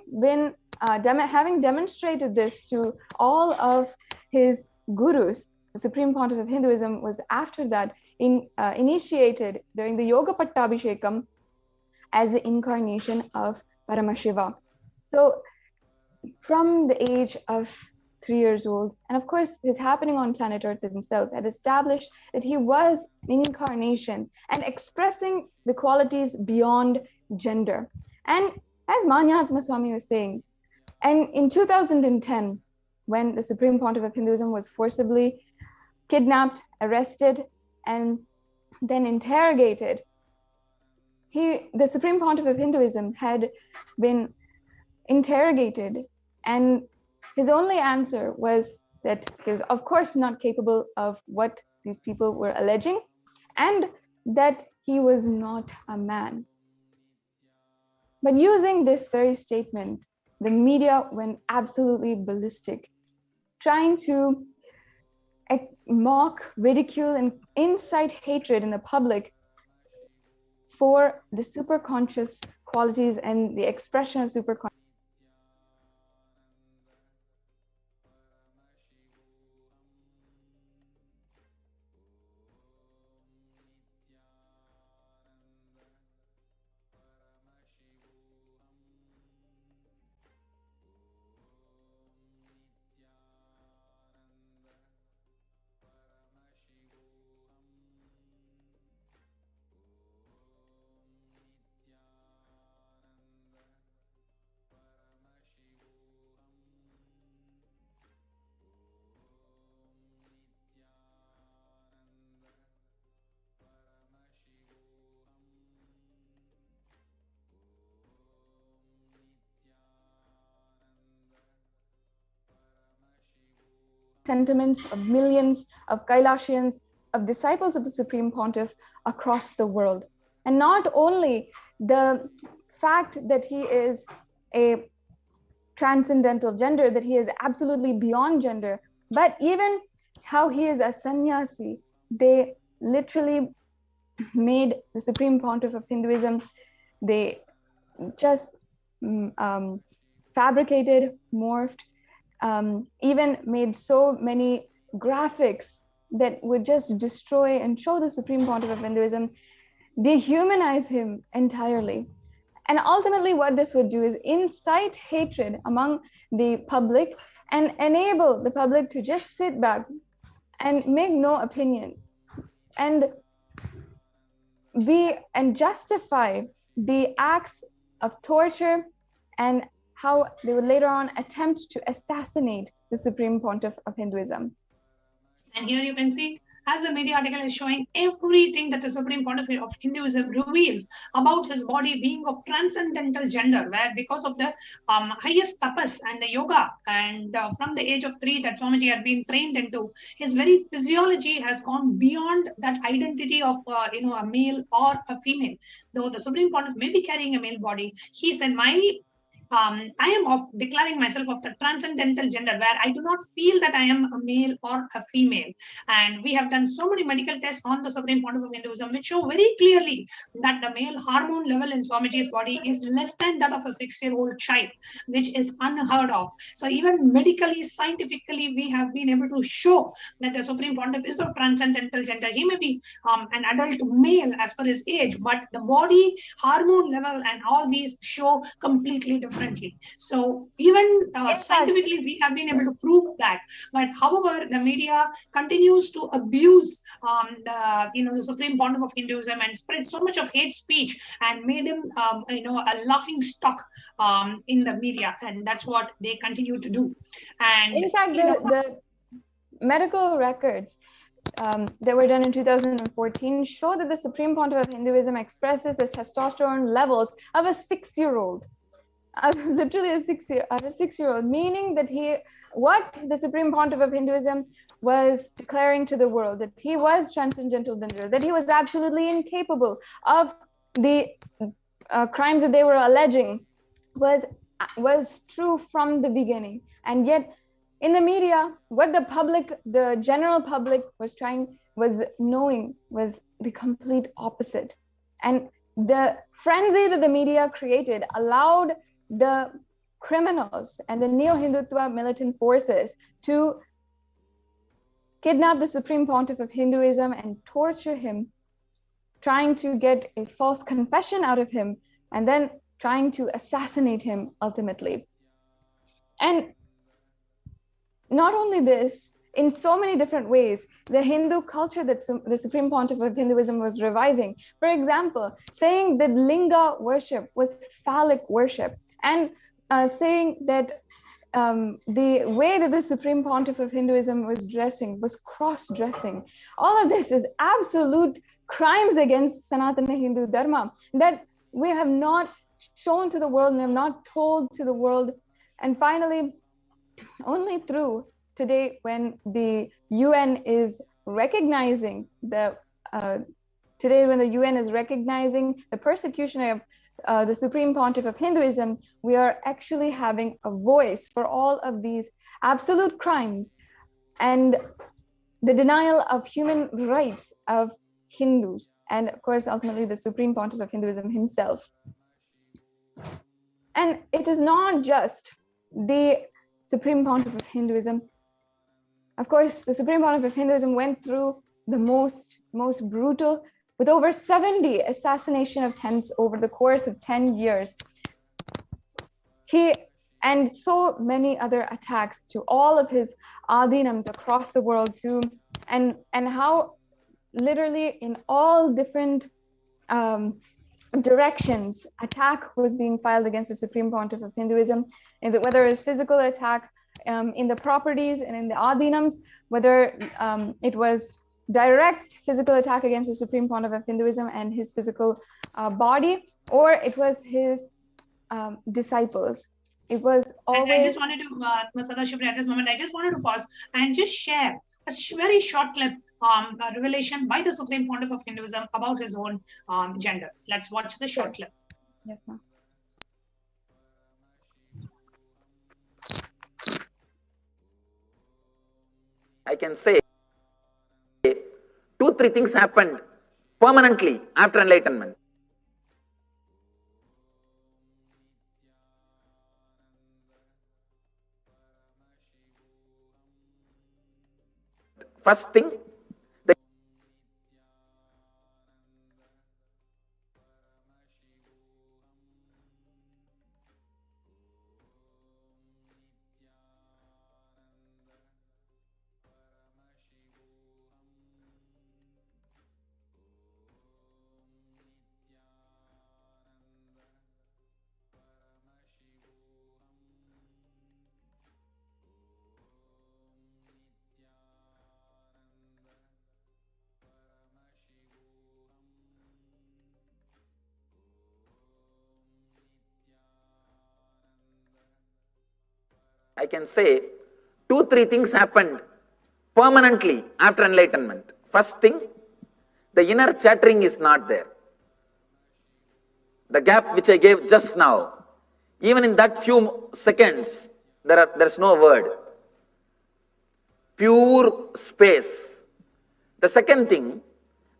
demonstrated this to all of his gurus, the Supreme Pontiff of Hinduism was after that initiated during the Yoga Pattabhishekam as the incarnation of Paramashiva. So from the age of 3 years old, and of course his happening on planet Earth himself had established that he was an incarnation and expressing the qualities beyond gender. And as Manyaatma Swami was saying, and in 2010, when the Supreme Pontiff of Hinduism was forcibly kidnapped, arrested, and then interrogated, the Supreme Pontiff of Hinduism had been interrogated, and his only answer was that he was of course not capable of what these people were alleging, and that he was not a man. But using this very statement, the media went absolutely ballistic, trying to mock, ridicule, and incite hatred in the public for the superconscious qualities and the expression of superconscious. Sentiments of millions of Kailasians, of disciples of the Supreme Pontiff across the world. And not only the fact that he is a transcendental gender, that he is absolutely beyond gender, but even how he is a sannyasi. They literally made the Supreme Pontiff of Hinduism, they just fabricated, morphed, even made so many graphics that would just destroy and show the Supreme Pontiff of Hinduism, dehumanize him entirely. And ultimately what this would do is incite hatred among the public and enable the public to just sit back and make no opinion and justify the acts of torture and how they would later on attempt to assassinate the Supreme Pontiff of Hinduism. And here you can see as the media article is showing, everything that the Supreme Pontiff of Hinduism reveals about his body being of transcendental gender, where because of the highest tapas and the yoga, and from the age of 3 that Swamiji had been trained into, his very physiology has gone beyond that identity of a male or a female. Though the Supreme Pontiff may be carrying a male body, he said, I am of declaring myself of the transcendental gender, where I do not feel that I am a male or a female. And we have done so many medical tests on the Supreme Pontiff of Hinduism, which show very clearly that the male hormone level in Swamiji's body is less than that of a 6-year-old child, which is unheard of. So even medically, scientifically, we have been able to show that the Supreme Pontiff is of transcendental gender. He may be an adult male as per his age, but the body hormone level and all these show completely differently. So even scientifically, we have been able to prove that. But however, the media continues to abuse the Supreme Pontiff of Hinduism and spread so much of hate speech and made him a laughing stock in the media, and that's what they continue to do. And in fact, the medical records that were done in 2014 show that the Supreme Pontiff of Hinduism expresses the testosterone levels of a 6-year-old. Literally a 6-year-old, meaning that what the Supreme Pontiff of Hinduism was declaring to the world, that he was transcendental gender, that he was absolutely incapable of the crimes that they were alleging, was true from the beginning. And yet in the media, what the general public was knowing was the complete opposite. And the frenzy that the media created allowed the criminals and the neo-Hindutva militant forces to kidnap the Supreme Pontiff of Hinduism and torture him, trying to get a false confession out of him, and then trying to assassinate him ultimately. And not only this, in so many different ways, the Hindu culture that the Supreme Pontiff of Hinduism was reviving. For example, saying that linga worship was phallic worship, and saying that the way that the Supreme Pontiff of Hinduism was dressing was cross-dressing. All of this is absolute crimes against Sanatana Hindu Dharma that we have not shown to the world and have not told to the world. And finally, only through today, when the UN is recognizing the persecution of the Supreme Pontiff of Hinduism, we are actually having a voice for all of these absolute crimes and the denial of human rights of Hindus, and of course, ultimately, the Supreme Pontiff of Hinduism himself. And it is not just the Supreme Pontiff of Hinduism. Of course, the Supreme Pontiff of Hinduism went through the most brutal, with over 70 assassination attempts over the course of 10 years. And so many other attacks to all of his adinams across the world too, and how literally in all different directions, attack was being filed against the Supreme Pontiff of Hinduism, whether it's physical attack in the properties and in the adinams, whether it was direct physical attack against the Supreme Pontiff of Hinduism and his physical body, or it was his disciples. It was always. I just wanted to, Sadashivri, at this moment, I just wanted to pause and just share a very short clip, a revelation by the Supreme Pontiff of Hinduism about his own gender. Let's watch the short clip. Yes, ma'am. I can say 2-3 things happened permanently after enlightenment. First thing, I can say 2-3 things happened permanently after enlightenment. First thing, the inner chattering is not there. The gap which I gave just now, even in that few seconds, there's no word. Pure space. The second thing,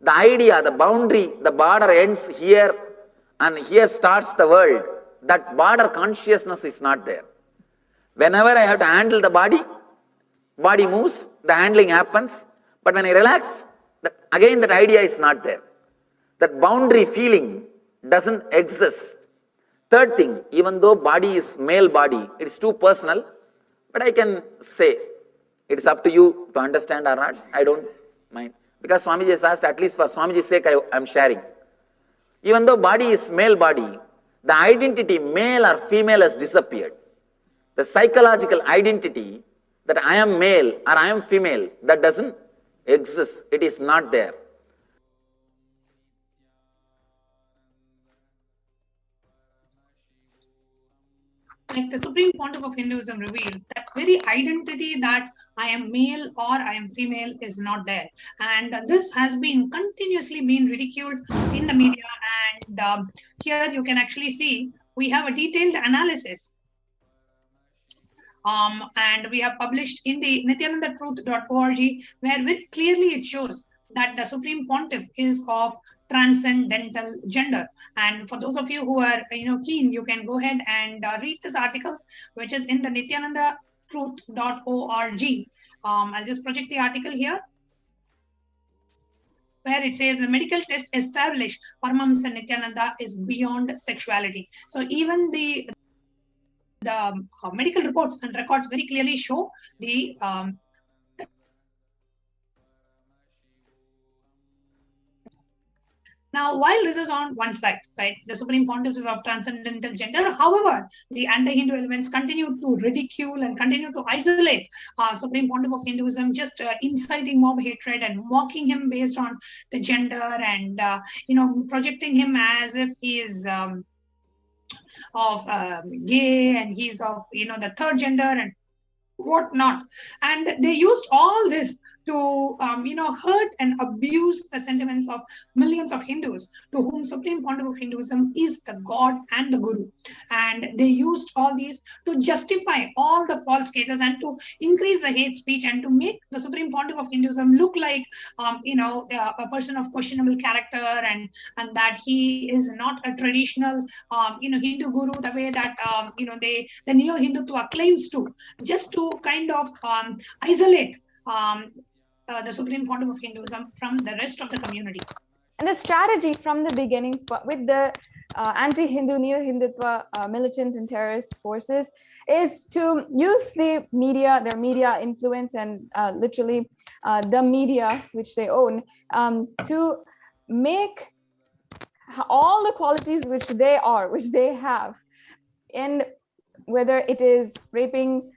the idea, the boundary, the border ends here and here starts the world. That border consciousness is not there. Whenever I have to handle the body moves, the handling happens. But when I relax, again that idea is not there. That boundary feeling doesn't exist. Third thing, even though body is male body, it's too personal, but I can say, it's up to you to understand or not, I don't mind. Because Swamiji has asked, at least for Swamiji's sake, I'm sharing. Even though body is male body, the identity male or female has disappeared. The psychological identity that I am male or I am female, that doesn't exist. It is not there. Like the Supreme Pontiff of Hinduism revealed, that very identity that I am male or I am female is not there. And this has been continuously been ridiculed in the media. And here you can actually see we have a detailed analysis. And we have published in the nithyanandatruth.org, where very clearly it shows that the Supreme Pontiff is of transcendental gender. And for those of you who are keen, you can go ahead and read this article, which is in the nithyanandatruth.org. I'll just project the article here, where it says the medical test established Paramahamsa Nithyananda is beyond sexuality. So even the medical reports and records very clearly show the Now, while this is on one side, right, the Supreme Pontiff is of transcendental gender. However, the anti-Hindu elements continue to ridicule and continue to isolate Supreme Pontiff of Hinduism, just inciting mob hatred and mocking him based on the gender, and projecting him as if he is gay and he's of the third gender and whatnot. And they used all this to hurt and abuse the sentiments of millions of Hindus, to whom Supreme Pontiff of Hinduism is the God and the Guru. And they used all these to justify all the false cases and to increase the hate speech and to make the Supreme Pontiff of Hinduism look like a person of questionable character, and that he is not a traditional Hindu guru the way that the neo-Hindutva claims to, just to kind of isolate the Supreme Pontiff of Hinduism from the rest of the community. And the strategy from the beginning with the anti-Hindu, neo-Hindutva militant and terrorist forces is to use the media, their media influence, and literally the media which they own, to make all the qualities which they have, and whether it is raping,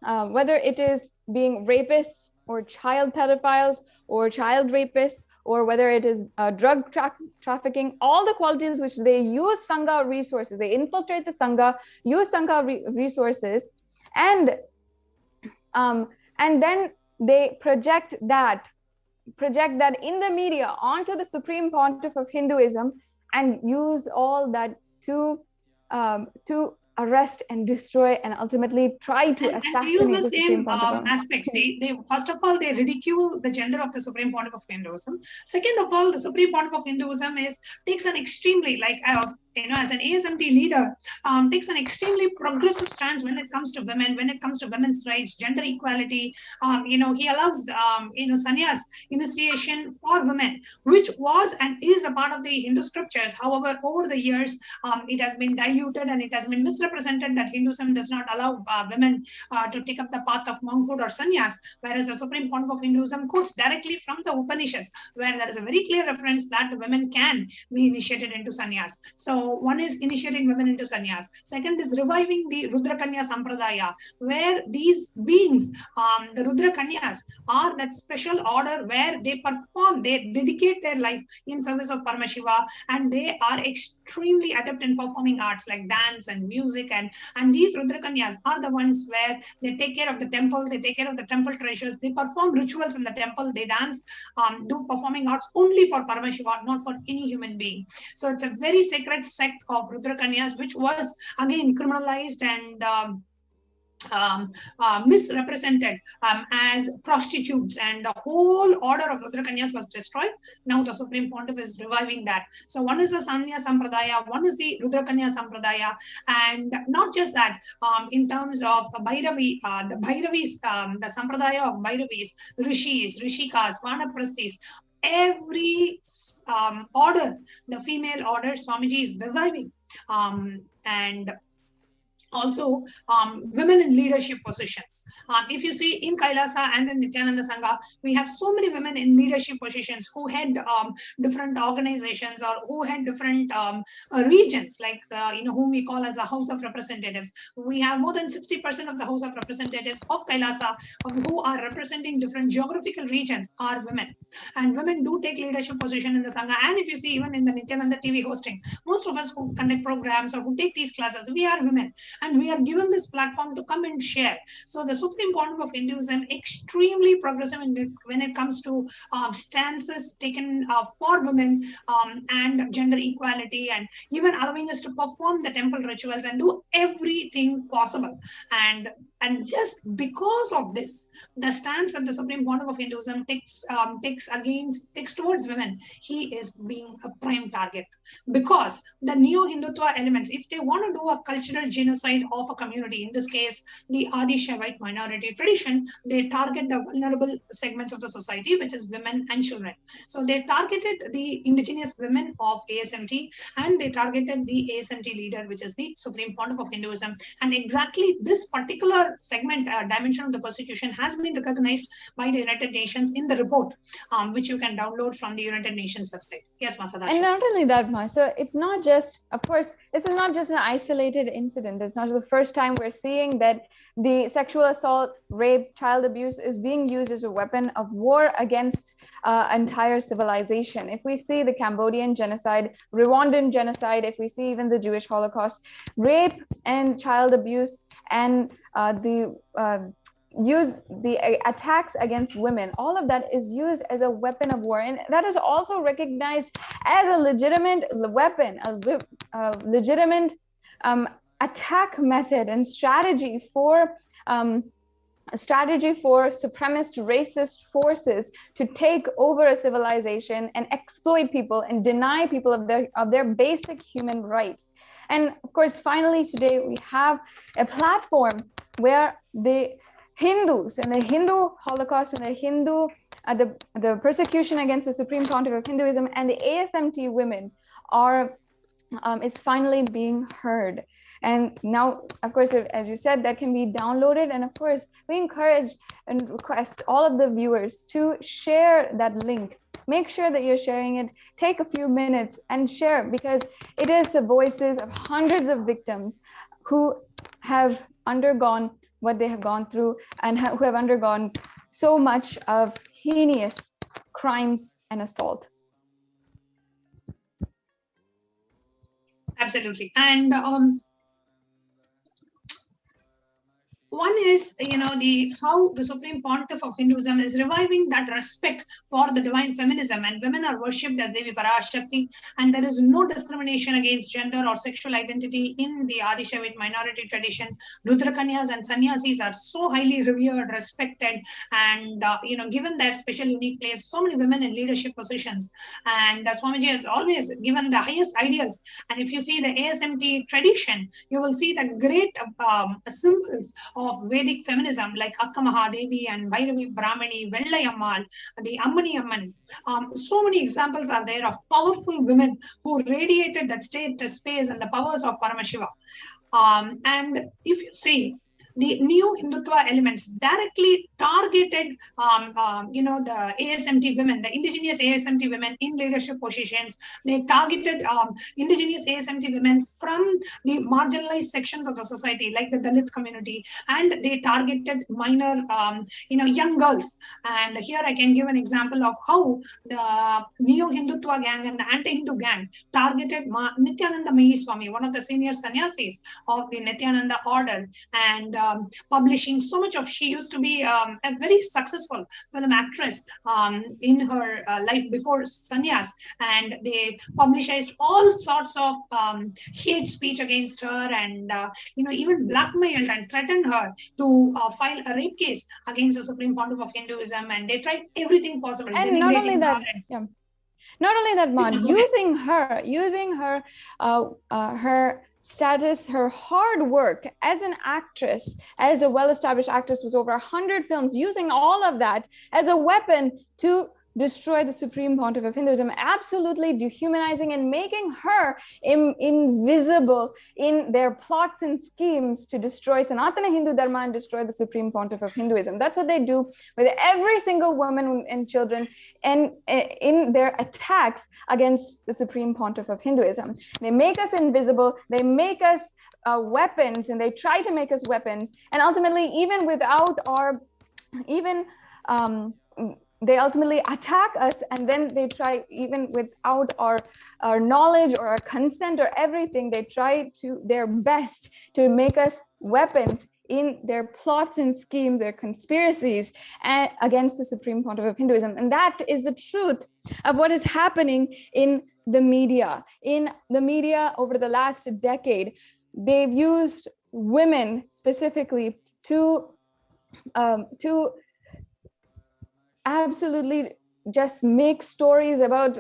whether it is being rapists or child pedophiles or child rapists, or whether it is drug trafficking, all the qualities which they use Sangha resources, they infiltrate the Sangha, use Sangha resources, and then they project that in the media onto the Supreme Pontiff of Hinduism, and use all that to arrest and destroy and ultimately try to assassinate and use the the same Supreme Pontiff. aspects. They first of all, they ridicule the gender of the Supreme Pontiff of Hinduism. Second of all, the Supreme Pontiff of Hinduism takes an extremely, as an ASMT leader, takes an extremely progressive stance when it comes to women, when it comes to women's rights, gender equality. He allows sannyas, initiation for women, which was and is a part of the Hindu scriptures. However, over the years, it has been diluted and it has been misrepresented that Hinduism does not allow women to take up the path of monkhood or sannyas, whereas the Supreme Pontiff of Hinduism quotes directly from the Upanishads, where there is a very clear reference that the women can be initiated into sannyas. So So one is initiating women into sannyas. Second is reviving the Rudra Kanya Sampradaya, where these beings, the Rudra Kanyas, are that special order where they perform, they dedicate their life in service of Paramashiva, and they are extremely adept in performing arts like dance and music. And these Rudra Kanyas are the ones where they take care of the temple, they take care of the temple treasures, they perform rituals in the temple, they dance, do performing arts only for Paramashiva, not for any human being. So it's a very sacred sect of Rudra Kanyas, which was again criminalized and misrepresented as prostitutes, and the whole order of Rudra Kanyas was destroyed. Now the Supreme Pontiff is reviving that. So one is the Sanya Sampradaya, one is the Rudra Kanya Sampradaya, and not just that, in terms of Bhairavi, the Bhairavis, the Sampradaya of Bhairavis, Rishis, Rishikas, Vanaprasthis, every order, the female order, Swamiji is reviving. And also women in leadership positions. If you see in Kailasa and in Nithyananda Sangha, we have so many women in leadership positions who head different organizations, or who head different regions, like whom we call as the House of Representatives. We have more than 60% of the House of Representatives of Kailasa who are representing different geographical regions are women. And women do take leadership position in the Sangha. And if you see even in the Nithyananda TV hosting, most of us who conduct programs or who take these classes, we are women. And we are given this platform to come and share. So the Supreme Pontiff of Hinduism, extremely progressive when it comes to stances taken for women and gender equality, and even allowing us to perform the temple rituals and do everything possible. And just because of this, the stance that the Supreme Pontiff of Hinduism takes towards women, he is being a prime target. Because the neo-Hindutva elements, if they want to do a cultural genocide of a community, in this case, the Adi Shaivite minority tradition, they target the vulnerable segments of the society, which is women and children. So they targeted the indigenous women of ASMT, and they targeted the ASMT leader, which is the Supreme Pontiff of Hinduism. And exactly this particular segment, dimension of the persecution, has been recognized by the United Nations in the report, which you can download from the United Nations website. Yes, Masada. And not only that, Ma, so it's not just, of course, this is not just an isolated incident. It's not the first time we're seeing that the sexual assault, rape, child abuse is being used as a weapon of war against entire civilization. If we see the Cambodian genocide, Rwandan genocide, if we see even the Jewish Holocaust, rape and child abuse and the attacks against women, all of that is used as a weapon of war, and that is also recognized as a legitimate weapon, a legitimate attack method and strategy for supremacist racist forces to take over a civilization and exploit people and deny people of their basic human rights. And of course, finally today we have a platform where the Hindus and the Hindu Holocaust and the Hindu the persecution against the Supreme Pontiff of Hinduism and the ASMT women is finally being heard. And now, of course, as you said, that can be downloaded. And of course, we encourage and request all of the viewers to share that link. Make sure that you're sharing it. Take a few minutes and share, because it is the voices of hundreds of victims who have undergone what they have gone through and who have undergone so much of heinous crimes and assault. Absolutely. And one is, how the Supreme Pontiff of Hinduism is reviving that respect for the divine feminism, and women are worshipped as Devi Parashakti, and there is no discrimination against gender or sexual identity in the Adi Shaivite minority tradition. Rudrakanyas and Sannyasis are so highly revered, respected, and given their special unique place. So many women in leadership positions, and Swamiji has always given the highest ideals. And if you see the ASMT tradition, you will see the great symbols of Vedic feminism, like Akka Mahadevi and Bhairavi Brahmani, Vellai Ammal, the Ammani Amman. So many examples are there of powerful women who radiated that space and the powers of Paramashiva. And if you see, the new Hindutva elements directly targeted, the ASMT women, the indigenous ASMT women in leadership positions. They targeted indigenous ASMT women from the marginalized sections of the society, like the Dalit community, and they targeted minor, young girls. And here I can give an example of how the neo-Hindutva gang and the anti-Hindu gang targeted Nithyananda Swami, one of the senior sannyasis of the Nithyananda order, and publishing so much of, she used to be a very successful film actress in her life before sannyas, and they publicized all sorts of hate speech against her, and even blackmailed and threatened her to file a rape case against the Supreme Pontiff of Hinduism, and they tried everything possible. And not only that, not only that, Mon, using her her status, her hard work as an actress, as a well-established actress with over 100 films, using all of that as a weapon to destroy the Supreme Pontiff of Hinduism, absolutely dehumanizing and making her invisible in their plots and schemes to destroy Sanatana Hindu Dharma and destroy the Supreme Pontiff of Hinduism. That's what they do with every single woman and children, and in their attacks against the Supreme Pontiff of Hinduism. They make us invisible, they make us weapons, and they try to make us weapons, and ultimately, even without our, they ultimately attack us, and then they try, even without our knowledge or our consent or everything, they try to their best to make us weapons in their plots and schemes, their conspiracies against the Supreme Pontiff of Hinduism. And that is the truth of what is happening in the media. In the media over the last decade, they've used women specifically to absolutely just make stories about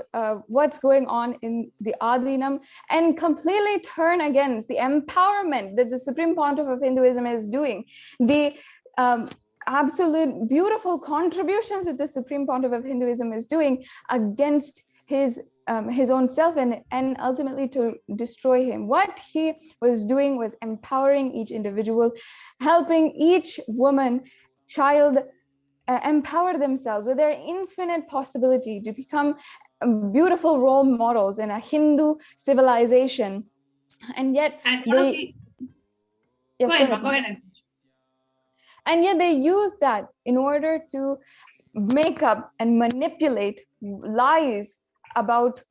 what's going on in the Adinam, and completely turn against the empowerment that the Supreme Pontiff of Hinduism is doing, the absolute beautiful contributions that the Supreme Pontiff of Hinduism is doing against his own self, and ultimately to destroy him. What he was doing was empowering each individual, helping each woman, child, empower themselves with their infinite possibility to become beautiful role models in a Hindu civilization. And yet go ahead. And yet they use that in order to make up and manipulate lies about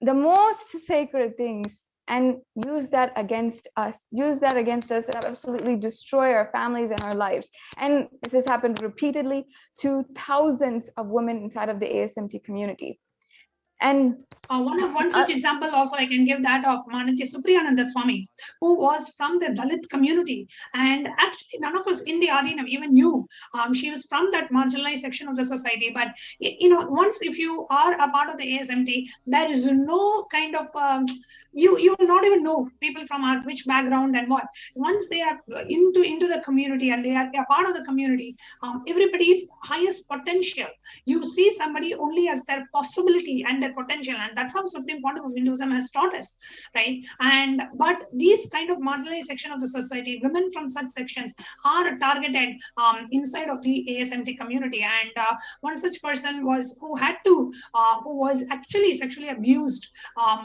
the most sacred things, and use that against us, and absolutely destroy our families and our lives. And this has happened repeatedly to thousands of women inside of the ASMT community. And one such example also I can give, that of Manitya Supriyananda Swami, who was from the Dalit community, and actually none of us in the Adinam even knew she was from that marginalized section of the society. But once if you are a part of the ASMT, there is no kind of you will not even know people from which background and what. Once they are into the community and they are a part of the community, everybody's highest potential, you see somebody only as their possibility and their potential, and that's how Supreme Pontiff of Hinduism has taught us, right? But these kind of marginalized section of the society, women from such sections are targeted inside of the ASMT community. And one such person who was actually sexually abused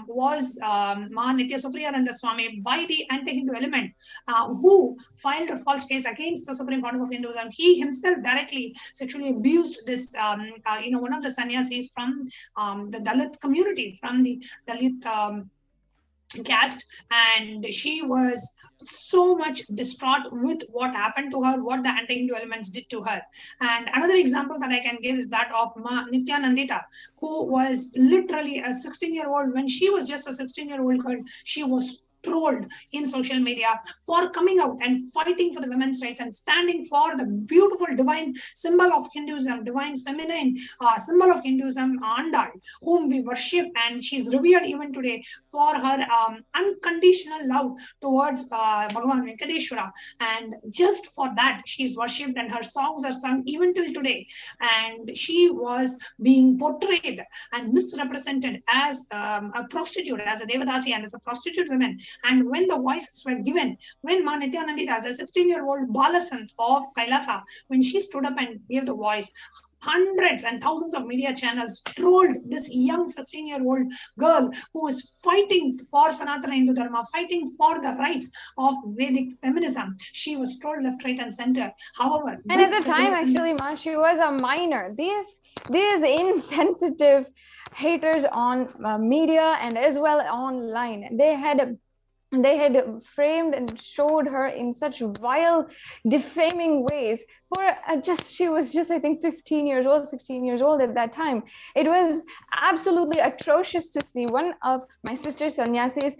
was Nithya Supriyananda Swami by the anti-Hindu element who filed a false case against the Supreme Pontiff of Hinduism. He himself directly sexually abused this, one of the sannyasis from the Dalit community, from the Dalit caste, and she was so much distraught with what happened to her, what the anti-Hindu elements did to her. And another example that I can give is that of Nithyanandita, who was literally a 16-year-old. When she was just a 16-year-old girl, she was trolled in social media for coming out and fighting for the women's rights and standing for the beautiful divine symbol of Hinduism, divine feminine symbol of Hinduism, Andal, whom we worship, and she's revered even today for her unconditional love towards Bhagavan Venkateshwara. And just for that, she's worshipped, and her songs are sung even till today. And she was being portrayed and misrepresented as a prostitute, as a Devadasi, and as a prostitute woman. And when the voices were given, when Ma Nithyanandita, as a 16-year-old Balasant of Kailasa, when she stood up and gave the voice, hundreds and thousands of media channels trolled this young 16-year-old girl who is fighting for Sanatana Hindu Dharma, fighting for the rights of Vedic feminism. She was trolled left, right, and center. However, and at the time, actually, Ma, she was a minor. These insensitive haters on media and as well online, they had framed and showed her in such vile, defaming ways. For she was just, I think, 15 years old, 16 years old at that time. It was absolutely atrocious to see one of my sister sannyasis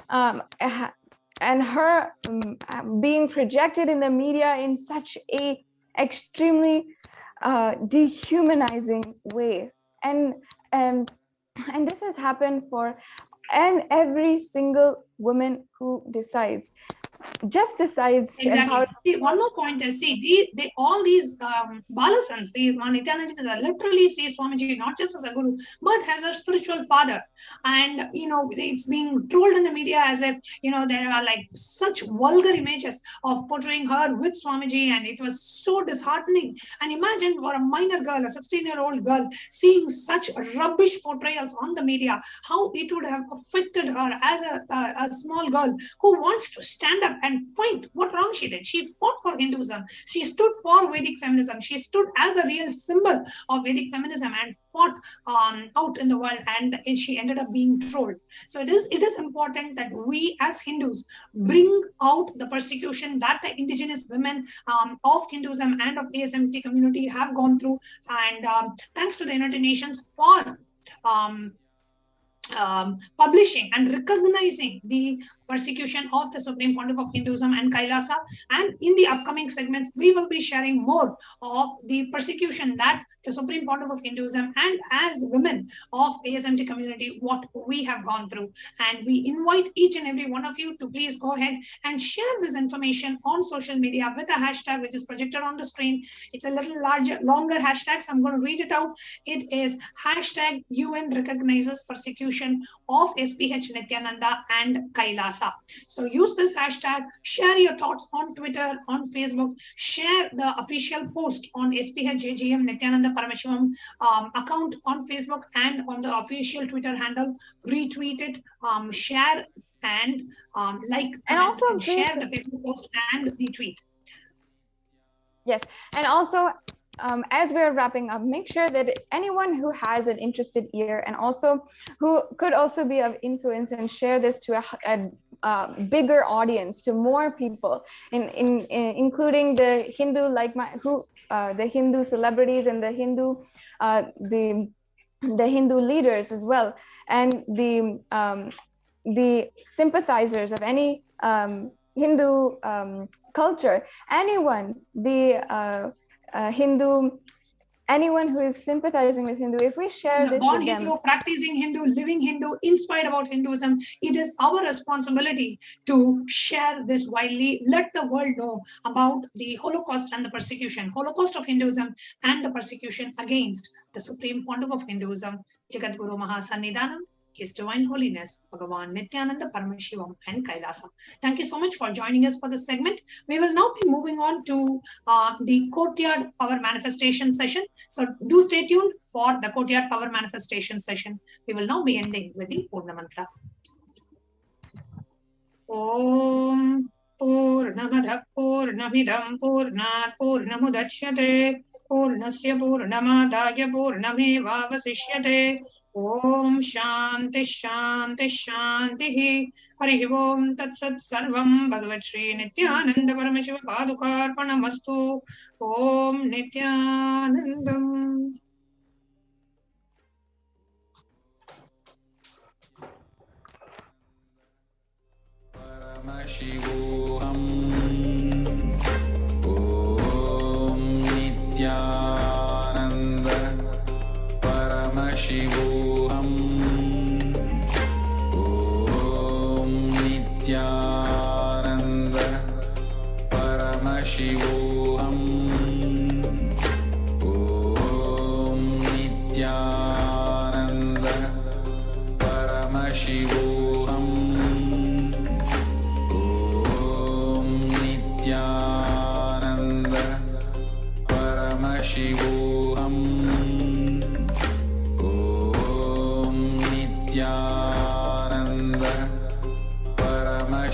and her being projected in the media in such a extremely dehumanizing way. And this has happened for every single woman who decides to empower. See, one more point is, they all these Balasans, these Ma Nithyananditas are literally see Swamiji not just as a guru, but as a spiritual father. And, it's being trolled in the media as if, there are like such vulgar images of portraying her with Swamiji, and it was so disheartening. And imagine for a minor girl, a 16-year-old girl, seeing such rubbish portrayals on the media, how it would have affected her as a small girl who wants to stand up and fight. What wrong she did? She fought for Hinduism. She stood for Vedic feminism. She stood as a real symbol of Vedic feminism and fought out in the world, and she ended up being trolled. So it is important that we as Hindus bring out the persecution that the indigenous women of Hinduism and of ASMT community have gone through. And thanks to the United Nations for publishing and recognizing the persecution of the Supreme Pontiff of Hinduism and Kailasa. And in the upcoming segments, we will be sharing more of the persecution that the Supreme Pontiff of Hinduism and as the women of ASMT community, what we have gone through. And we invite each and every one of you to please go ahead and share this information on social media with a hashtag which is projected on the screen. It's a little longer hashtag, so I'm going to read it out. It is hashtag UN recognizes persecution of SPH Nithyananda and Kailasa. So use this hashtag, share your thoughts on Twitter, on Facebook, share the official post on SPH JGM Nithyananda Paramashivam account on Facebook and on the official Twitter handle, retweet it, share and like, and also share the Facebook post and retweet. Yes, and also as we're wrapping up, make sure that anyone who has an interested ear and also who could also be of influence and share this to a bigger audience, to more people, including the Hindu the Hindu celebrities and the Hindu leaders as well, and the sympathizers of any Hindu culture, anyone anyone who is sympathizing with Hindu, if we share this born with them, Hindu, practicing Hindu, living Hindu, inspired about Hinduism, it is our responsibility to share this widely. Let the world know about the Holocaust and the persecution, Holocaust of Hinduism and the persecution against the Supreme Pontiff of Hinduism, Jagat Guru Mahasannidhanam, His Divine Holiness, Bhagavan Nithyananda Paramashivam and Kailasa. Thank you so much for joining us for this segment. We will now be moving on to the Courtyard Power Manifestation session. So do stay tuned for the Courtyard Power Manifestation session. We will now be ending with the Purna Mantra. Om Purnamada Purnamidam Purnat Purnamudachyate Purnasya Purnamadaya Purnameva Vasishyate. Om Shanti Shanti Shanti Hari Om Tat Sat Sarvam Bhagavat Shri Nithyananda Paramashiva Padukarpanamastu. Om Nithyanandam. Paramashivoham. Om Nithyananda Paramashivoham. Om Nithyananda Paramashivoham. Om Nithyananda Paramashivoham.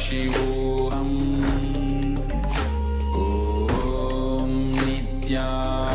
शिवोऽहम् ॐ Nityanand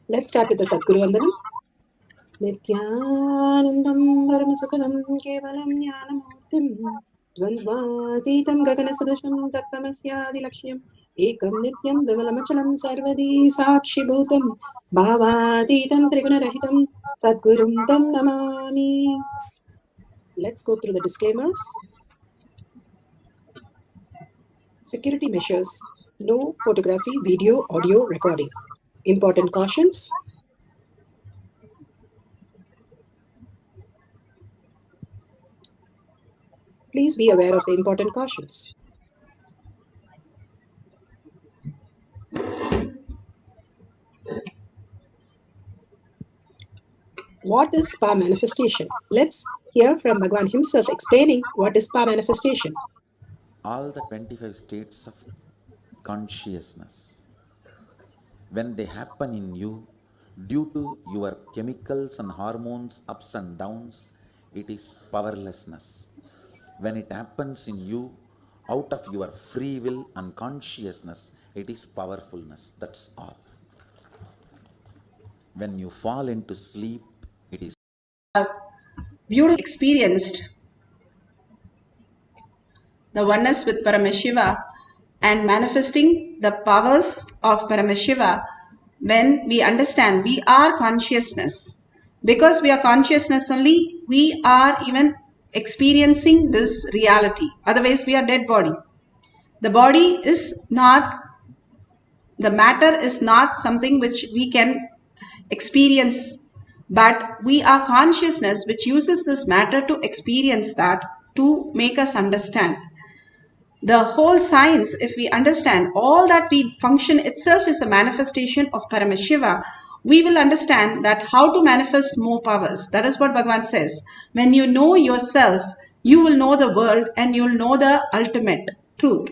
Let's start with the Sadguru Vandanam. Nithyanandam Paramasukhanam Kevalam Jnanamurtim Dvandvatitam Gaganasadasham Tattvamasya Lakshmyam Ekam Nityam Vimalamachalam Sarvadi Sakshi Bhutam Bhavatitam Trigunarahitam Sadgurum Tam Namami. Let's go through the disclaimers. Security measures. No photography, video, audio recording. Important cautions. Please be aware of the important cautions. What is spa manifestation? Let's hear from Bhagwan himself explaining what is spa manifestation. All the 25 states of consciousness, when they happen in you, due to your chemicals and hormones ups and downs, it is powerlessness. When it happens in you, out of your free will and consciousness, it is powerfulness. That's all. When you fall into sleep, it is beautifully experienced the oneness with Paramashiva and manifesting the powers of Paramashiva. When we understand we are consciousness, because we are consciousness only, we are even experiencing this reality. Otherwise, we are dead body. The body is not, the matter is not something which we can experience, but we are consciousness which uses this matter to experience that, to make us understand. The whole science, if we understand all that we function itself is a manifestation of Paramashiva, we will understand that how to manifest more powers. That is what Bhagavan says. When you know yourself, you will know the world and you will know the ultimate truth.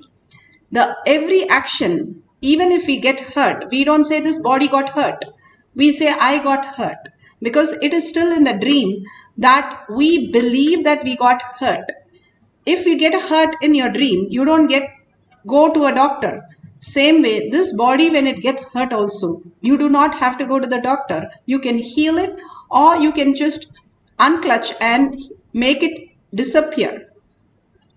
Every action, even if we get hurt, we don't say this body got hurt. We say I got hurt, because it is still in the dream that we believe that we got hurt. If you get hurt in your dream, you don't go to a doctor. Same way, this body, when it gets hurt also, you do not have to go to the doctor. You can heal it, or you can just unclutch and make it disappear.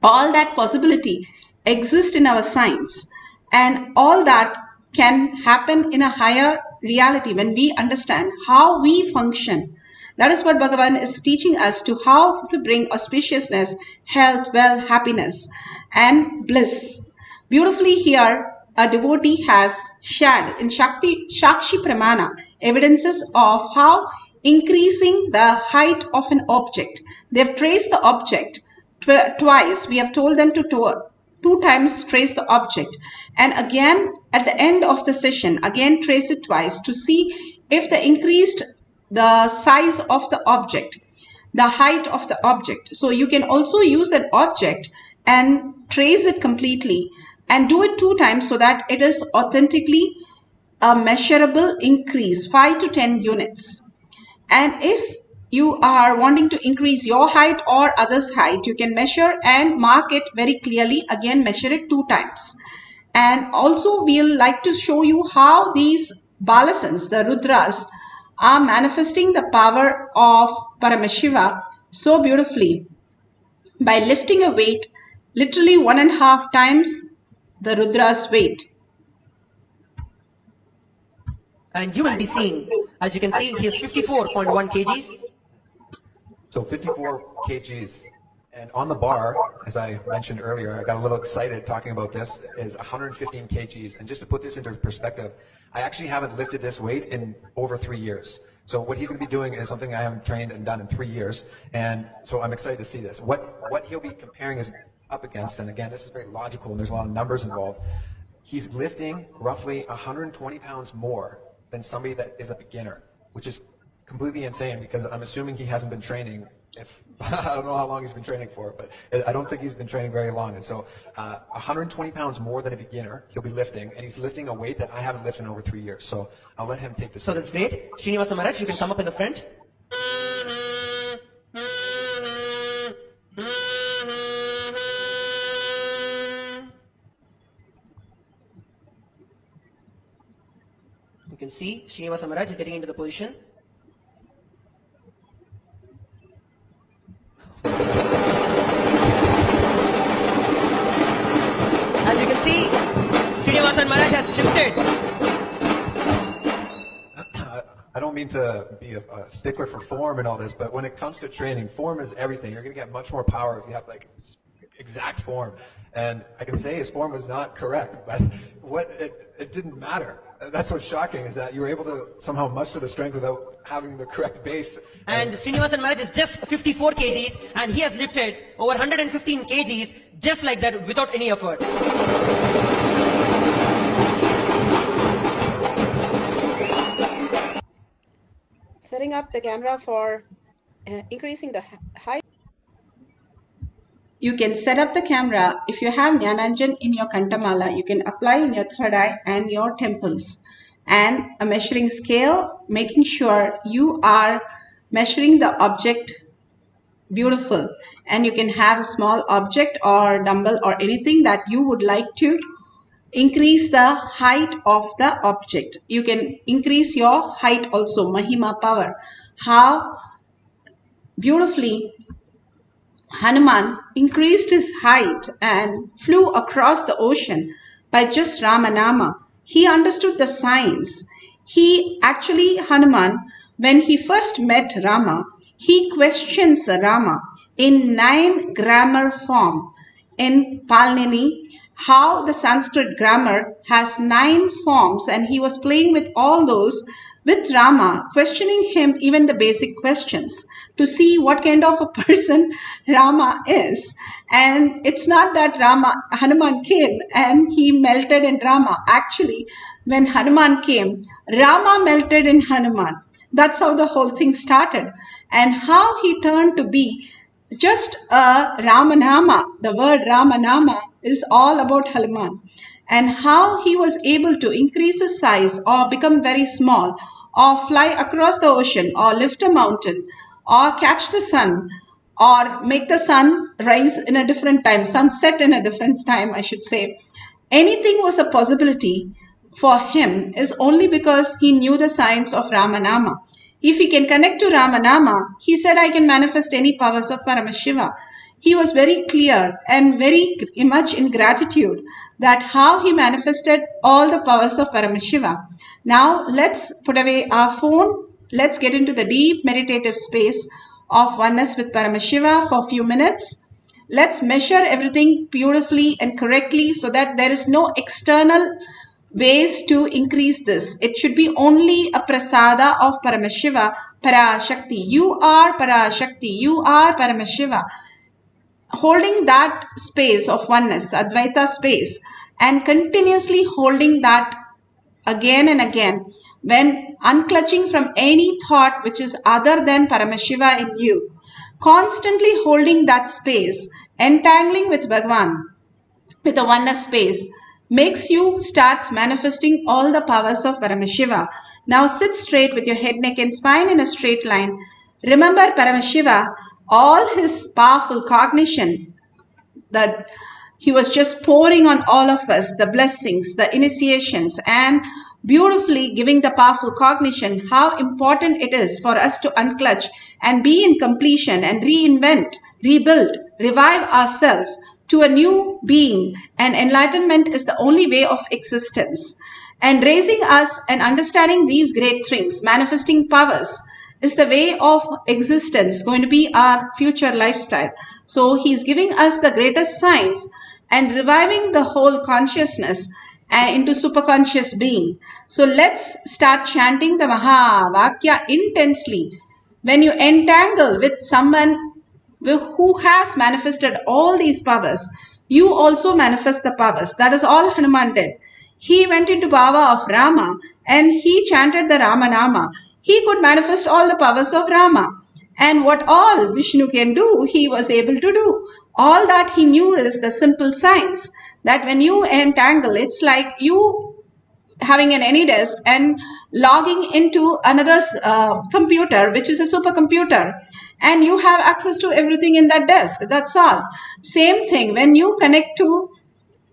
All that possibility exists in our science, and all that can happen in a higher reality when we understand how we function. That is what Bhagavan is teaching us, to how to bring auspiciousness, health, wealth, happiness, and bliss. Beautifully here, a devotee has shared in Shakshi Pramana evidences of how increasing the height of an object. They have traced the object twice. We have told them to two times trace the object, and again at the end of the session again trace it twice to see if they increased the size of the object, the height of the object. So you can also use an object and trace it completely and do it 2 times so that it is authentically a measurable increase, 5 to 10 units. And if you are wanting to increase your height or others' height, you can measure and mark it very clearly. Again, measure it 2 times. And also we'll like to show you how these balasans, the Rudras, are manifesting the power of Paramashiva so beautifully by lifting a weight literally 1.5 times the Rudra's weight. And you will be seeing, as you can see, he is 54.1 kgs. So 54 kgs. And on the bar, as I mentioned earlier, I got a little excited talking about this, is 115 kgs. And just to put this into perspective, I actually haven't lifted this weight in over 3 years. So what he's going to be doing is something I haven't trained and done in 3 years. And so I'm excited to see this. What he'll be comparing us up against, and again, this is very logical and there's a lot of numbers involved. He's lifting roughly 120 pounds more than somebody that is a beginner, which is completely insane because I'm assuming he hasn't been training. I don't know how long he's been training for, but I don't think he's been training very long. And so 120 pounds more than a beginner he'll be lifting, and he's lifting a weight that I haven't lifted in over 3 years. So I'll let him take this. So that's great. Srinivasa Maharaj, you can come up in the front. You can see Srinivasa Maharaj is getting into the position. As you can see, Srinivasa Maharaj has lifted. I don't mean to be a stickler for form and all this, but when it comes to training, form is everything. You're going to get much more power if you have like exact form. And I can say his form was not correct, but it didn't matter. That's what's shocking, is that you were able to somehow muster the strength without having the correct base. And Srinivasa Maharaj is just 54 kgs and he has lifted over 115 kgs just like that without any effort. Setting up the camera for increasing the height. You can set up the camera. If you have Jnananjan in your Kantamala, you can apply in your third eye and your temples. And a measuring scale, making sure you are measuring the object beautiful. And you can have a small object or dumbbell or anything that you would like to increase the height of the object. You can increase your height also, Mahima power. How beautifully Hanuman increased his height and flew across the ocean by just Ramanama. He understood the science. Hanuman, when he first met Rama, he questions Rama in 9 grammar form. In Palnini, how the Sanskrit grammar has 9 forms, and he was playing with all those with Rama, questioning him even the basic questions to see what kind of a person Rama is. And it's not that Hanuman came and he melted in Rama. Actually, when Hanuman came, Rama melted in Hanuman. That's how the whole thing started. And how he turned to be just a Ramanama. The word Ramanama is all about Hanuman. And how he was able to increase his size or become very small or fly across the ocean or lift a mountain or catch the sun or make the sun rise in a different time, sunset in a different time, I should say. Anything was a possibility for him is only because he knew the science of Ramanama. If he can connect to Ramanama, he said, I can manifest any powers of Paramashiva. He was very clear and very much in gratitude that how he manifested all the powers of Paramashiva. Now let's put away our phone. Let's get into the deep meditative space of oneness with Paramashiva for a few minutes. Let's measure everything beautifully and correctly so that there is no external ways to increase this. It should be only a prasada of Paramashiva, Parashakti. You are Parashakti. You are Paramashiva. Holding that space of oneness, Advaita space, and continuously holding that again and again, when unclutching from any thought which is other than Paramashiva in you, constantly holding that space, entangling with Bhagavan, with the oneness space, makes you starts manifesting all the powers of Paramashiva. Now sit straight with your head, neck and spine in a straight line. Remember Paramashiva, all his powerful cognition that he was just pouring on all of us, the blessings, the initiations, and beautifully giving the powerful cognition how important it is for us to unclutch and be in completion and reinvent, rebuild, revive ourselves to a new being. And enlightenment is the only way of existence. And raising us and understanding these great things, manifesting powers, is the way of existence, going to be our future lifestyle. So he's giving us the greatest science and reviving the whole consciousness into superconscious being. So let's start chanting the Mahavakya intensely. When you entangle with someone who has manifested all these powers, you also manifest the powers. That is all Hanuman did. He went into bhava of Rama and he chanted the Rama Nama. He could manifest all the powers of Rama. And what all Vishnu can do, he was able to do. All that he knew is the simple science that when you entangle, it's like you having an AnyDesk and logging into another's computer, which is a supercomputer, and you have access to everything in that desk. That's all. Same thing, when you connect to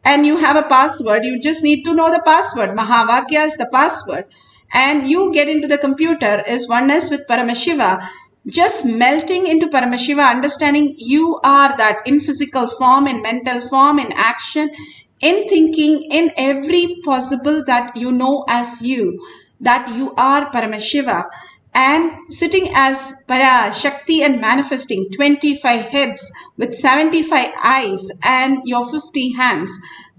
and you have a password, you just need to know the password. Mahavakya is the password. And you get into the computer is oneness with Paramashiva, just melting into Paramashiva, understanding you are that in physical form, in mental form, in action, in thinking, in every possible that you know as you, that you are Paramashiva. And sitting as Para Shakti and manifesting 25 heads with 75 eyes and your 50 hands,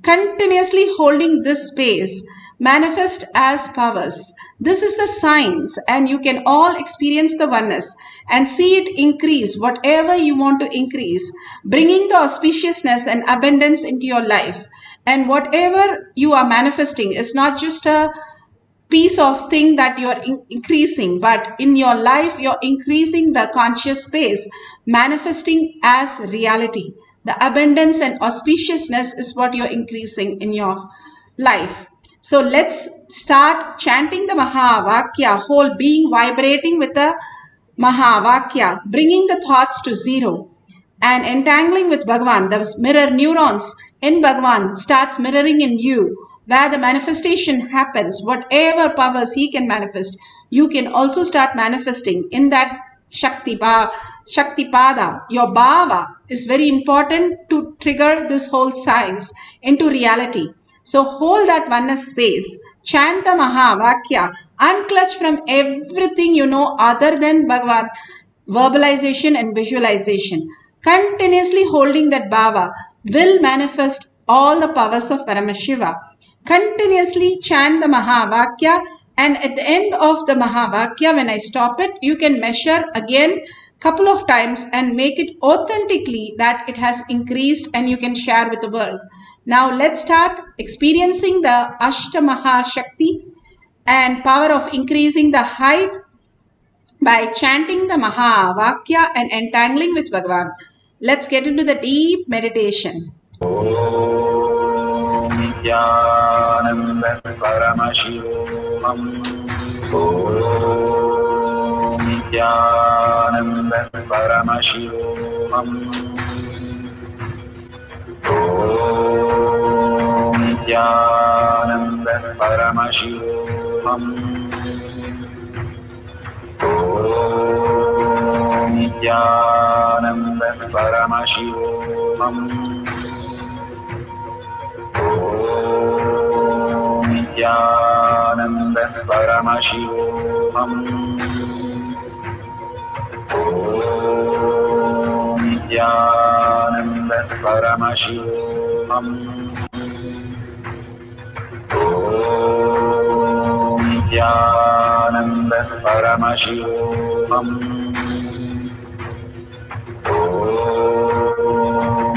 continuously holding this space, manifest as powers. This is the science, and you can all experience the oneness and see it increase, whatever you want to increase, bringing the auspiciousness and abundance into your life. And whatever you are manifesting is not just a piece of thing that you are increasing, but in your life you're increasing the conscious space, manifesting as reality. The abundance and auspiciousness is what you're increasing in your life. So let's start chanting the Mahavakya, whole being vibrating with the Mahavakya, bringing the thoughts to zero and entangling with Bhagavan. The mirror neurons in Bhagavan starts mirroring in you, where the manifestation happens. Whatever powers he can manifest, you can also start manifesting in that Shakti Pada. Your Bhava is very important to trigger this whole science into reality. So hold that oneness space, chant the Mahavakya, unclutch from everything you know other than Bhagavan, verbalization and visualization. Continuously holding that bhava will manifest all the powers of Paramashiva. Continuously chant the Mahavakya, and at the end of the Mahavakya, when I stop it, you can measure again couple of times and make it authentically that it has increased, and you can share with the world. Now let's start experiencing the Ashtamaha Shakti and power of increasing the height by chanting the Mahavakya and entangling with Bhagavan. Let's get into the deep meditation. Nithyananda Paramashivam. Om Nithyananda Paramashivam. Om Nithyananda Paramashivam. Om Nithyananda Paramashivam. Om Nithyananda Paramashivam. Om Nithyananda Paramashivam. Om Nithyananda Paramashivam. Om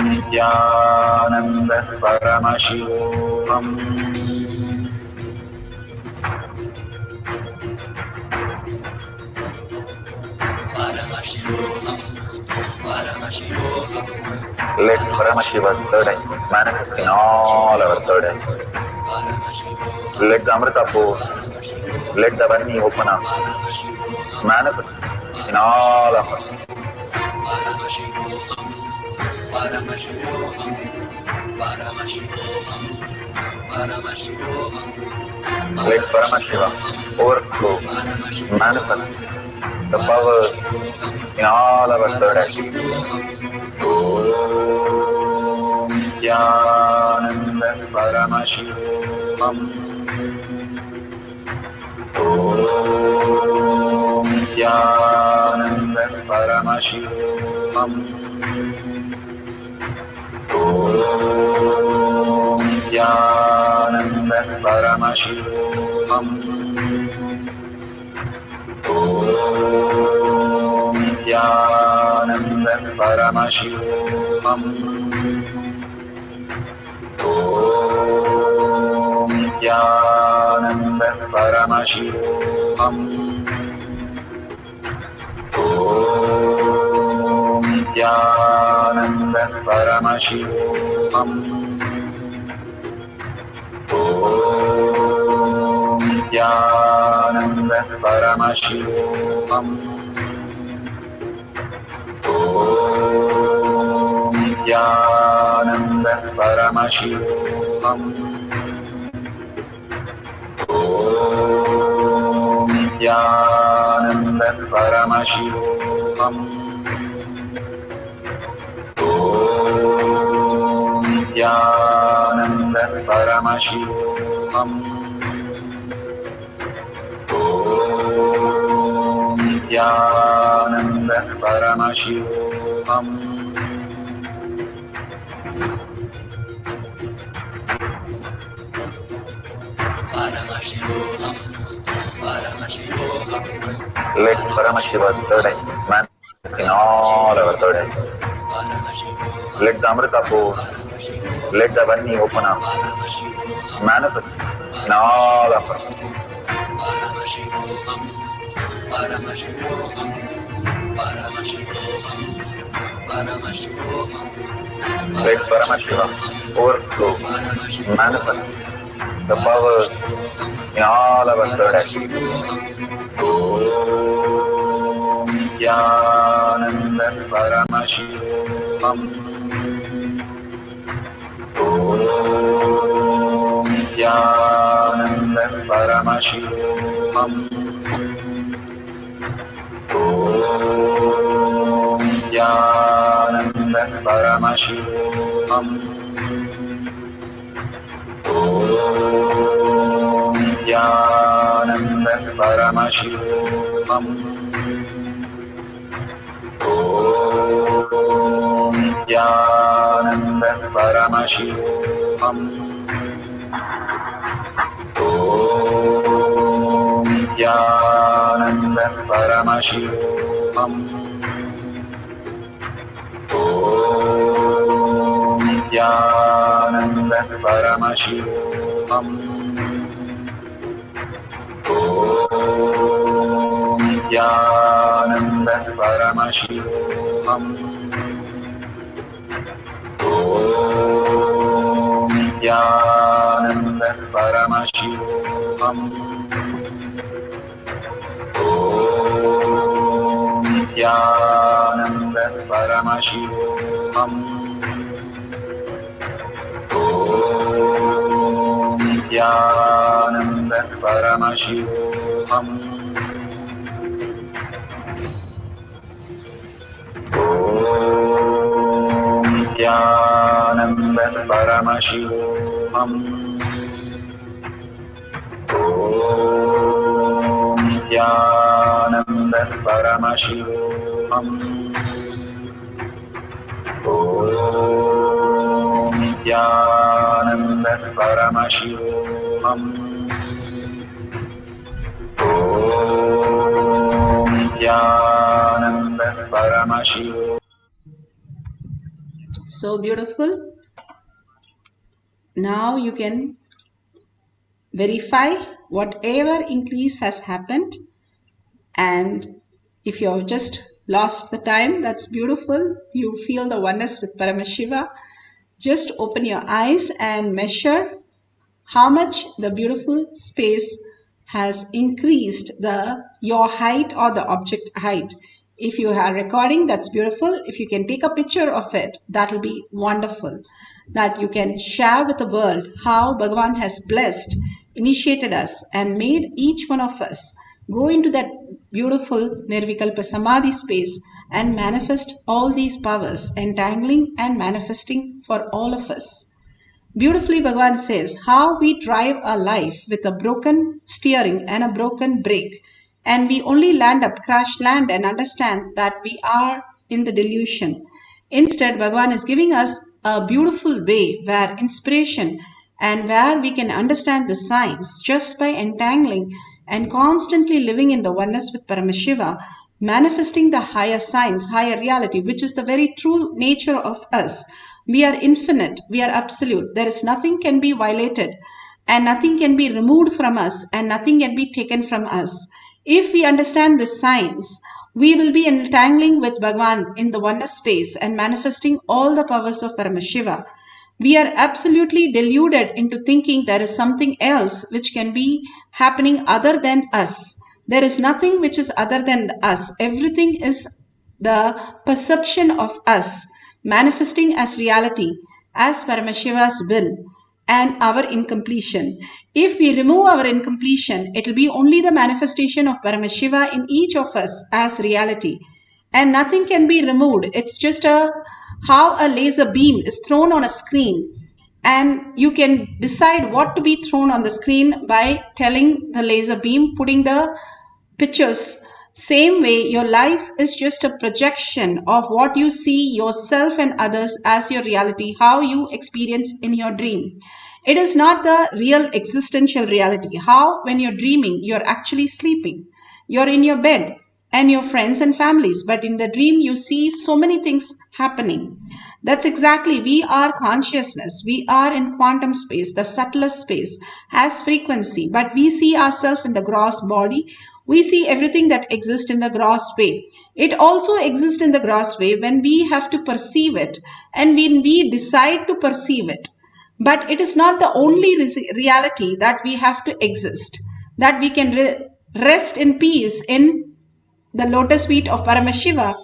Nithyananda Paramashivam. Let Paramashiva's third eye manifest in all our third eyes. Let the Amrita pour, let the Varni open up, manifest in all of us. Let Paramashiva overflow, manifest the powers in all our third eyes. Om Nithyananda Paramashivam. Om Nithyananda Paramashivam. Om Nithyananda Paramashivam. Om Nithyananda Paramashivam. Om Nithyananda Paramashivam. Om Nithyananda Paramashivam. Om Nithyananda Paramashivam. Om Nithyananda Paramashivam. Om Nithyananda Paramashivam. Om Nithyananda Paramashivam. Om Nithyananda Paramashivam. Let Paramashiva's third eye manifest in all our third eyes. Let the Amrita pour, let the Vani open up, manifest in all of us. Let Paramashiva overflow, manifest the powers in all our third eyes. Om Nithyananda Paramashivam. Om Nithyananda Paramashivam. Om Nithyananda Paramashivam. Om Nithyananda Paramashivam. Om Nithyananda Paramashivam. Om Nithyananda Paramashivam. Om Nithyananda Paramashivam. Om Nithyananda Paramashivam. Om Nithyananda Paramashivam. Om Nithyananda Paramashivam. Om Nithyananda Paramashivam. Om Nithyananda Paramashivam. Om Nithyananda Paramashivam. Om Nithyananda Paramashivam. Om Nithyananda Paramashivam. So beautiful. Now you can verify whatever increase has happened, and if you have just lost the time, that's beautiful. You feel the oneness with Paramashiva. Just open your eyes and measure how much the beautiful space has increased your height or the object height. If you are recording, that's beautiful. If you can take a picture of it, that will be wonderful. That you can share with the world how Bhagavan has blessed, initiated us, and made each one of us go into that beautiful Nirvikalpa Samadhi space and manifest all these powers, entangling and manifesting for all of us. Beautifully, Bhagavan says how we drive our life with a broken steering and a broken brake, and we only crash land and understand that we are in the delusion. Instead, Bhagavan is giving us a beautiful way where inspiration and where we can understand the science just by entangling and constantly living in the oneness with Paramashiva, manifesting the higher science, higher reality, which is the very true nature of us. We are infinite, we are absolute. There is nothing can be violated and nothing can be removed from us and nothing can be taken from us. If we understand this science, we will be entangling with Bhagavan in the oneness space and manifesting all the powers of Paramashiva. We are absolutely deluded into thinking there is something else which can be happening other than us. There is nothing which is other than us. Everything is the perception of us manifesting as reality, as Paramashiva's will and our incompletion. If we remove our incompletion, it will be only the manifestation of Paramashiva in each of us as reality. And nothing can be removed. It's just how a laser beam is thrown on a screen. And you can decide what to be thrown on the screen by telling the laser beam, putting the pictures. Same way, your life is just a projection of what you see yourself and others as your reality, how you experience in your dream. It is not the real existential reality. How, when you're dreaming, you're actually sleeping. You're in your bed and your friends and families, but in the dream, you see so many things happening. That's exactly, we are consciousness. We are in quantum space, the subtlest space, has frequency, but we see ourselves in the gross body. We see everything that exists in the gross way. It also exists in the gross way when we have to perceive it and when we decide to perceive it. But it is not the only reality that we have to exist, that we can rest in peace in the lotus feet of Paramashiva,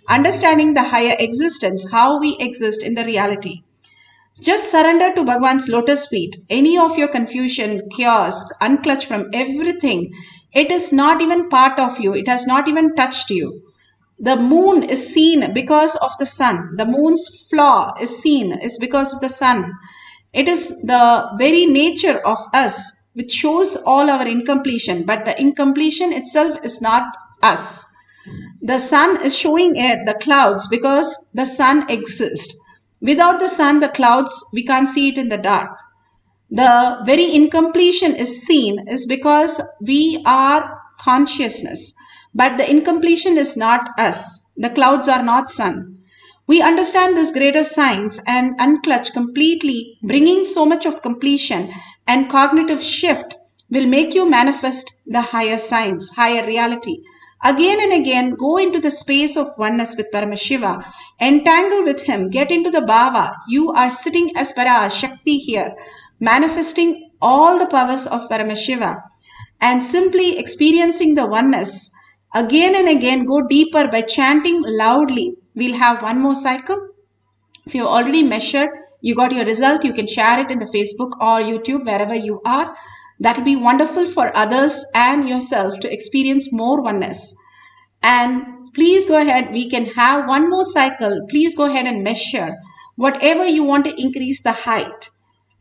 understanding the higher existence, how we exist in the reality. Just surrender to Bhagwan's lotus feet. Any of your confusion, chaos, unclutch from everything. It is not even part of you. It has not even touched you. The moon is seen because of the sun. The moon's flaw is seen is because of the sun. It is the very nature of us which shows all our incompletion, but the incompletion itself is not us. The sun is showing it, the clouds, because the sun exists. Without the sun, the clouds, we can't see it in the dark. The very incompletion is seen is because we are consciousness. But the incompletion is not us. The clouds are not sun. We understand this greater science and unclutch completely, bringing so much of completion and cognitive shift will make you manifest the higher science, higher reality. Again and again, go into the space of oneness with Paramashiva, entangle with him, get into the bhava. You are sitting as Para Shakti here, manifesting all the powers of Paramashiva and simply experiencing the oneness. Again and again, go deeper by chanting loudly. We'll have one more cycle. If you've already measured, you got your result, you can share it in the Facebook or YouTube, wherever you are. That will be wonderful for others and yourself to experience more oneness. And please go ahead, we can have one more cycle. Please go ahead and measure whatever you want to increase the height.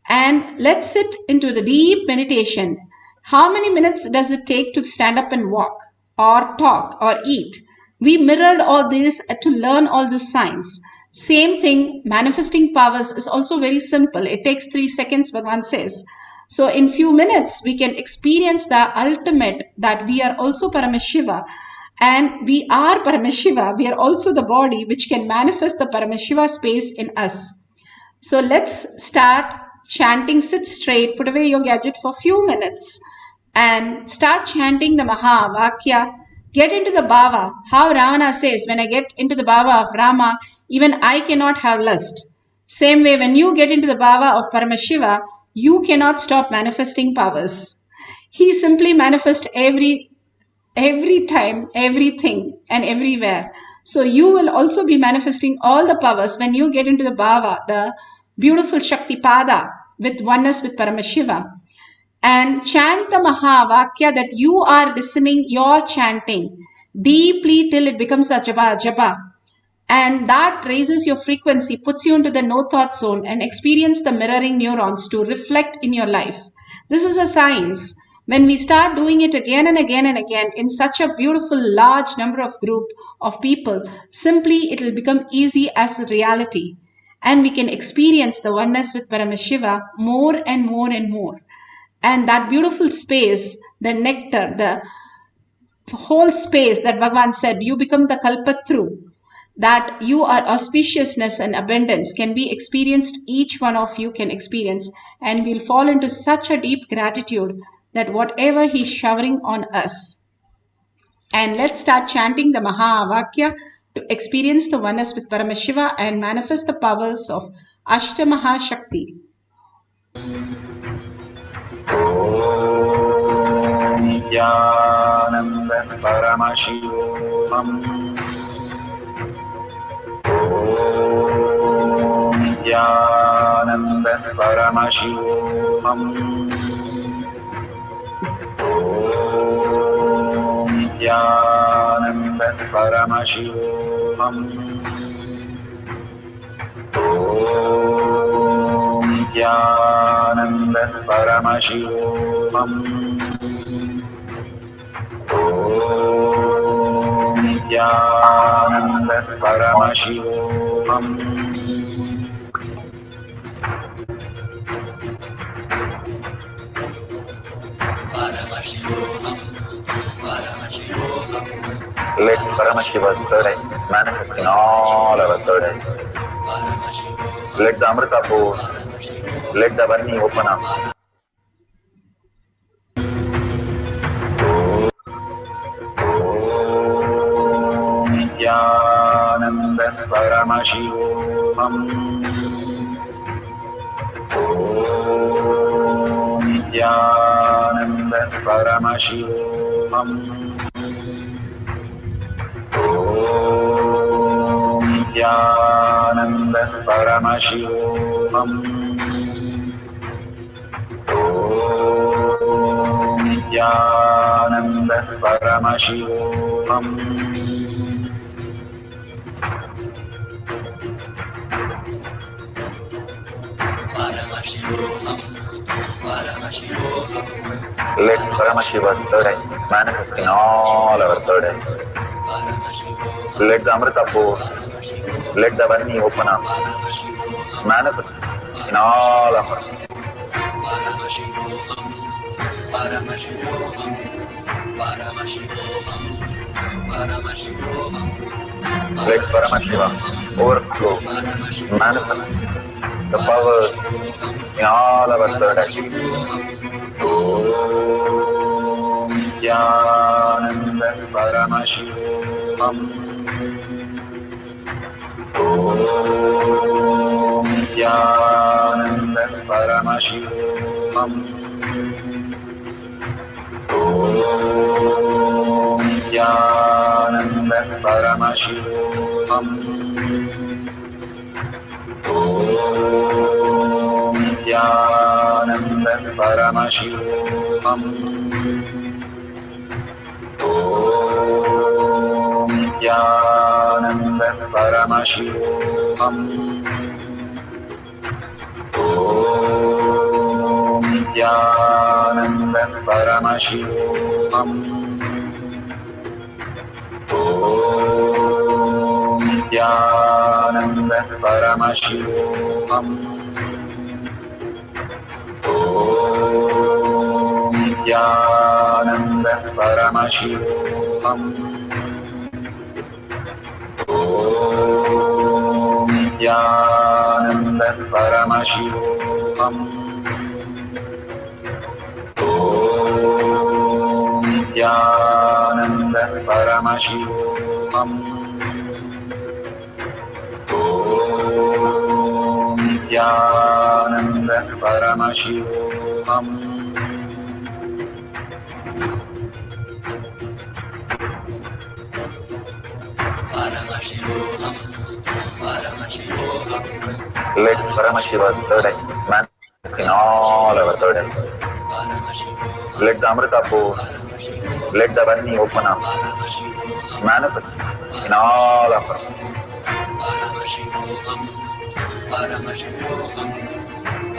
And let's sit into the deep meditation. How many minutes does it take to stand up and walk or talk or eat? We mirrored all this to learn all this science. Same thing, manifesting powers is also very simple. It takes 3 seconds, Bhagavan says. So in few minutes, we can experience the ultimate that we are also Paramashiva. And we are Paramashiva. We are also the body which can manifest the Paramashiva space in us. So let's start chanting. Sit straight, put away your gadget for a few minutes and start chanting the Maha Vakya. Get into the bhava. How Ravana says, when I get into the bhava of Rama, even I cannot have lust. Same way, when you get into the bhava of Paramashiva, you cannot stop manifesting powers. He simply manifests every time, everything and everywhere. So you will also be manifesting all the powers when you get into the bhava, the beautiful Shakti Pada with oneness with Paramashiva. And chant the Mahavakya that you are listening, you're chanting deeply till it becomes a japa. And that raises your frequency, puts you into the no thought zone and experience the mirroring neurons to reflect in your life. This is a science. When we start doing it again and again and again in such a beautiful large number of group of people, simply it will become easy as a reality. And we can experience the oneness with Paramashiva more and more and more. And that beautiful space, the nectar, the whole space that Bhagavan said, you become the Kalpatru, that you are auspiciousness and abundance can be experienced, each one of you can experience, and we'll fall into such a deep gratitude that whatever he's showering on us. And let's start chanting the Mahavakya to experience the oneness with Paramashiva and manifest the powers of Ashtamaha Shakti. Nithyananda Paramashivam. Nithyananda Paramashivam. Nithyananda Paramashivam. Nithyananda Paramashivam. Nithyananda Paramashivam. Let Paramashiva's third eye manifest in all our third eyes. Let the Amrita pour, let the Varni open up. Nithyananda Paramashivam. Nithyananda Paramashivam. Nithyananda Paramashivam. Nithyananda Paramashivam. Let Paramashiva's third eye manifest in all our third eyes. Let the Amrita pour, let the Varni open up, manifest in all of us. Let Paramashiva overflow, manifest the powers in all our third eyes. Om Nithyananda Paramashivam. Om Nithyananda Paramashivam. Om Nithyananda Paramashivam. Om Nithyananda Paramashivam. Om Nithyananda Paramashivam. Om Nithyananda Paramashivam. Om Nithyananda Paramashivam. Om Nithyananda Paramashivam. Om Nithyananda Paramashivam. Om Nithyananda Paramashivam. Om Nithyananda Paramashivam. Let Paramashiva's third eye manifest in all our third eyes. Let the Amrita pour, let the Varni open up, manifest in all of us.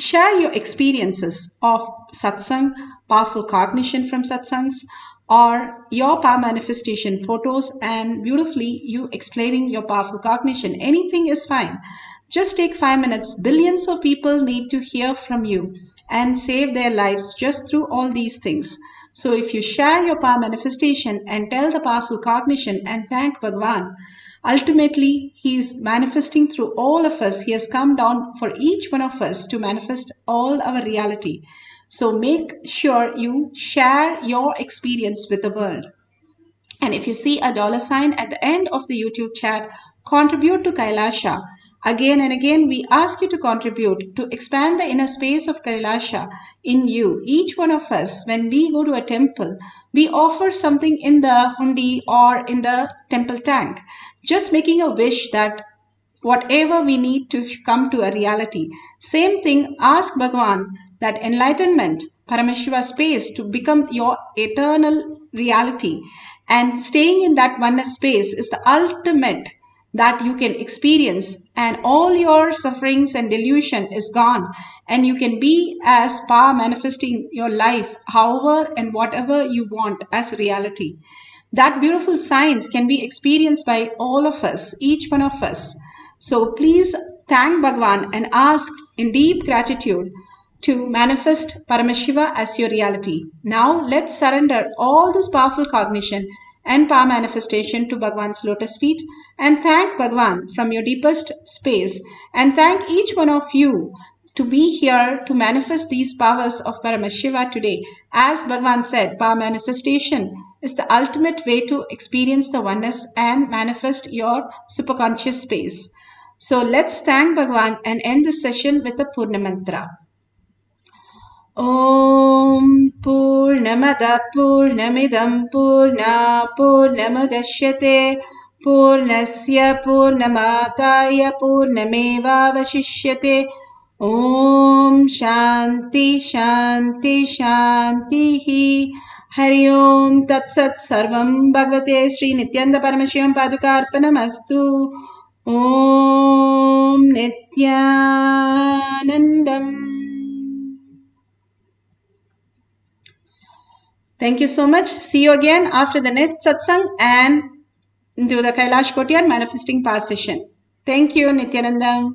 share your experiences of satsang, powerful cognition from satsangs, or your power manifestation photos and beautifully you explaining your powerful cognition. Anything is fine. Just take 5 minutes. Billions of people need to hear from you and save their lives just through all these things. So if you share your power manifestation and tell the powerful cognition and thank Bhagwan, ultimately he is manifesting through all of us. He has come down for each one of us to manifest all our reality. So make sure you share your experience with the world. And if you see a $sign at the end of the YouTube chat, contribute to Kailasa. Again and again, we ask you to contribute to expand the inner space of Kailasa in you. Each one of us, when we go to a temple, we offer something in the hundi or in the temple tank, just making a wish that whatever we need to come to a reality. Same thing, ask Bhagwan that enlightenment, Parameshwara space to become your eternal reality. And staying in that oneness space is the ultimate that you can experience, and all your sufferings and delusion is gone, and you can be as power manifesting your life however and whatever you want as reality. That beautiful science can be experienced by all of us, each one of us. So please thank Bhagwan and ask in deep gratitude to manifest Paramashiva as your reality. Now let's surrender all this powerful cognition and power manifestation to Bhagwan's lotus feet and thank Bhagwan from your deepest space, and thank each one of you to be here to manifest these powers of Paramashiva today. As Bhagwan said, power manifestation is the ultimate way to experience the oneness and manifest your superconscious space. So let's thank Bhagwan and end this session with a Purna Mantra. Om Purnamada Purnamidam Purna Purnamudashyate Purnasya Purnamataya Purnameva Vashishyate. Om Shanti Shanti Shanti. Hari Om Tat Sat Sarvam Bhagavate Sri Nithyananda Paramashivam Padukarpanam Astu. Om Nithyanandam. Thank you so much. See you again after the next satsang and do the Kailash Kotiyar manifesting power session. Thank you, Nithyananda.